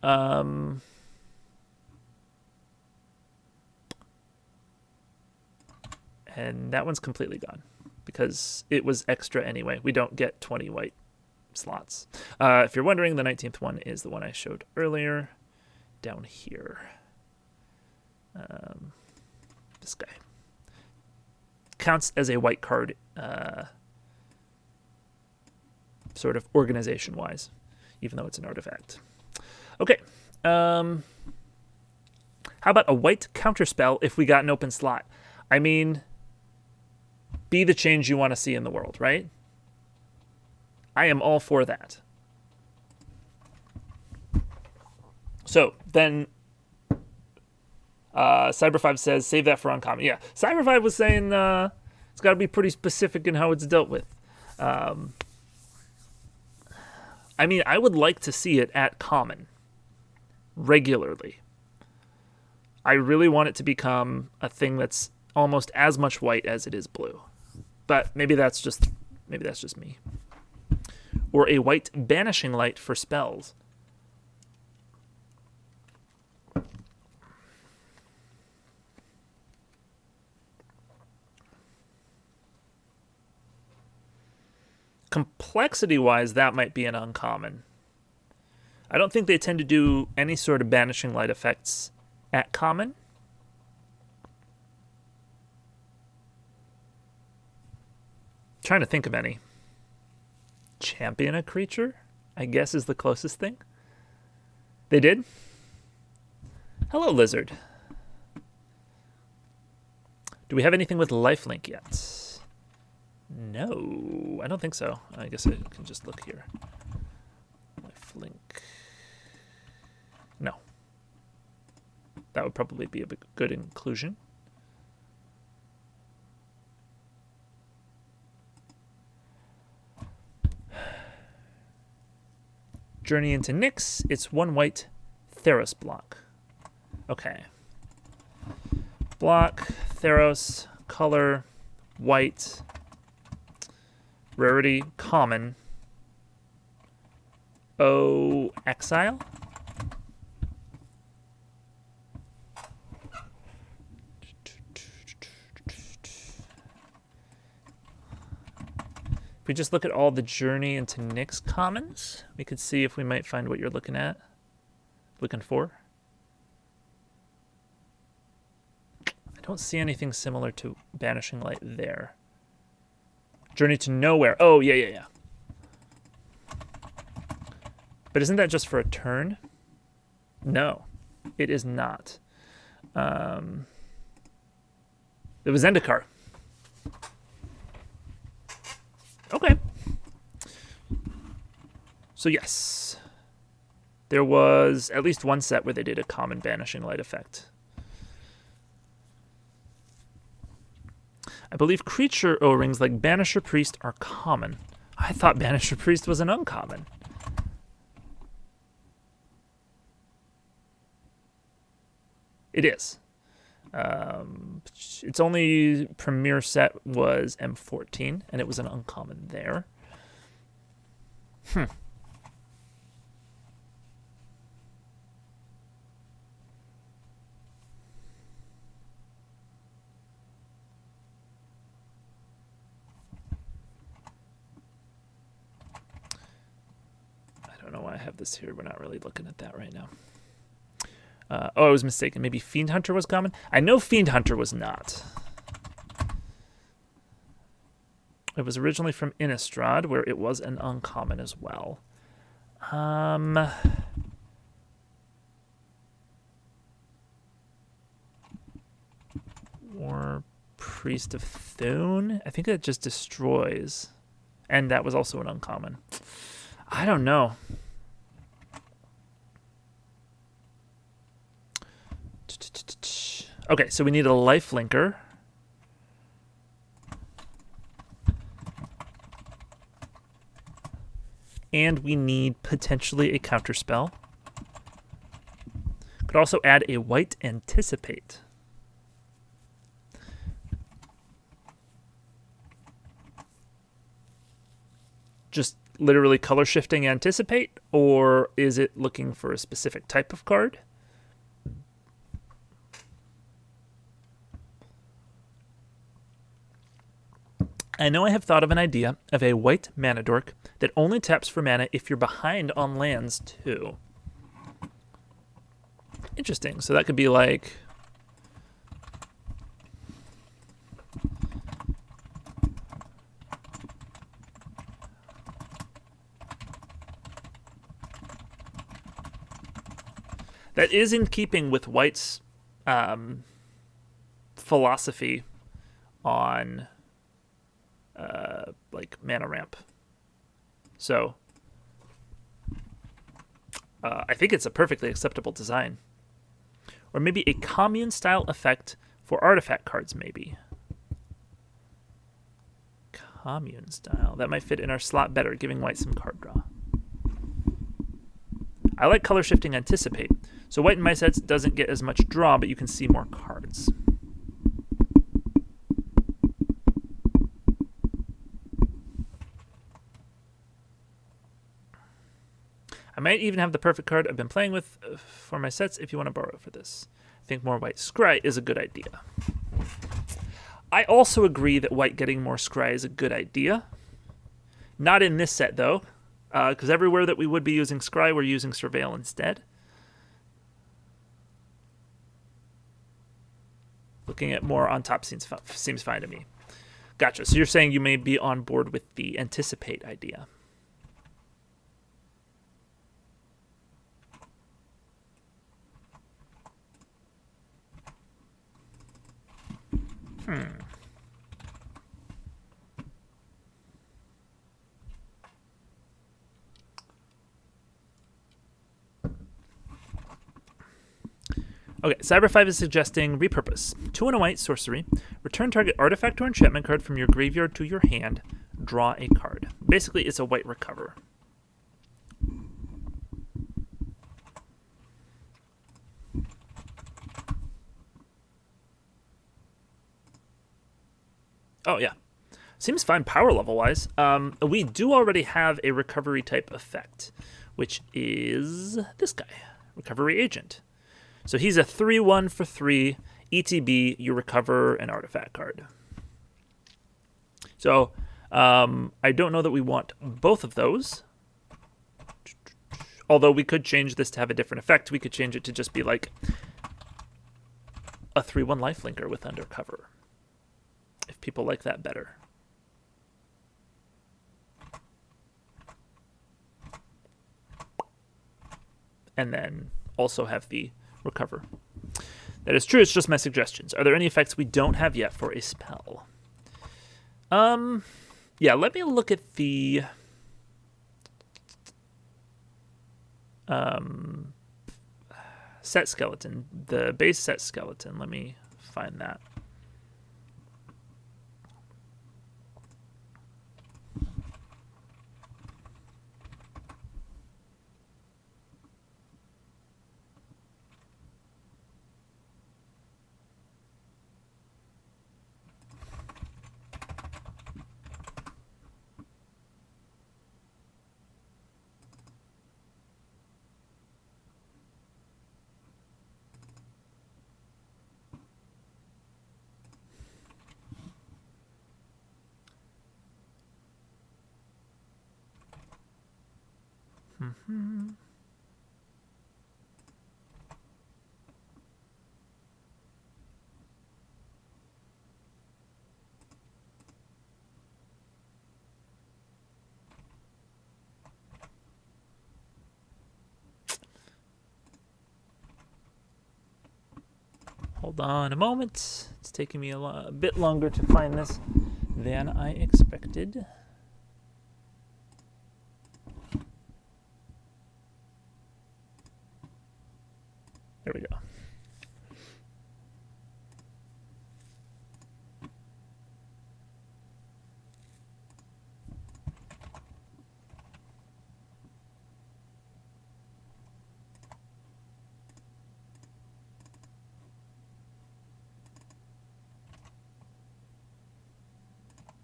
And that one's completely gone because it was extra anyway. We don't get 20 white slots. If you're wondering, the 19th one is the one I showed earlier down here. This guy counts as a white card, sort of organization-wise, even though it's an artifact. Okay. How about a white counterspell if we got an open slot? I mean, be the change you want to see in the world, right? I am all for that. So then Cyber5 says, save that for uncommon. Yeah, Cyber5 was saying it's got to be pretty specific in how it's dealt with. I mean, I would like to see it at common regularly. I really want it to become a thing that's almost as much white as it is blue. But maybe that's just me. Or a white banishing light for spells. complexity-wise, that might be an uncommon. I don't think they tend to do any sort of banishing light effects at common. Trying to think of any. Champion a creature, I guess, is the closest thing. They did? Hello, Lizard. Do we have anything with lifelink yet? No, I don't think so. I guess I can just look here. Lifelink. No. That would probably be a good inclusion. Journey into Nyx. It's 1 white Theros block. Okay. Block, Theros, color, white, rarity, common. Oh, exile? If we just look at all the Journey into Nyx commons, we could see if we might find what you're looking for. I don't see anything similar to Banishing Light there. Journey to Nowhere. Oh, yeah. But isn't that just for a turn? No, it is not. It was Zendikar. Okay. So yes, there was at least one set where they did a common Banishing Light effect. I believe creature O-rings like Banisher Priest are common. I thought Banisher Priest was an uncommon. It is. Its only premier set was M14, and it was an uncommon there. I don't know why I have this here. We're not really looking at that right now. Oh, I was mistaken. Maybe Fiend Hunter was common? I know Fiend Hunter was not. It was originally from Innistrad, where it was an uncommon as well. Or Priest of Thune? I think that just destroys. And that was also an uncommon. I don't know. Okay, so we need a life linker. And we need potentially a counterspell. Could also add a white Anticipate. Just literally color shifting Anticipate, or is it looking for a specific type of card? I know I have thought of an idea of a white mana dork that only taps for mana if you're behind on lands too. Interesting. So that could be like... That is in keeping with White's philosophy on... like mana ramp. So I think it's a perfectly acceptable design. Or maybe a commune style effect for artifact cards, maybe. Commune style. That might fit in our slot better, giving white some card draw. I like color shifting Anticipate. So white in my sets doesn't get as much draw, but you can see more cards. I might even have the perfect card I've been playing with for my sets if you want to borrow for this. I think more white scry is a good idea. I also agree that white getting more scry is a good idea Not in this set, though, because everywhere that we would be using Scry, we're using Surveil instead. Looking at more on top seems fine to me. Gotcha. So you're saying you may be on board with the anticipate idea. Okay, Cyber 5 is suggesting repurpose. 2 and a white sorcery. Return target artifact or enchantment card from your graveyard to your hand. Draw a card. Basically, it's a white recover. Oh, yeah. Seems fine power level-wise. We do already have a recovery type effect, which is this guy, Recovery Agent. So he's a 3/1 for 3. ETB, you recover an artifact card. So I don't know that we want both of those. Although we could change this to have a different effect. We could change it to just be like a 3/1 lifelinker with Undercover, if people like that better. And then also have the recover. That is true, it's just my suggestions. Are there any effects we don't have yet for a spell? Yeah, let me look at the set skeleton, the base set skeleton. Let me find that. Hold on a moment. It's taking me a bit longer to find this than I expected. There we go.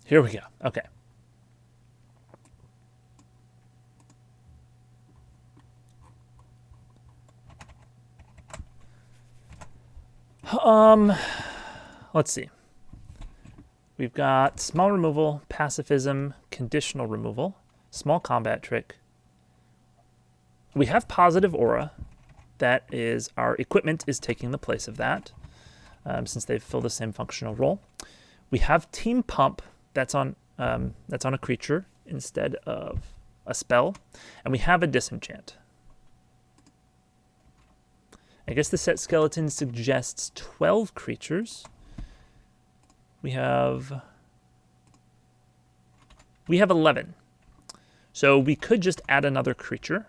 Here we go. Okay. Let's see. We've got small removal, pacifism, conditional removal, small combat trick. We have positive aura. That is, our equipment is taking the place of that, since they fill the same functional role. We have team pump. That's on a creature instead of a spell, and we have a disenchant. I guess the set skeleton suggests 12 creatures. We have 11. So we could just add another creature.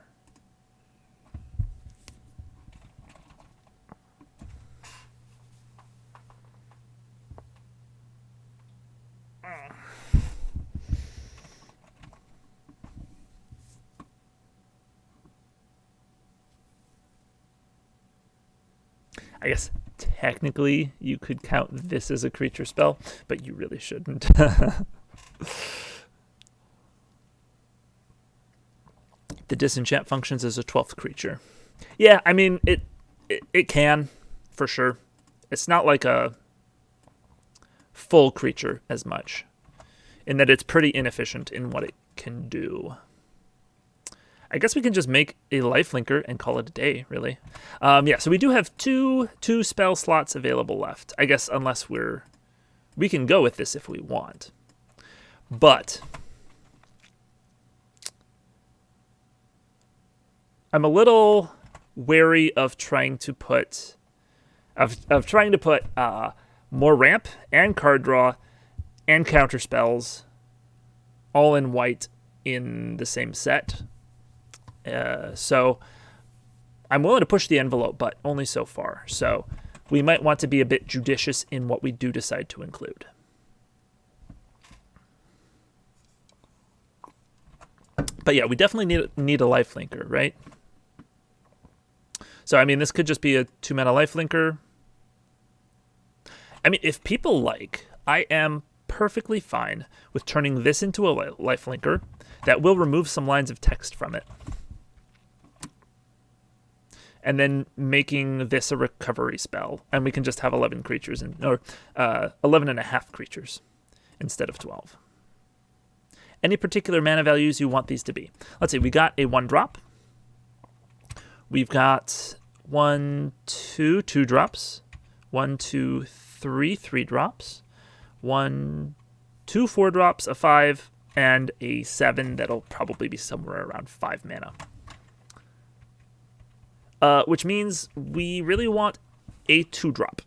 I guess technically you could count this as a creature spell, but you really shouldn't. The disenchant functions as a 12th creature. Yeah, I mean, it can, for sure. It's not like a full creature as much, in that it's pretty inefficient in what can do. I guess we can just make a lifelinker and call it a day, really. Yeah, so we do have two spell slots available left. I guess unless we can go with this if we want. But I'm a little wary of trying to put more ramp and card draw and counter spells all in white in the same set. So I'm willing to push the envelope, but only so far. So we might want to be a bit judicious in what we do decide to include. But yeah, we definitely need a lifelinker, right? So, I mean, this could just be a 2-mana lifelinker. I mean, if people like, I am perfectly fine with turning this into a lifelinker that will remove some lines of text from it. And then making this a recovery spell. And we can just have 11 creatures, or 11 and a half creatures instead of 12. Any particular mana values you want these to be? Let's see, we got a 1-drop. We've got 1, 2 2-drops. 1, 2, 3 3-drops. 1, 2 4-drops, a 5, and a 7 that'll probably be somewhere around 5 mana. Which means we really want a 2-drop.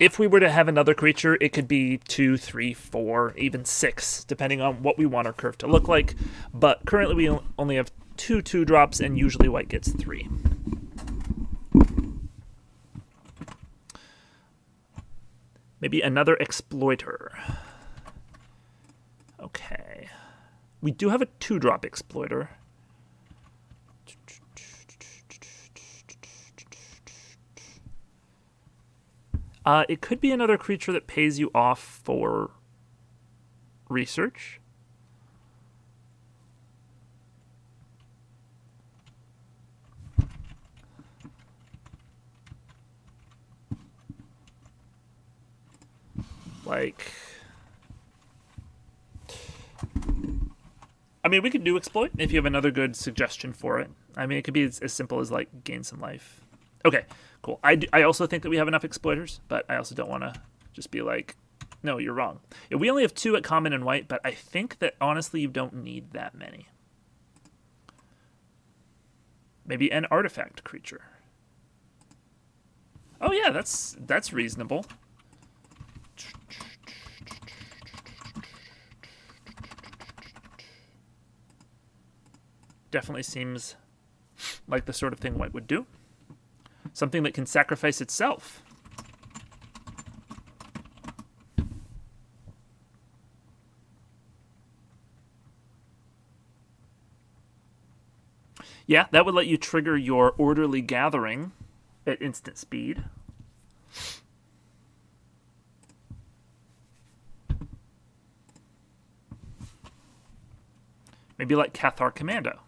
If we were to have another creature, it could be 2, 3, 4, even 6, depending on what we want our curve to look like. But currently we only have 2 2-drops, and usually white gets 3. Maybe another exploiter. Okay. We do have a 2-drop exploiter. It could be another creature that pays you off for research. Like, I mean, we could do exploit if you have another good suggestion for it. I mean, it could be as simple as like gain some life. Okay, cool. I also think that we have enough exploiters, but I also don't want to just be like, no, you're wrong. Yeah, we only have 2 at common and white, but I think that honestly you don't need that many. Maybe an artifact creature. Oh yeah, that's reasonable. Definitely seems like the sort of thing white would do. Something that can sacrifice itself. Yeah, that would let you trigger your orderly gathering at instant speed. Maybe like Cathar Commando.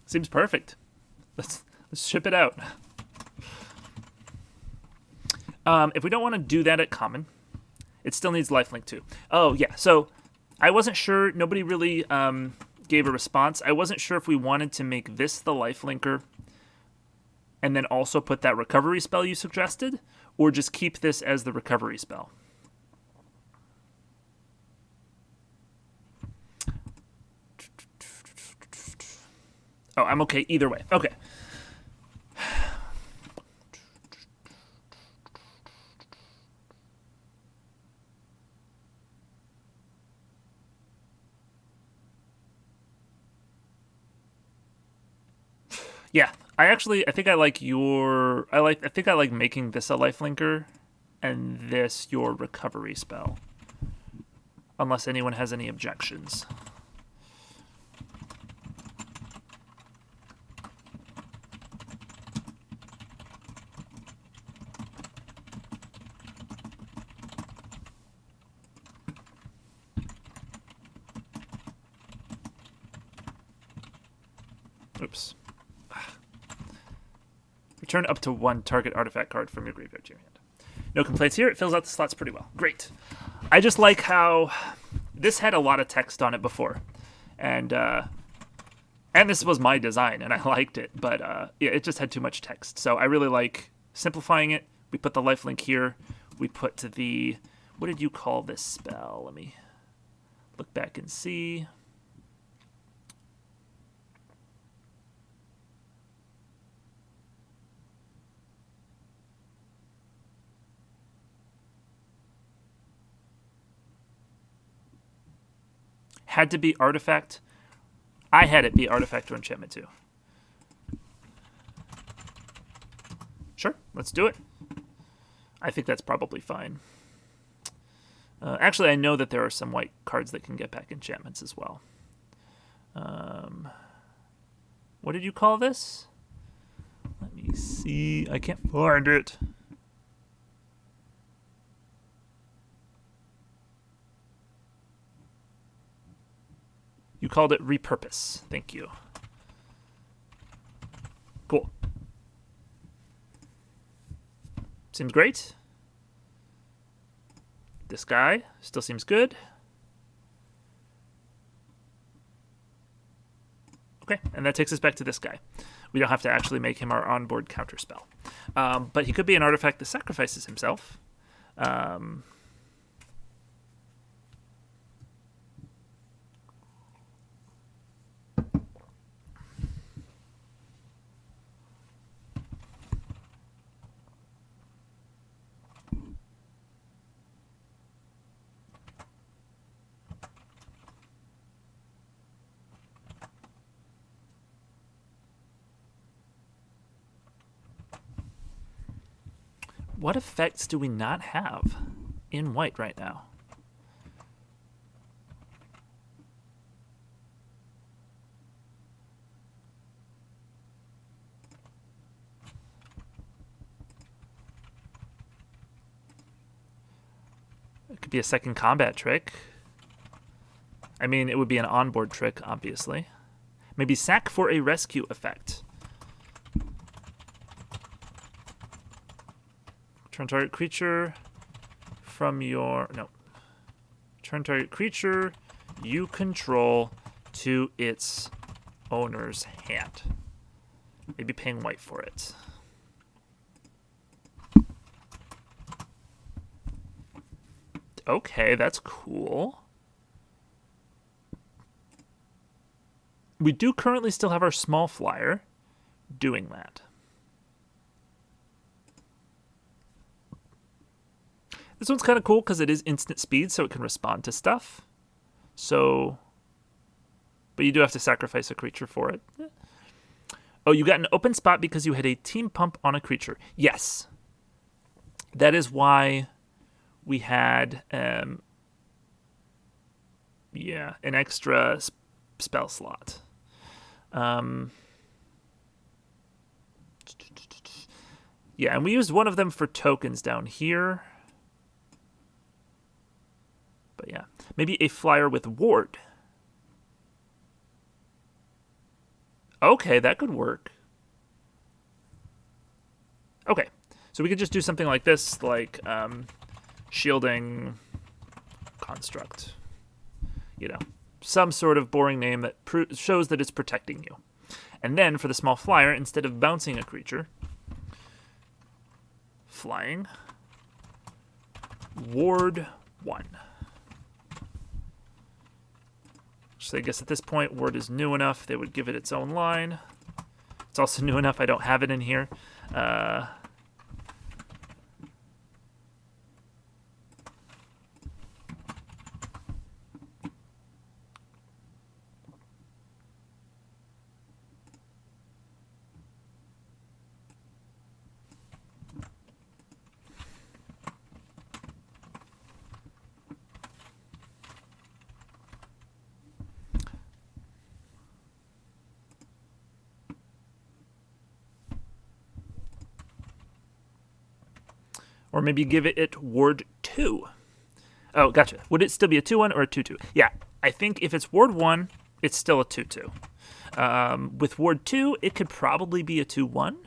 Seems perfect. Let's ship it out. If we don't want to do that at common, it still needs lifelink too. Oh yeah, so I wasn't sure. Nobody really gave a response. I wasn't sure if we wanted to make this the lifelinker and then also put that recovery spell you suggested, or just keep this as the recovery spell. Oh, I'm okay either way. Okay. Yeah, I think I like making this a lifelinker and this your recovery spell. unless anyone has any objections. Oops. Return up to 1 target artifact card from your graveyard to your hand. No complaints here. It fills out the slots pretty well. Great. I just like how this had a lot of text on it before. And this was my design, and I liked it. But yeah, it just had too much text. So I really like simplifying it. We put the lifelink here. We put the... What did you call this spell? Let me look back and see. Had to be artifact. I had it be artifact or enchantment too. Sure, let's do it. I think that's probably fine. Actually, I know that there are some white cards that can get back enchantments as well. What did you call this? Let me see. I can't find it. You called it repurpose. Thank you. Cool. Seems great. This guy still seems good. Okay, and that takes us back to this guy. We don't have to actually make him our onboard counterspell. But he could be an artifact that sacrifices himself. What effects do we not have in white right now? It could be a second combat trick. I mean, it would be an onboard trick, obviously. Maybe sack for a rescue effect. Turn target creature from your... No. Turn target creature you control to its owner's hand. Maybe paying white for it. Okay, that's cool. We do currently still have our small flyer doing that. This one's kind of cool because it is instant speed, so it can respond to stuff. So, but you do have to sacrifice a creature for it. Oh, you got an open spot because you had a team pump on a creature. Yes. That is why we had, an extra spell slot. Yeah, and we used one of them for tokens down here. But yeah, maybe a flyer with ward. Okay, that could work. Okay, so we could just do something like this, like shielding construct. You know, some sort of boring name that shows that it's protecting you. And then for the small flyer, instead of bouncing a creature, flying, ward 1. So I guess at this point, ward is new enough. They would give it its own line. It's also new enough I don't have it in here. Or maybe give it Ward 2. Oh, gotcha. Would it still be a 2/1 or a 2/2? Yeah, I think if it's Ward 1, it's still a 2/2. With Ward 2, it could probably be a 2/1.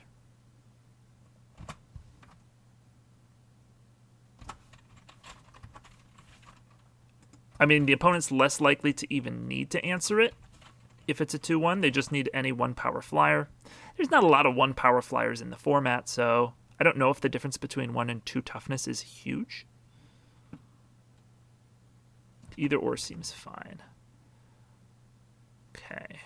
I mean, the opponent's less likely to even need to answer it if it's a 2/1. They just need any 1-power flyer. There's not a lot of 1-power flyers in the format, so I don't know if the difference between 1 and 2 toughness is huge. Either or seems fine. Okay.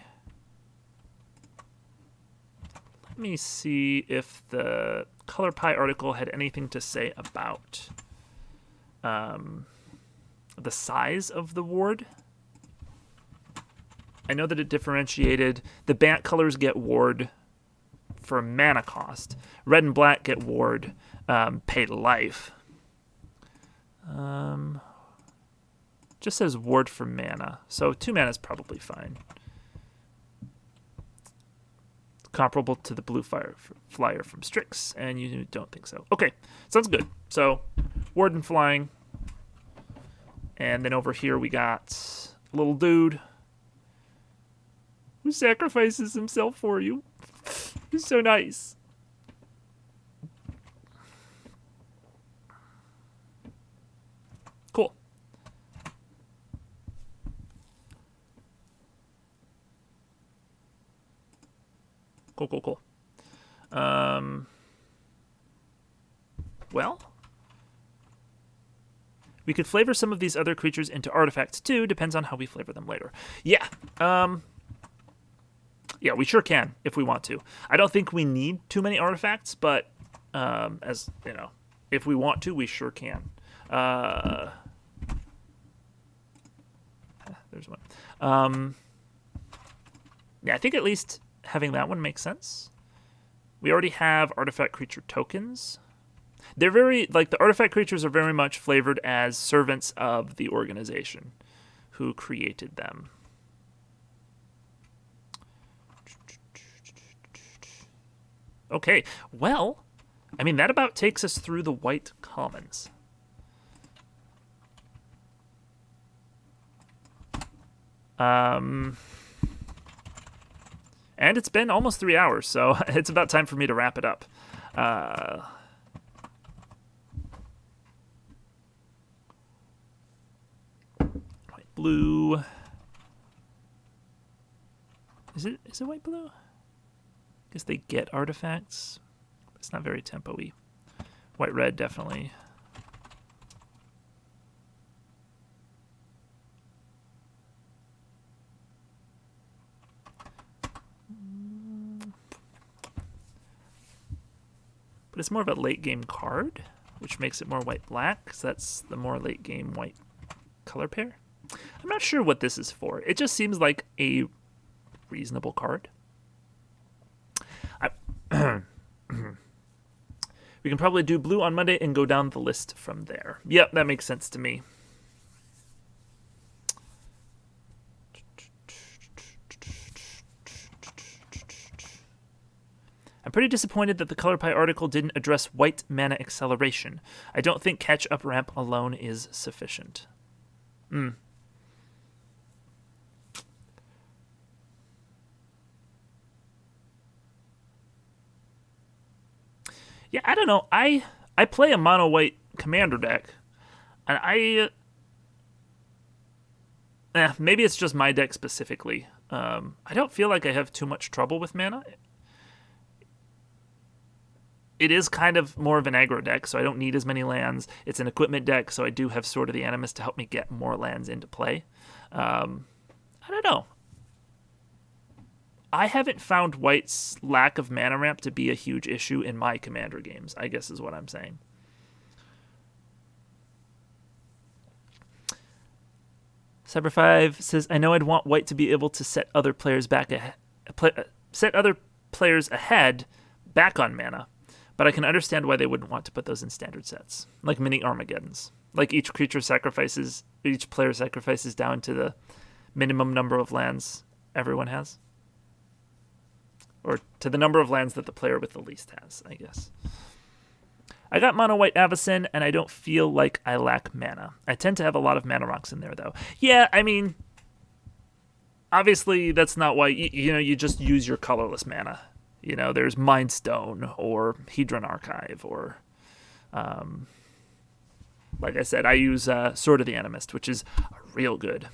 Let me see if the Color Pie article had anything to say about the size of the ward. I know that it differentiated. The Bant colors get ward for mana cost. Red and black get ward pay life. Just says ward for mana, so 2 mana is probably fine. Comparable to the blue flyer from Strix, and you don't think so. Okay, sounds good. So, ward and flying. And then over here we got a little dude who sacrifices himself for you. He's so nice. Cool. Cool. Well, we could flavor some of these other creatures into artifacts too. Depends on how we flavor them later. Yeah. Yeah, we sure can if we want to. I don't think we need too many artifacts, but as you know, if we want to, we sure can. There's one. Yeah, I think at least having that one makes sense. We already have artifact creature tokens. They're very, like, the artifact creatures are very much flavored as servants of the organization who created them. Okay, well, I mean, that about takes us through the white commons. And it's been almost 3 hours, so it's about time for me to wrap it up. White blue. Is it white blue? I guess they get artifacts. It's not very tempo-y. White red, definitely. But it's more of a late game card, which makes it more white-black, because that's the more late game white color pair. I'm not sure what this is for. It just seems like a reasonable card. We can probably do blue on Monday and go down the list from there. Yep, that makes sense to me. I'm pretty disappointed that the Color Pie article didn't address white mana acceleration. I don't think catch-up ramp alone is sufficient. Yeah, I don't know. I play a mono-white commander deck, and maybe it's just my deck specifically. I don't feel like I have too much trouble with mana. It is kind of more of an aggro deck, so I don't need as many lands. It's an equipment deck, so I do have Sword of the Animus to help me get more lands into play. I don't know. I haven't found white's lack of mana ramp to be a huge issue in my commander games, I guess is what I'm saying. Cyber5 says, I know I'd want white to be able to set other players ahead back on mana, but I can understand why they wouldn't want to put those in standard sets, like mini Armageddons. Like each player sacrifices down to the minimum number of lands everyone has. Or to the number of lands that the player with the least has, I guess. I got mono white Avacyn, and I don't feel like I lack mana. I tend to have a lot of mana rocks in there, though. Yeah, I mean, obviously that's not why you just use your colorless mana. There's Mind Stone or Hedron Archive or, like I said, I use Sword of the Animist, which is real good.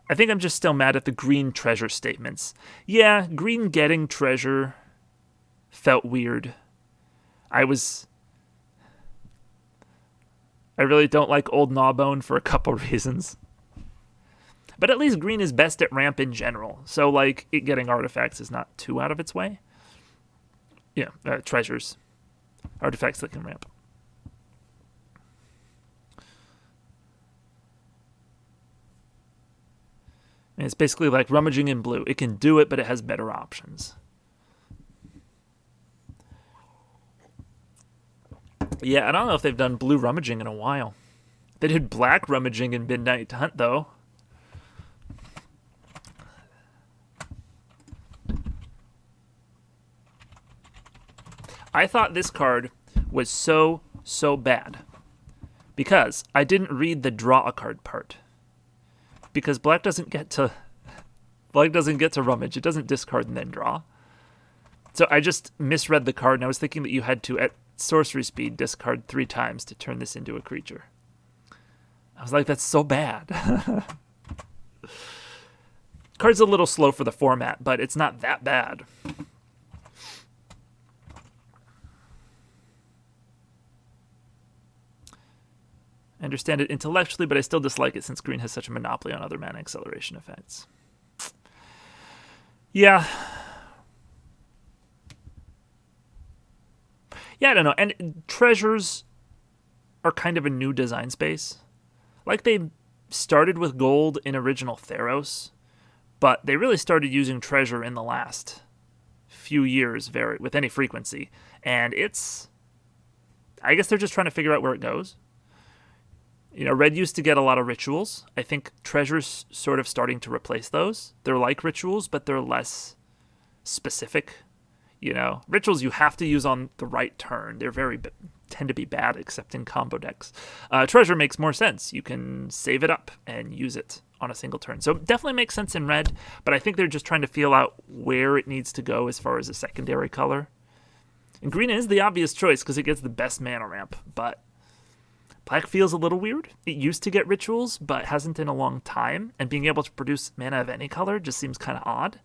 I think I'm just still mad at the green treasure statements. Yeah, green getting treasure felt weird. I really don't like Old Gnawbone for a couple reasons. But at least green is best at ramp in general. So, like, it getting artifacts is not too out of its way. Yeah, treasures. Artifacts that can ramp. And it's basically like rummaging in blue. It can do it, but it has better options. Yeah, I don't know if they've done blue rummaging in a while. They did black rummaging in Midnight Hunt, though. I thought this card was so bad because I didn't read the draw a card part. Because black doesn't get to rummage. It doesn't discard and then draw. So I just misread the card, and I was thinking that you had to, at sorcery speed, discard 3 times to turn this into a creature. I was like, that's so bad. Card's a little slow for the format, but it's not that bad. I understand it intellectually, but I still dislike it since green has such a monopoly on other mana acceleration effects. Yeah. Yeah, I don't know. And treasures are kind of a new design space. Like they started with gold in original Theros, but they really started using treasure in the last few years with any frequency. And I guess they're just trying to figure out where it goes. Red used to get a lot of rituals. I think treasure's sort of starting to replace those. They're like rituals, but they're less specific. Rituals you have to use on the right turn. They're tend to be bad, except in combo decks. Treasure makes more sense. You can save it up and use it on a single turn. So it definitely makes sense in red, but I think they're just trying to feel out where it needs to go as far as a secondary color. And green is the obvious choice because it gets the best mana ramp, but black feels a little weird. It used to get rituals, but hasn't in a long time, and being able to produce mana of any color just seems kind of odd.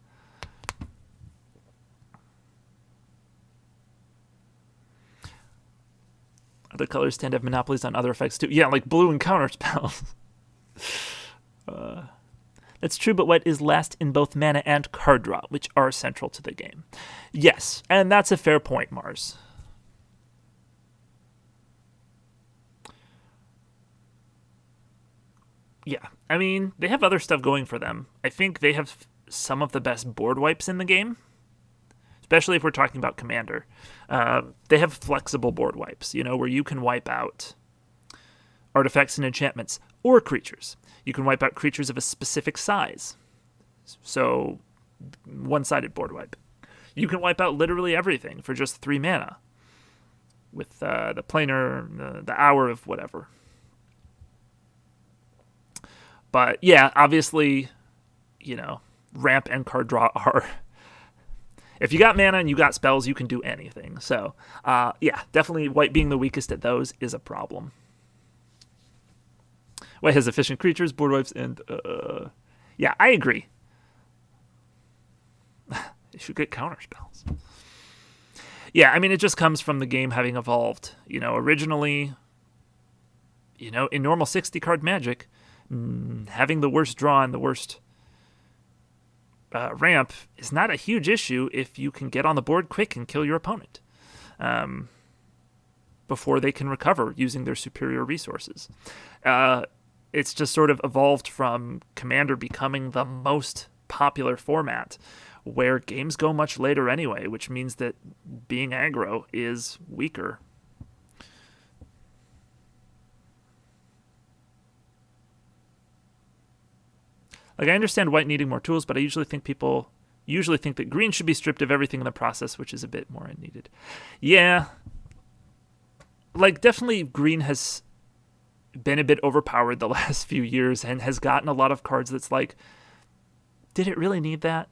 Other colors tend to have monopolies on other effects too. Yeah, like blue and counter spells. That's true, but white is last in both mana and card draw, which are central to the game. Yes, and that's a fair point, Mars. Yeah, I mean, they have other stuff going for them. I think they have some of the best board wipes in the game, especially if we're talking about Commander. They have flexible board wipes, where you can wipe out artifacts and enchantments or creatures. You can wipe out creatures of a specific size. So, one-sided board wipe. You can wipe out literally everything for just 3 mana with the planar, the hour of whatever. But yeah, obviously, ramp and card draw are... If you got mana and you got spells, you can do anything. So, yeah, definitely white being the weakest at those is a problem. White has efficient creatures, board wipes, and... yeah, I agree. They should get counter spells. Yeah, I mean, it just comes from the game having evolved. Originally, in normal 60-card Magic, having the worst draw and the worst ramp is not a huge issue if you can get on the board quick and kill your opponent before they can recover using their superior resources. It's just sort of evolved from Commander becoming the most popular format where games go much later anyway, which means that being aggro is weaker. Like, I understand white needing more tools, but I usually think people usually think that green should be stripped of everything in the process, which is a bit more unneeded. Yeah. Like, definitely green has been a bit overpowered the last few years and has gotten a lot of cards that's like, did it really need that?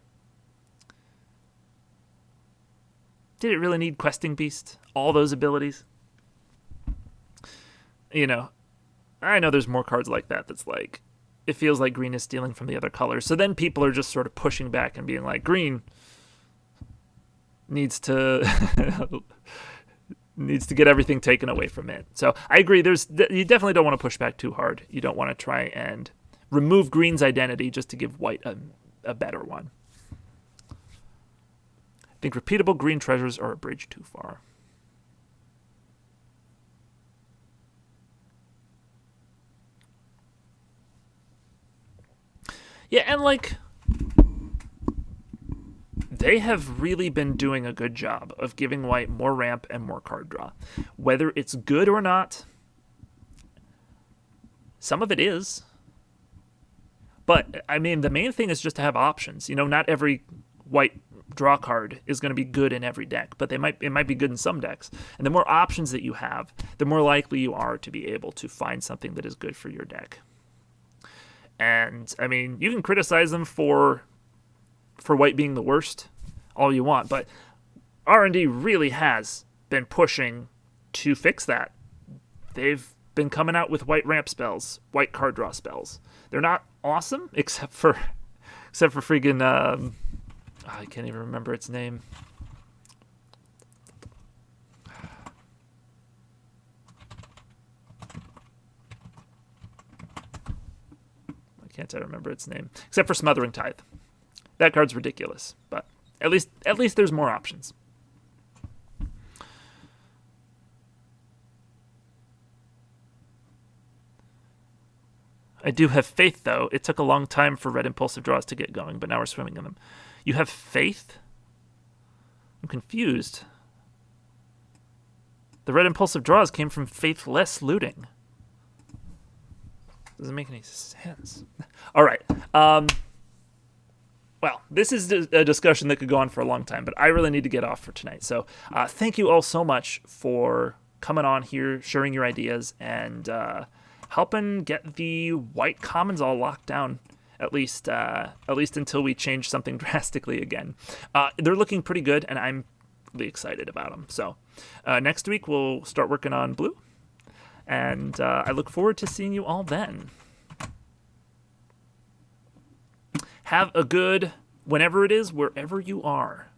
Did it really need Questing Beast? All those abilities? You know, I know there's more cards like that that's like, it feels like green is stealing from the other colors. So then people are just sort of pushing back and being like, green needs to needs to get everything taken away from it. So I agree. You definitely don't want to push back too hard. You don't want to try and remove green's identity just to give white a better one. I think repeatable green treasures are a bridge too far. Yeah, and like, they have really been doing a good job of giving white more ramp and more card draw. Whether it's good or not, some of it is. But, I mean, the main thing is just to have options. You know, not every white draw card is going to be good in every deck, but it might be good in some decks. And the more options that you have, the more likely you are to be able to find something that is good for your deck. And, I mean, you can criticize them for white being the worst all you want, but R&D really has been pushing to fix that. They've been coming out with white ramp spells, white card draw spells. They're not awesome, except for freaking, I can't even remember its name. Can't I remember its name? Except for Smothering Tithe. That card's ridiculous, but at least there's more options. I do have faith, though. It took a long time for red impulsive draws to get going, but now we're swimming in them. You have faith? I'm confused. The red impulsive draws came from faithless looting. Doesn't make any sense. All right. Well, this is a discussion that could go on for a long time, but I really need to get off for tonight. So thank you all so much for coming on here, sharing your ideas, and helping get the white commons all locked down, at least until we change something drastically again. They're looking pretty good, and I'm really excited about them. So next week we'll start working on blue. And I look forward to seeing you all then. Have a good, whenever it is, wherever you are.